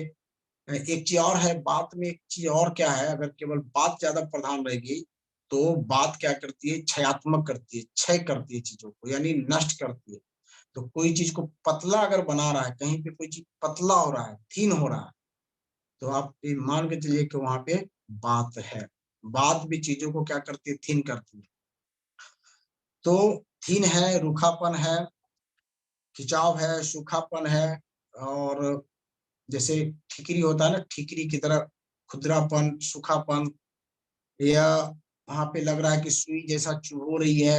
A: एक चीज और है बात में, एक चीज और क्या है, अगर केवल बात ज्यादा प्रधान रहेगी तो बात क्या करती है, क्षयात्मक करती है, क्षय करती है चीजों को, यानी नष्ट करती है। तो कोई चीज को पतला अगर बना रहा है, कहीं पे कोई चीज पतला हो रहा है, थीन हो रहा है, तो आप ये मान के चलिए कि वहां पे बात है। बात भी चीजों को क्या करती है, थीन करती है। तो थीन है, रूखापन है, खिंचाव है, सूखापन है, और जैसे ठिकरी होता है ना, ठिकरी की तरह खुदरापन, सूखापन, या वहां पे लग रहा है कि सुई जैसा चुभ रही है,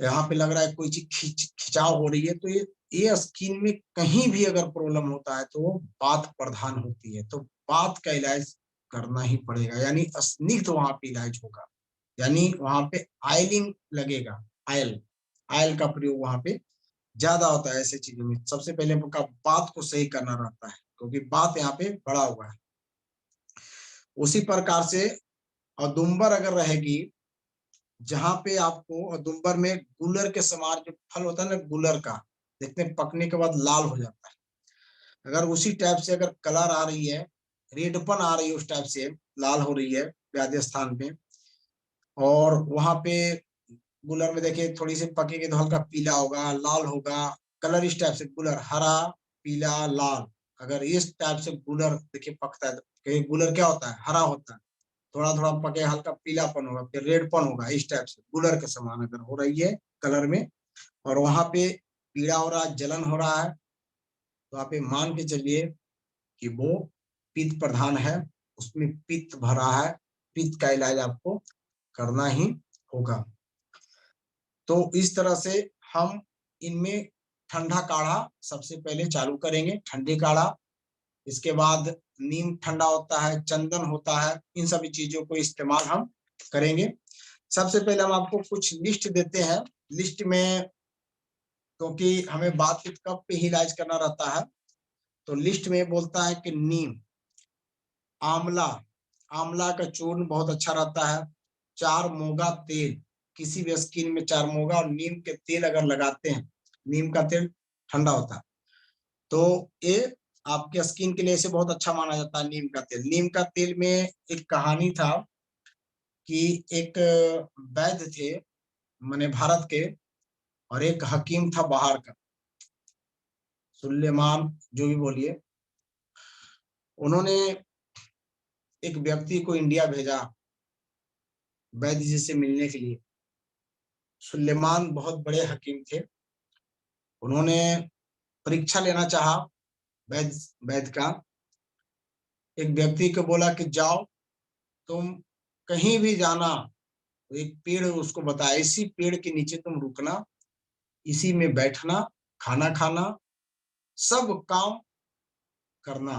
A: यहाँ पे लग रहा है कोई चीज खिंचाव हो रही है। तो ये स्किन में कहीं भी अगर प्रॉब्लम होता है तो वो बात प्रधान होती है, तो बात का इलाज करना ही पड़ेगा, यानी स्निग्ध वहां पे इलाज होगा, यानी वहां पे आयलिंग लगेगा, आयल आयल का प्रयोग वहां पे ज्यादा होता है ऐसे चीजों में। सबसे पहले आपका बात को सही करना रहता है, क्योंकि बात यहाँ पे बड़ा हुआ है। उसी प्रकार से औदुंबर अगर रहेगी, जहां पे आपको औदुंबर में गुलर के समान जो फल होता है ना, गुलर का, देखते हैं पकने के बाद लाल हो जाता है, अगर उसी टाइप से अगर कलर आ रही है, रेडपन आ रही है, उस टाइप से लाल हो रही है व्याधि स्थान पे, और वहां पे गुलर में देखिए थोड़ी सी पकेगी तो हल्का पीला होगा, लाल होगा, कलर इस टाइप से गुलर हरा, पीला, लाल, अगर इस टाइप से गुलर देखिए पकता है तो गुलर क्या होता है, हरा होता है, थोड़ा थोड़ा पके हल्का पीलापन होगा, फिर रेडपन होगा, इस टाइप से गुलर के समान अगर हो रही है कलर में, और वहां पे पीड़ा हो रहा है, जलन हो रहा है, तो आप ये मान के चलिए कि वो पित्त प्रधान है, उसमें पित्त भरा है, पित्त का इलाज आपको करना ही होगा। तो इस तरह से हम इनमें ठंडा काढ़ा सबसे पहले चालू करेंगे, ठंडी काढ़ा, इसके बाद नीम ठंडा होता है, चंदन होता है, इन सभी चीजों को इस्तेमाल हम करेंगे। सबसे पहले हम आपको कुछ लिस्ट देते हैं, लिस्ट में क्योंकि हमें बातचीत कप पे ही इलाज करना रहता है, तो लिस्ट में बोलता है कि नीम, आंवला, आंवला का चूर्ण बहुत अच्छा रहता है, 4 मोगा तेल, किसी भी स्किन में 4 मोगा और नीम के तेल अगर लगाते हैं, नीम का तेल ठंडा होता है, तो ये आपके स्किन के लिए इसे बहुत अच्छा माना जाता है नीम का तेल। नीम का तेल में एक कहानी था कि एक वैद्य थे माने भारत के, और एक हकीम था बाहर का, सुलेमान जो भी बोलिए, उन्होंने एक व्यक्ति को इंडिया भेजा वैद्य जी से मिलने के लिए। सुलेमान बहुत बड़े हकीम थे, उन्होंने परीक्षा लेना चाहा वैद्य का, एक व्यक्ति को बोला कि जाओ तुम कहीं भी जाना, तो एक पेड़ उसको बताया, इसी पेड़ के नीचे तुम रुकना, इसी में बैठना, खाना खाना, सब काम करना।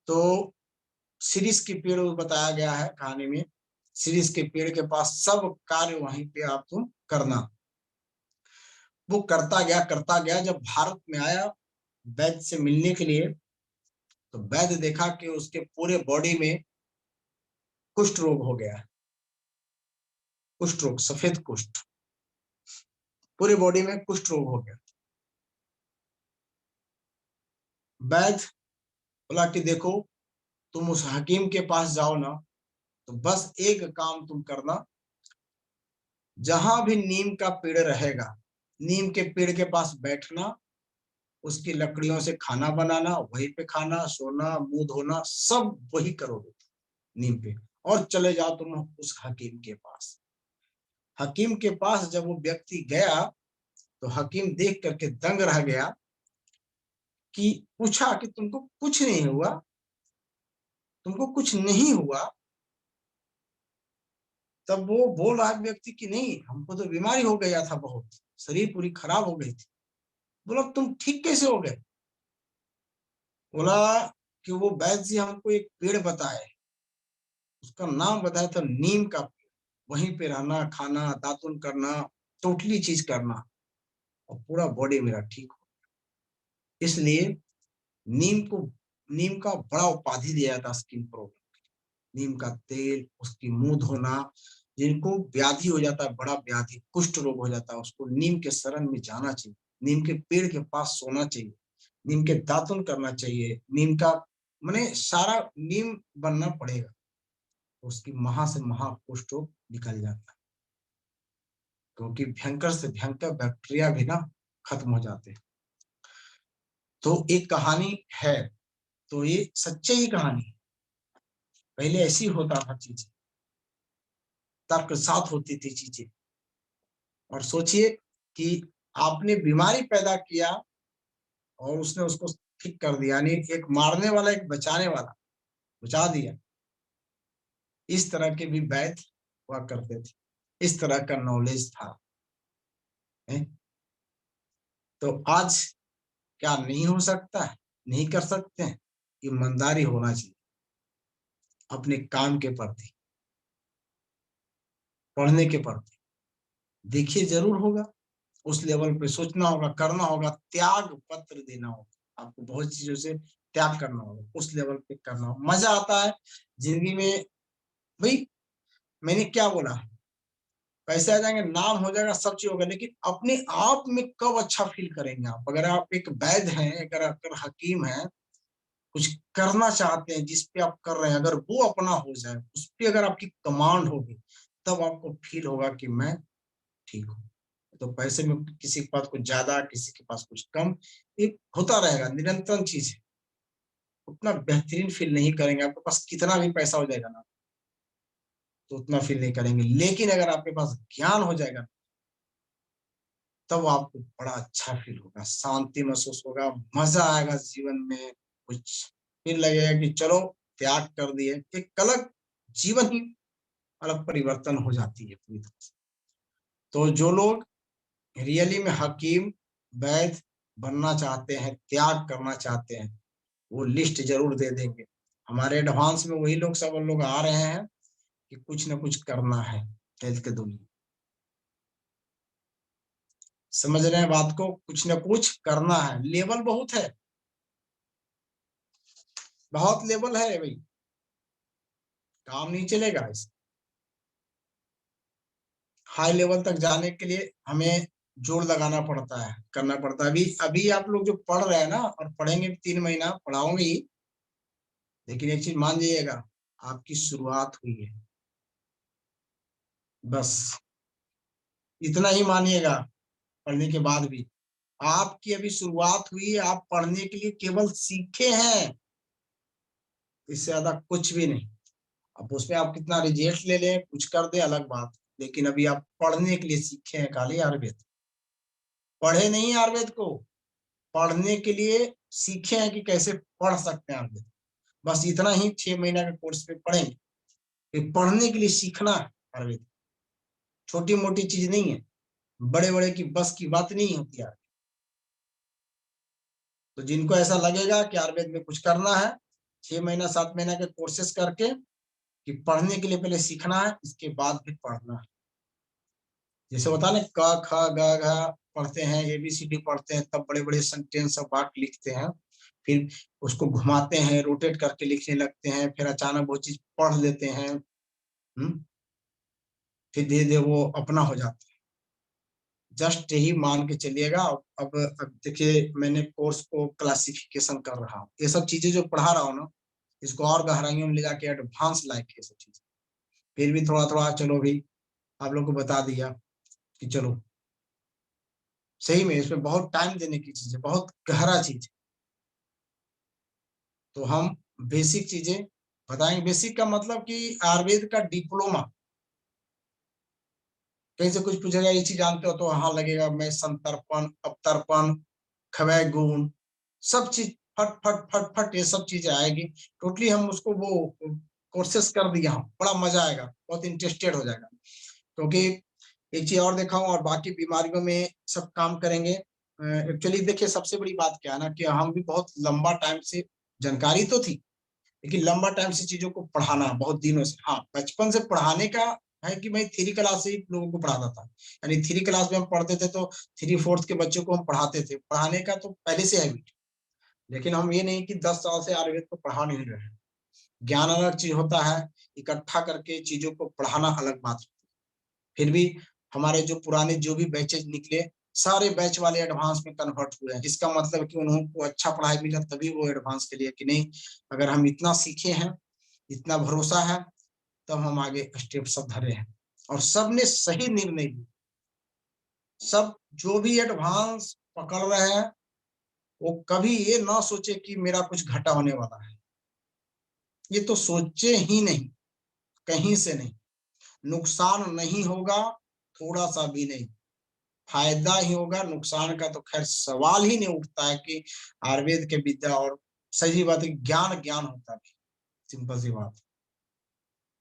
A: तो शीरीष के पेड़ बताया गया है कहानी में, शीरीष के पेड़ के पास सब कार्य वहीं पे आप तुम करना। वो करता गया, जब भारत में आया वैद्य से मिलने के लिए, तो वैद्य देखा कि उसके पूरे बॉडी में कुष्ठ रोग हो गया है, कुष्ठ रोग, सफेद कुष्ठ, पूरी बॉडी में कुष्ठ रोग हो गया। वैद्य बोला कि देखो तुम उस हकीम के पास जाओ ना, तो बस एक काम तुम करना, जहां भी नीम का पेड़ रहेगा, नीम के पेड़ के पास बैठना, उसकी लकड़ियों से खाना बनाना, वहीं पे खाना, सोना, मुंह धोना, सब वही करोगे नीम पे, और चले जाओ तुम उस हकीम के पास। हकीम के पास जब वो व्यक्ति गया, तो हकीम देख करके दंग रह गया, कि पूछा कि तुमको कुछ नहीं हुआ, तुमको कुछ नहीं हुआ? तब वो बोल रहा व्यक्ति कि नहीं, हमको तो बीमारी हो गया था, बहुत शरीर पूरी खराब हो गई थी। बोला तुम ठीक कैसे हो गए? बोला कि वो वैद्य जी हमको एक पेड़ बताए, उसका नाम बताया था नीम का पेड़, वहीं पे रहना, खाना, दातुन करना, टोटली चीज करना। और पूरा बॉडी मेरा ठीक हो। इसलिए नीम का बड़ा उपाधि दिया जाता स्किन प्रॉब्लम। नीम का तेल, उसकी मुंह धोना, जिनको व्याधि हो जाता है, बड़ा व्याधि कुष्ठ रोग हो जाता है, उसको नीम के शरण में जाना चाहिए, नीम के पेड़ के पास सोना चाहिए, नीम के दातुन करना चाहिए, नीम का माने सारा नीम बनना पड़ेगा, उसकी महा से महा कुष्ठ रोग निकल जाता है, क्योंकि भयंकर से भयंकर बैक्टीरिया भी ना खत्म हो जाते हैं। तो एक कहानी है, तो ये सच्ची ही कहानी है। पहले ऐसी होता था चीजें, तर्क साथ होती थी चीजें। और सोचिए कि आपने बीमारी पैदा किया और उसने उसको ठीक कर दिया, यानी एक मारने वाला एक बचाने वाला, बचा दिया। इस तरह के भी वैद्य हुआ करते थे, इस तरह का नॉलेज था। तो आज क्या नहीं हो सकता है? नहीं कर सकते हैं। ईमानदारी होना चाहिए अपने काम के प्रति, पढ़ने के प्रति। देखिए जरूर होगा, उस लेवल पे सोचना होगा, करना होगा, त्याग पत्र देना होगा, आपको बहुत चीजों से त्याग करना होगा, उस लेवल पे करना होगा। मजा आता है जिंदगी में भाई। मैंने क्या बोला, पैसे आ जाएंगे, नाम हो जाएगा, सब चीज होगा, लेकिन अपने आप में कब अच्छा फील करेंगे आप? अगर आप एक वैद्य हैं, अगर हकीम हैं, कुछ करना चाहते हैं, जिस पे आप कर रहे हैं, अगर वो अपना हो जाए, उस पे अगर आपकी कमांड होगी, तब आपको फील होगा कि मैं ठीक हूँ। तो पैसे में किसी के पास कुछ ज्यादा, किसी के पास कुछ कम, ये होता रहेगा, निरंतर चीज है। उतना बेहतरीन फील नहीं करेंगे, आपके पास कितना भी पैसा हो जाएगा ना, तो उतना फील नहीं करेंगे। लेकिन अगर आपके पास ज्ञान हो जाएगा, तब आपको बड़ा अच्छा फील होगा, शांति महसूस होगा, मजा आएगा जीवन में। कुछ फिर लगेगा कि चलो त्याग कर दिए, एक अलग जीवन ही अलग परिवर्तन हो जाती है पूरी तरह से। तो जो लोग रियली में हकीम वैद्य बनना चाहते हैं, त्याग करना चाहते हैं, वो लिस्ट जरूर दे देंगे। हमारे एडवांस में वही लोग सब लोग आ रहे हैं कि कुछ ना कुछ करना है हेल्थ के दुनिया। समझ रहे हैं बात को? कुछ ना कुछ करना है। लेवल बहुत है, बहुत लेवल है भाई, काम नहीं चलेगा। इस हाई लेवल तक जाने के लिए हमें जोर लगाना पड़ता है, करना पड़ता है। अभी अभी आप लोग जो पढ़ रहे हैं ना, और पढ़ेंगे 3 महीना पढ़ाओगे ही, लेकिन एक चीज मान जाइएगा, आपकी शुरुआत हुई है, बस इतना ही मानिएगा। पढ़ने के बाद भी आपकी अभी शुरुआत हुई है, आप पढ़ने के लिए केवल सीखे हैं, इससे ज्यादा कुछ भी नहीं। अब उसमें आप कितना रिजल्ट ले लें, कुछ कर दे, अलग बात, लेकिन अभी आप पढ़ने के लिए सीखे हैं खाली आयुर्वेद। पढ़े नहीं आयुर्वेद को, पढ़ने के लिए सीखे हैं कि कैसे पढ़ सकते हैं आयुर्वेद। बस इतना ही 6 महीना के कोर्स पे पढ़ेंगे, फिर पढ़ने के लिए सीखना है आयुर्वेद। छोटी मोटी चीज नहीं है, बड़े बड़े की बस की बात नहीं होती है। तो जिनको ऐसा लगेगा कि आयुर्वेद में कुछ करना है, 6 महीना 7 महीना के कोर्सेस करके, कि पढ़ने के लिए पहले सीखना है, इसके बाद भी पढ़ना है। जैसे होता है ना, क ख ग घ पढ़ते हैं, ABCD पढ़ते हैं, तब बड़े बड़े सेंटेंस और वाक्य लिखते हैं, फिर उसको घुमाते हैं, रोटेट करके लिखने लगते हैं, फिर अचानक वो चीज पढ़ लेते हैं, फिर धीरे धीरे वो अपना हो जाता है। जस्ट यही मान के चलिएगा। अब देखिए, मैंने कोर्स को क्लासिफिकेशन कर रहा हूँ, ये सब चीजें जो पढ़ा रहा हूँ ना, इसको और गहराइयों में ले जाके एडवांस लाइक ये सब चीजें। फिर भी थोड़ा थोड़ा चलो भी आप लोग को बता दिया कि चलो सही में इसमें बहुत टाइम देने की चीज है, बहुत गहरा चीज। तो हम बेसिक चीजें बताएंगे। बेसिक का मतलब कि आयुर्वेद का डिप्लोमा, कहीं से कुछ पूछेगा ये चीज जानते हो, तो हाँ लगेगा मैं संतर्पण, अपतर्पण, खवय गुण, सब चीज फट फट फट फट ये सब चीजें आएगी। टोटली हम उसको वो कोर्सेस कर दिया हम, बड़ा मजा आएगा, बहुत इंटरेस्टेड हो जाएगा। क्योंकि एक चीज और देखा हूँ, और बाकी बीमारियों में सब काम करेंगे। एक्चुअली देखिए, सबसे बड़ी बात क्या है ना, कि हम भी बहुत लंबा टाइम से, जानकारी तो थी, लेकिन लंबा टाइम से चीजों को पढ़ाना बहुत दिनों से, हाँ बचपन से पढ़ाने का है कि मैं 3 क्लास से ही लोगों को पढ़ाता था, यानी 3 क्लास में हम पढ़ते थे तो 3/4 के बच्चों को हम पढ़ाते थे। पढ़ाने का तो पहले से हैबिट, लेकिन हम ये नहीं कि 10 साल से आयुर्वेद को पढ़ा नहीं रहे हैं। ज्ञान अलग चीज होता है, इकट्ठा करके चीजों को पढ़ाना अलग बात होती है। फिर भी हमारे जो पुराने जो भी बैचेज निकले, सारे बैच वाले एडवांस में कन्वर्ट हुए हैं। इसका मतलब कि उनको अच्छा पढ़ाई मिला तभी वो एडवांस के लिए, कि नहीं अगर हम इतना सीखे हैं, इतना भरोसा है, तब हम आगे स्टेप सब धरे हैं। और सबने सही निर्णय लिए। सब जो भी एडवांस पकड़ रहे हैं वो कभी ये ना सोचे कि मेरा कुछ घाटा होने वाला है, ये तो सोचे ही नहीं, कहीं से नहीं। नुकसान नहीं होगा, थोड़ा सा भी नहीं, फायदा ही होगा। नुकसान का तो खैर सवाल ही नहीं उठता है कि आयुर्वेद के विद्या, और सही बात है ज्ञान ज्ञान होता है, सिंपल सी बात।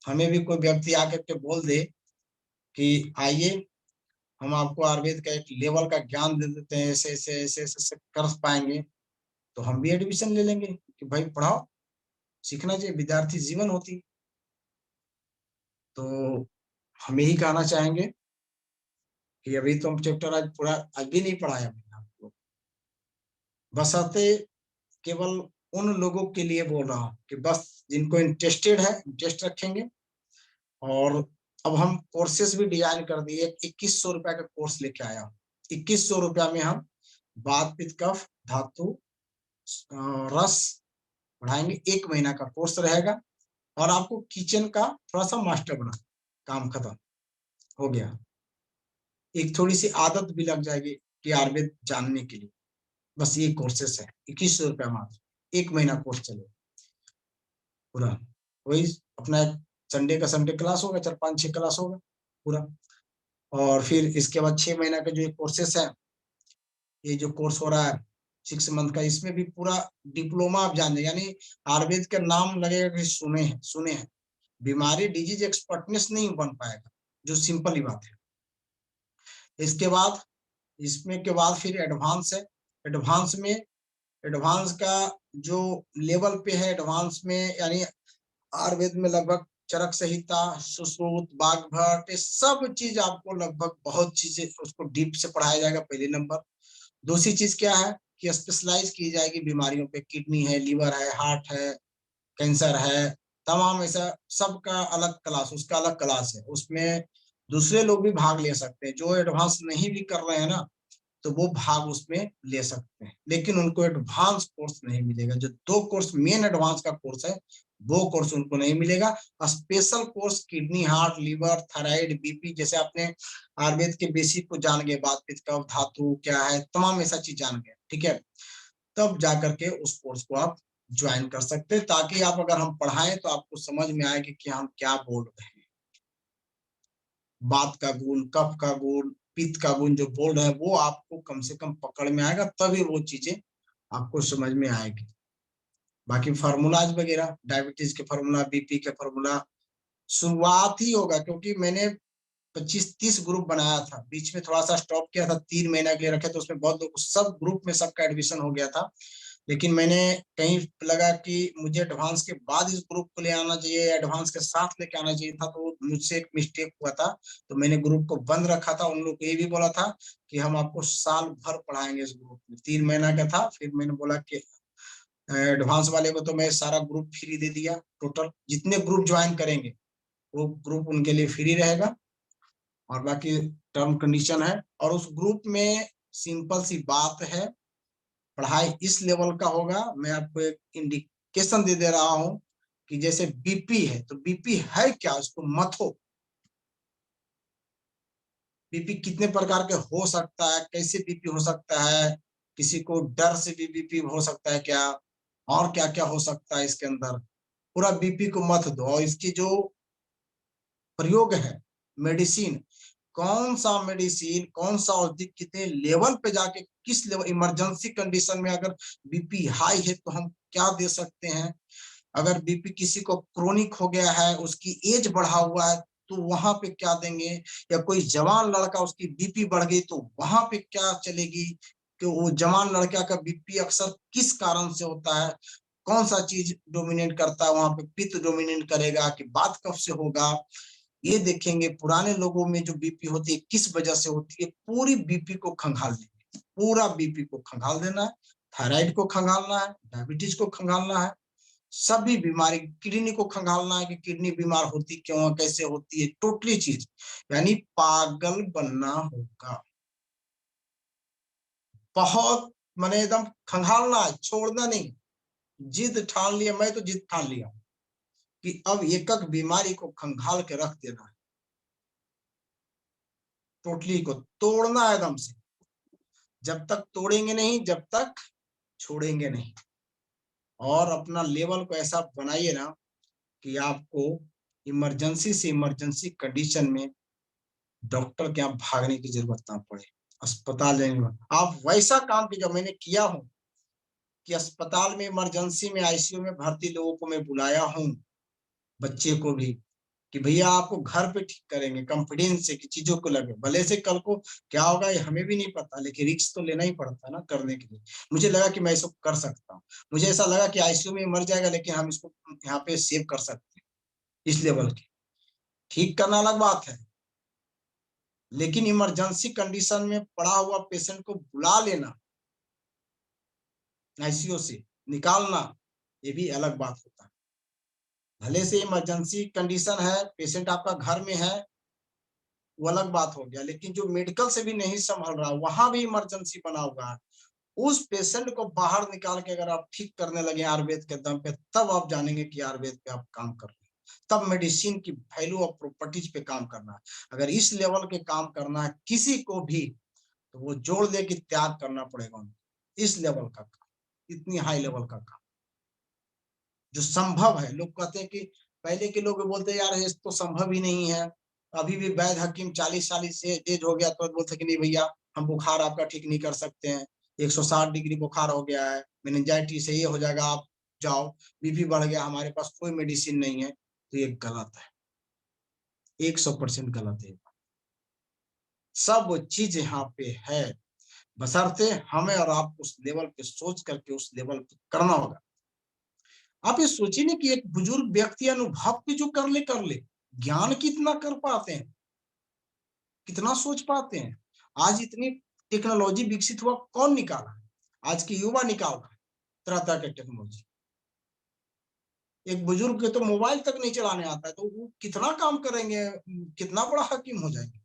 A: हमें भी कोई व्यक्ति आकर के बोल दे कि आइए हम आपको आयुर्वेद का एक लेवल का ज्ञान दे देते हैं, ऐसे ऐसे ऐसे ऐसे कर पाएंगे, तो हम भी एडमिशन ले लेंगे कि भाई पढ़ाओ, सीखना चाहिए, विद्यार्थी जीवन होती। तो हम यही कहना चाहेंगे कि अभी तो हम चैप्टर आज पूरा आज भी नहीं पढ़ाया मैंने आपको, बशर्ते केवल उन लोगों के लिए बोल रहा हूँ कि बस जिनको इंटरेस्टेड है, इंटरेस्ट रखेंगे। और अब हम कोर्सेस भी डिजाइन कर दिए। 2100 रुपया का कोर्स लेके आया हूँ। 2100 रुपया में हम वात पित्त कफ धातु रस पढ़ाएंगे। 1 महीना का कोर्स रहेगा और आपको किचन का थोड़ा सा मास्टर बना, काम खत्म हो गया। एक थोड़ी सी आदत भी लग जाएगी कि आयुर्वेद जानने के लिए। बस ये कोर्सेस है, 2100 रुपया मात्र, 1 महीना कोर्स चले पूरा। वही अपना संडे का संडे क्लास होगा, 4-5-6 क्लास होगा पूरा। और फिर इसके बाद 6 महीना का जो कोर्सेस है, ये जो कोर्स हो रहा है 6 मंथ का, इसमें भी पूरा डिप्लोमा आप जान जाए, यानी आयुर्वेद का नाम लगेगा कि सुने हैं। बीमारी डिजीज एक्सपर्टनेस नहीं बन पाएगा, जो सिंपल ही बात है। इसके बाद इसमें के बाद फिर एडवांस है। एडवांस में एडवांस का जो लेवल पे है, एडवांस में यानी आयुर्वेद में लगभग चरक संहिता, सुश्रुत, वाग्भट, ये सब चीज आपको लगभग बहुत चीजें उसको डीप से पढ़ाया जाएगा, पहले नंबर। दूसरी चीज क्या है कि स्पेशलाइज की जाएगी बीमारियों पे, किडनी है, लीवर है, हार्ट है, कैंसर है, तमाम ऐसा सबका अलग क्लास, उसका अलग क्लास है। उसमें दूसरे लोग भी भाग ले सकते हैं, जो एडवांस नहीं भी कर रहे हैं ना, तो वो भाग उसमें ले सकते हैं, लेकिन उनको एडवांस कोर्स नहीं मिलेगा। जो 2 कोर्स मेन एडवांस का कोर्स है, वो कोर्स उनको नहीं मिलेगा। Special course kidney, heart, liver, thyroid, BP, जैसे आपने आयुर्वेद के बेसिक को जान गए, बात पित्त कफ धातु क्या है, तमाम ऐसा चीज जान गए, ठीक है, तब जाकर के उस कोर्स को आप ज्वाइन कर सकते हैं, ताकि आप अगर हम पढ़ाएं तो आपको समझ में आए कि हम क्या बोल रहे हैं। बात का गुण, कफ का गुण, पित्त का गुण जो बोल रहे हैं, वो आपको कम से कम पकड़ में आएगा, तभी वो चीजें आपको समझ में आएगी। बाकी फार्मूलाज वगैरह, डायबिटीज के फार्मूला, बीपी के फार्मूला शुरुआत ही होगा, क्योंकि मैंने 25-30 ग्रुप बनाया था, बीच में थोड़ा सा स्टॉप किया था, 3 महीना के लिए रखे, तो उसमें बहुत लोग, सब ग्रुप में सबका एडमिशन हो गया था। लेकिन मैंने कहीं लगा कि मुझे एडवांस के बाद इस ग्रुप को ले आना चाहिए, एडवांस के साथ लेके आना चाहिए था, तो मुझसे एक मिस्टेक हुआ था, तो मैंने ग्रुप को बंद रखा था। उन लोग को ये भी बोला था कि हम आपको साल भर पढ़ाएंगे इस ग्रुप में। 3 महीना का था, फिर मैंने बोला कि एडवांस वाले को तो मैं सारा ग्रुप फ्री दे दिया। टोटल जितने ग्रुप ज्वाइन करेंगे वो ग्रुप उनके लिए फ्री रहेगा, और बाकी टर्म कंडीशन है। और उस ग्रुप में सिंपल सी बात है, पढ़ाई इस लेवल का होगा। मैं आपको एक इंडिकेशन दे रहा हूं कि जैसे बीपी है, तो बीपी है क्या, उसको मत हो। बीपी कितने प्रकार के हो सकता है, कैसे बीपी हो सकता है, किसी को डर से भी बीपी हो सकता है क्या, और क्या क्या हो सकता है इसके अंदर, पूरा बीपी को मत दो। और इसकी जो प्रयोग है, मेडिसिन, कौन सा मेडिसिन, कौन सा औषधि कितने लेवल पे जाके, किस लेवल, इमरजेंसी कंडीशन में अगर बीपी हाई है तो हम क्या दे सकते हैं, अगर बीपी किसी को क्रोनिक हो गया है, उसकी एज बढ़ा हुआ है, तो वहां पे क्या देंगे, या कोई जवान लड़का उसकी बीपी बढ़ गई तो वहां पे क्या चलेगी, कि वो जवान लड़का का बीपी अक्सर किस कारण से होता है, कौन सा चीज डोमिनेट करता है वहां पे, पित्त डोमिनेट करेगा कि बात कफ से होगा, ये देखेंगे पुराने लोगों में जो बीपी होती है किस वजह से होती है, पूरी बीपी को खंगाल लेंगे, पूरा बीपी को खंगाल देना है, थायराइड को खंगालना है, डायबिटीज को खंगालना है, सभी बीमारी, किडनी को खंगालना है कि किडनी बीमार होती क्यों है, कैसे होती है, टोटली चीज, यानी पागल बनना होगा, बहुत माने एकदम खंगालना है, छोड़ना नहीं। जिद ठान लिया, मैं तो जिद ठान लिया कि अब एक एक बीमारी को खंगाल के रख देना है, टोटली को तोड़ना है एकदम से। जब तक तोड़ेंगे नहीं, जब तक छोड़ेंगे नहीं। और अपना लेवल को ऐसा बनाइए ना कि आपको इमरजेंसी से इमरजेंसी कंडीशन में डॉक्टर के यहाँ भागने की जरूरत ना पड़े, अस्पताल जाएंगे आप वैसा काम की जो मैंने किया हूं कि अस्पताल में इमरजेंसी में आईसीयू में भर्ती लोगों को मैं बुलाया हूं, बच्चे को भी, कि भैया आपको घर पे ठीक करेंगे, कॉन्फिडेंस से कि चीजों को लगे, भले से कल को क्या होगा ये हमें भी नहीं पता, लेकिन रिस्क तो लेना ही पड़ता है ना करने के लिए। मुझे लगा कि मैं इसको कर सकता हूँ, मुझे ऐसा लगा कि आईसीयू में मर जाएगा लेकिन हम इसको यहाँ पे सेव कर सकते हैं, इस लेवल की ठीक करना अलग बात है, लेकिन इमरजेंसी कंडीशन में पड़ा हुआ पेशेंट को बुला लेना, आईसीयू से निकालना, ये भी अलग बात होता है। भले से इमरजेंसी कंडीशन है, पेशेंट आपका घर में है, वो अलग बात हो गया, लेकिन जो मेडिकल से भी नहीं संभल रहा, वहां भी इमरजेंसी बना हुआ है, उस पेशेंट को बाहर निकाल के अगर आप ठीक करने लगे आयुर्वेद के दम पे, तब आप जानेंगे कि आयुर्वेद पे आप काम कर रहे हैं, तब मेडिसिन की वैल्यू और प्रॉपर्टीज पे काम करना है। अगर इस लेवल के काम करना है किसी को भी, तो वो जोड़ दे कि त्याग करना पड़ेगा उनको, इस लेवल का काम, इतनी हाई लेवल का काम जो संभव है। लोग कहते हैं कि पहले के लोग बोलते हैं यार ये तो संभव ही नहीं है, अभी भी वैद्य हकीम 40 से एज हो गया तो बोलते कि नहीं भैया हम बुखार आपका ठीक नहीं कर सकते हैं, 160 डिग्री बुखार हो गया है, मेनिंजाइटिस से ये हो जाएगा, आप जाओ, बीपी बढ़ गया, हमारे पास कोई मेडिसिन नहीं है। तो ये गलत है, 100% गलत है। सब चीज यहाँ पे है, बशर्ते हमें और आप उस लेवल पे सोच करके उस लेवल पे करना होगा। आप ये सोचिए ना कि एक बुजुर्ग व्यक्ति अनुभव की जो कर ले, ज्ञान कितना कर पाते हैं, कितना सोच पाते हैं। आज इतनी टेक्नोलॉजी विकसित हुआ, कौन निकाला? आज की युवा निकाल रहा है तरह तरह के टेक्नोलॉजी। एक बुजुर्ग के तो मोबाइल तक नहीं चलाने आता है, तो वो कितना काम करेंगे, कितना बड़ा हकीम हो जाएंगे।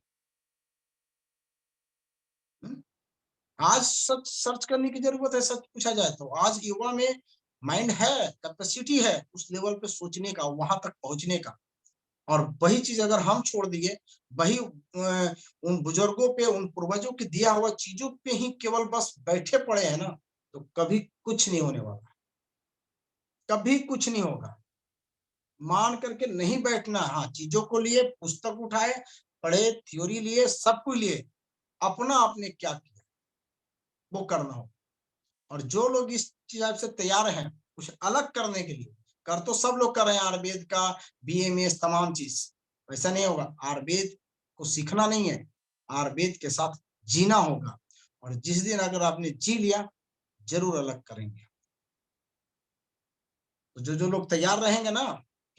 A: आज सच सर्च करने की जरूरत है, सच पूछा जाए तो आज युवा में माइंड है, कैपेसिटी है उस लेवल पे सोचने का, वहां तक पहुंचने का। और वही चीज अगर हम छोड़ दिए, वही उन बुजुर्गों पे, उन पूर्वजों के दिया हुआ चीजों पे ही केवल बस बैठे पड़े हैं ना, तो कभी कुछ नहीं होने वाला, कभी कुछ नहीं होगा। मान करके नहीं बैठना, हाँ चीजों को लिए, पुस्तक उठाए, पढ़े, थ्योरी लिए, सब कुछ लिए, अपना आपने क्या किया वो करना हो। और जो लोग इस चीज से तैयार हैं कुछ अलग करने के लिए, कर तो सब लोग कर रहे हैं आयुर्वेद का, बीएमएस तमाम चीज, वैसा नहीं होगा। आयुर्वेद को सीखना नहीं है, आयुर्वेद के साथ जीना होगा। और जिस दिन अगर आपने जी लिया, जरूर अलग करेंगे। तो जो जो लोग तैयार रहेंगे ना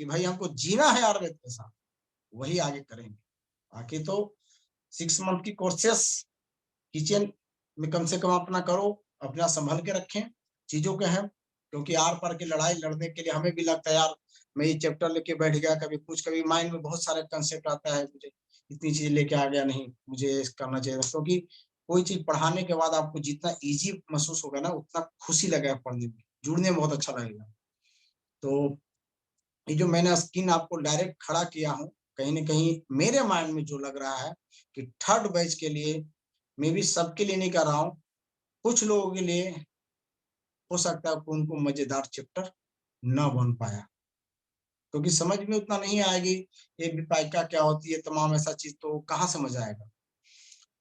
A: कि भाई हमको जीना है आयुर्वेद के साथ, वही आगे करेंगे। बाकी तो 6 मंथ की कोर्सेस किचन में कम से कम अपना करो, अपना संभल के रखें चीजों के हैं, क्योंकि आर पार की लड़ाई लड़ने के लिए हमें भी लगता है यार मैं ये चैप्टर लेके बैठ गया, कभी कुछ, कभी माइंड में बहुत सारे कंसेप्ट आता है, मुझे इतनी चीजें लेके आ गया, नहीं मुझे करना चाहिए। क्योंकि कोई चीज पढ़ाने के बाद आपको जितना इजी महसूस होगा ना, उतना खुशी लगेगा पढ़ने में, जुड़ने में बहुत अच्छा लगेगा। तो ये जो मैंने स्क्रीन आपको डायरेक्ट खड़ा किया हूँ, कहीं ना कहीं मेरे माइंड में जो लग रहा है कि थर्ड बैच के लिए, मैं भी सबके लिए नहीं कर रहा हूँ, कुछ लोगों के लिए हो सकता है कि उनको मजेदार चैप्टर न बन पाया, क्योंकि समझ में उतना नहीं आएगी ये विपाइका क्या होती है, तमाम ऐसा चीज तो कहाँ समझ आएगा।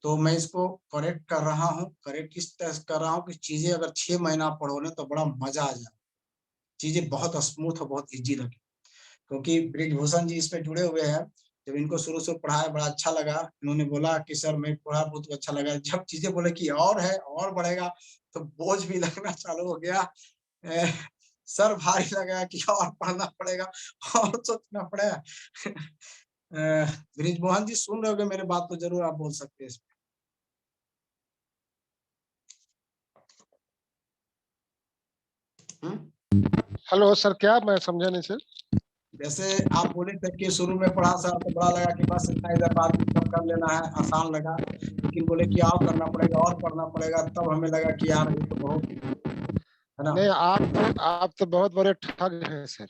A: तो मैं इसको करेक्ट कर रहा हूँ, करेक्ट इस तरह कर रहा हूँ कि चीजें अगर 6 महीना पढ़ो ना तो बड़ा मजा आ जाए, चीजें बहुत स्मूथ और बहुत इजी लगे। क्योंकि ब्रिजभूषण जी इसमें जुड़े हुए हैं, जब इनको शुरू से पढ़ाया बड़ा अच्छा लगा, इन्होंने बोला कि सर मैं पढ़ा बहुत अच्छा लगा, जब चीजें बोले कि और है और बढ़ेगा, तो बोझ भी लगना चालू हो गया, सर भारी लगा कि और पढ़ना पड़ेगा और सोचना पड़ेगा। ब्रिजमोहन जी सुन रहे होगे मेरे बात, तो जरूर आप बोल सकते हैं इसमें।
C: हेलो सर, क्या मैं समझा नहीं सर।
A: जैसे आप बोले थे कि शुरू में पढ़ा सर तो बड़ा लगा कि बस इतना इधर बात सब कर लेना है, आसान लगा, लेकिन बोले कि और करना पड़ेगा और पढ़ना पड़ेगा, तब हमें लगा कि यार ये तो बहुत है ना।
C: नहीं, आप तो बहुत बड़े ठग हैं सर।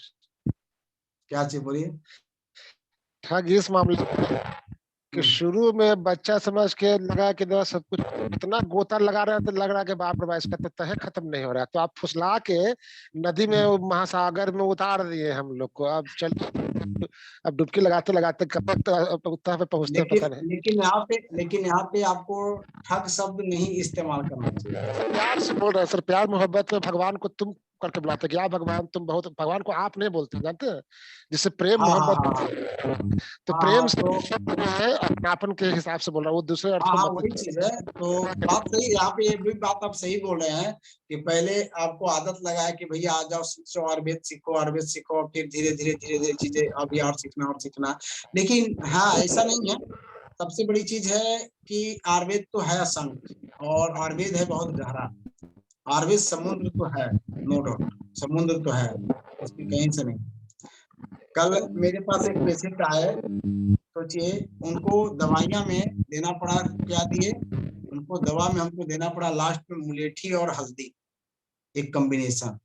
A: क्या चीज बोलिए।
C: ठग इस मामले में कि शुरू में बच्चा समझ के लगा कि ना सब कुछ इतना गोता लगा रहे तो लग रहा कि बाप रे बाप इसका तो तह खत्म नहीं हो रहा, तो आप फुसला के नदी में महासागर में उतार दिए हम लोग को। अब डुबकी लगाते लगाते कब तक तह पे पहुंचते हैं पता नहीं।
A: लेकिन यहाँ पे आपको ठग शब्द नहीं इस्तेमाल करना चाहिए।
C: प्यार से बोल रहे हैं सर, प्यार मोहब्बत में भगवान को तुम करके बुलाते हैं कि आप भगवान, तुम बहुत, भगवान को आप नहीं बोलते जानते हैं, जिससे प्रेम
A: हाँ हाँ
C: मोहब्बत। तो
A: हाँ
C: प्रेम
A: हाँ,
C: से
A: तो
C: है अपनापन के हिसाब से बोल रहा हूँ, वो दूसरे अर्थ
A: हाँ
C: में
A: हाँ
C: मत
A: वही
C: लीजिए।
A: चीज है। तो बात सही, यहाँ पे ये भी बात आप सही बोल रहे हैं कि पहले आपको आदत लगा है कि भैया आ जाओ सीखो आयुर्वेद सीखो, आयुर्वेद सीखो, फिर धीरे धीरे धीरे धीरे चीजें अभी और सीखना। लेकिन हाँ ऐसा नहीं है। सबसे बड़ी चीज है कि आयुर्वेद तो है असंख्य, और आयुर्वेद है बहुत गहरा। आयुर्वेद समुद्र तो है, नो डाउट समुद्र तो है, उसकी कहीं से नहीं। कल मेरे पास एक पेशेंट आए, सोचिए उनको दवाइयां में देना पड़ा, क्या दिए उनको दवा में, हमको देना पड़ा लास्ट में मुलेठी और हल्दी, एक कॉम्बिनेशन,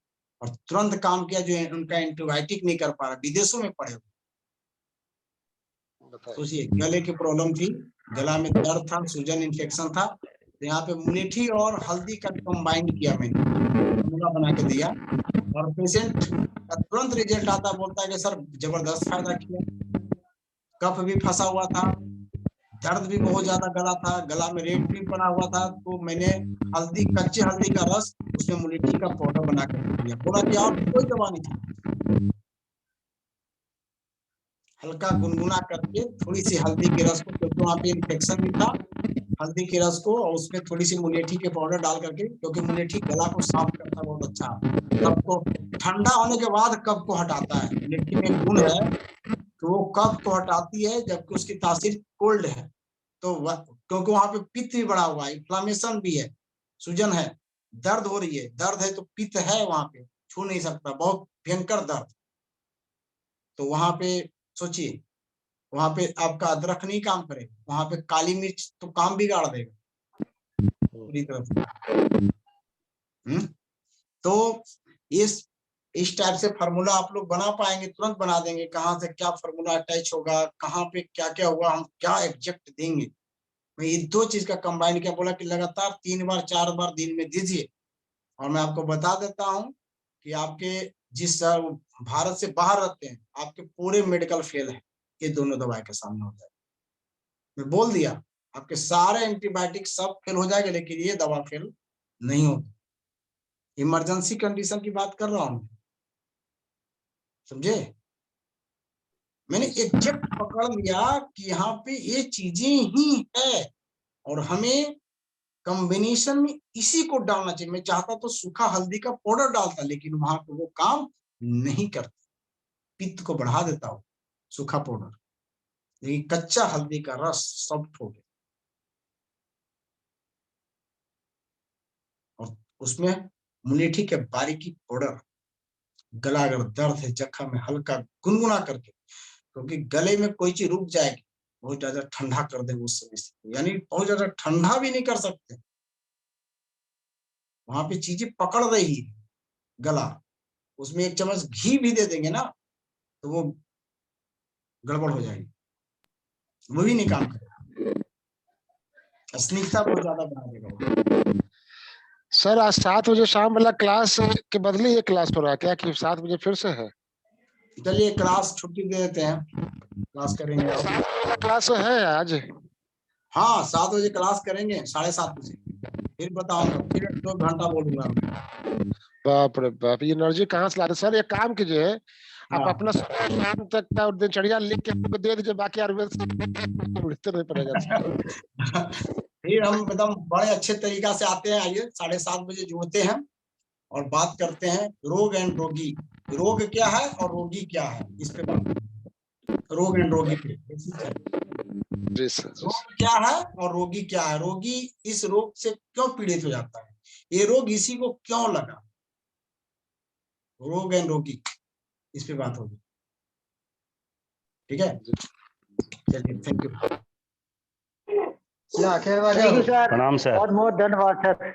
A: और तुरंत काम किया। जो उनका एंटीबायोटिक नहीं कर पा रहा, विदेशों में पड़े हुए। सोचिए गले की प्रॉब्लम थी, गला में दर्द था, सूजन इन्फेक्शन था, तो यहाँ पे मुलेठी और हल्दी का कंबाइंड किया, मैंने फॉर्मूला बना के दिया, और पेशेंट का तुरंत रिजल्ट आता, बोलता है कि सर जबरदस्त फायदा किया। कफ भी फंसा हुआ था, दर्द भी बहुत ज्यादा गला था, गला में रेट भी बना हुआ था, तो मैंने हल्दी, कच्चे हल्दी का रस उसमें मुलेठी का पाउडर बना कर दिया। बोला कि और कोई दवा नहीं चाहिए, हल्का गुनगुना करके थोड़ी सी हल्दी के रस को, क्योंकि वहां पे इन्फेक्शन भी था, हल्दी के रस को और उसमें थोड़ी सी मुलेठी के पाउडर डाल करके, क्योंकि मुलेठी गला को साफ करता है बहुत अच्छा, कफ को ठंडा होने के बाद कफ को हटाता है। मुलेठी में एक गुण है कि वो कफ को हटाती है, जबकि उसकी तासीर कोल्ड है। तो क्योंकि वहां पे पित्त भी बढ़ा हुआ है, इन्फ्लामेशन भी है, सूजन है, दर्द हो रही है, दर्द है तो पित्त है वहां पे, छू नहीं सकता, बहुत भयंकर दर्द। तो वहां पे सोचिए, वहां पे आपका अदरक नहीं काम करेगा, वहां पे काली मिर्च तो काम बिगाड़ देगा पूरी तरह से। तो इस टाइप से फार्मूला आप लोग बना पाएंगे, तुरंत बना देंगे, कहाँ से क्या फार्मूला अटैच होगा, कहाँ पे क्या क्या हुआ, हम क्या एग्जैक्ट देंगे। मैं ये दो चीज का कंबाइन किया, बोला कि लगातार 3 बार 4 बार दिन में दीजिए। और मैं आपको बता देता हूँ कि आपके जिस भारत से बाहर रहते हैं, आपके पूरे मेडिकल फेल है ये दोनों दवाई के सामने होता है। मैं बोल दिया, आपके सारे एंटीबायोटिक सब फेल हो जाएगा, लेकिन ये दवा फेल नहीं होती। इमरजेंसी कंडीशन की बात कर रहा हूँ, समझे। मैंने एग्जैक्ट पकड़ लिया कि यहाँ पे ये चीजें ही है, और हमें कॉम्बिनेशन में इसी को डालना चाहिए। मैं चाहता तो सूखा हल्दी का पाउडर डालता, लेकिन वहां पे वो काम नहीं करता, पित्त को बढ़ा देता हो सूखा पाउडर, लेकिन कच्चा हल्दी का रस सॉफ्ट हो गया, और उसमें मुलेठी के बारीकी पाउडर, गला अगर दर्द है, जख्म में हल्का गुनगुना करके, क्योंकि गले में कोई चीज रुक जाएगी, बहुत ज्यादा ठंडा कर देंगे उस समय से, यानी बहुत ज्यादा ठंडा भी नहीं कर सकते, वहां पे चीजें पकड़ रही है गला, उसमें 1 चम्मच घी भी दे देंगे ना, तो वो गड़बड़ हो जाएगी, वो भी नहीं काम करेगा, स्निग्धता बहुत ज्यादा बना देगा।
C: सर आज 7 बजे शाम वाला क्लास के बदले ये क्लास हो रहा है क्या, कि 7 बजे फिर से है?
A: चलिए क्लास छुट्टी दे देते हैं, क्लास करेंगे अब।
C: 7 बजे क्लास है आज?
A: हाँ 7 बजे क्लास करेंगे, 7:30 बजे फिर बताऊंगा, फिर 2 घंटा बोलूंगा।
C: बाप रे बाप, ये एनर्जी कहाँ से ला रहे सर? एक काम कीजिए, आप
A: हाँ
C: अपना शाम तक का दिनचर्या लिख के हमको दे दीजिए, बाकी आयुर्वेद लिखते नहीं पड़ेगा सर।
A: फिर हम एकदम बड़े अच्छे तरीका से आते हैं, आइए 7:30 बजे जुड़ते हैं और बात करते हैं रोग एंड रोगी, रोग क्या है और रोगी क्या है, इस पे बात। रोग एंड रोगी पे बेसिक चलेगा।
C: जी सर, जी
A: रोग
C: सर।
A: क्या है और रोगी क्या है, रोगी इस रोग से क्यों पीड़ित हो जाता है, ये रोग इसी को क्यों लगा, रोग एंड रोगी, इस पे बात होगी। ठीक है, चलिए thank you.
B: Thank you sir,
E: प्रणाम सर।
B: बहुत बहुत धन्यवाद सर।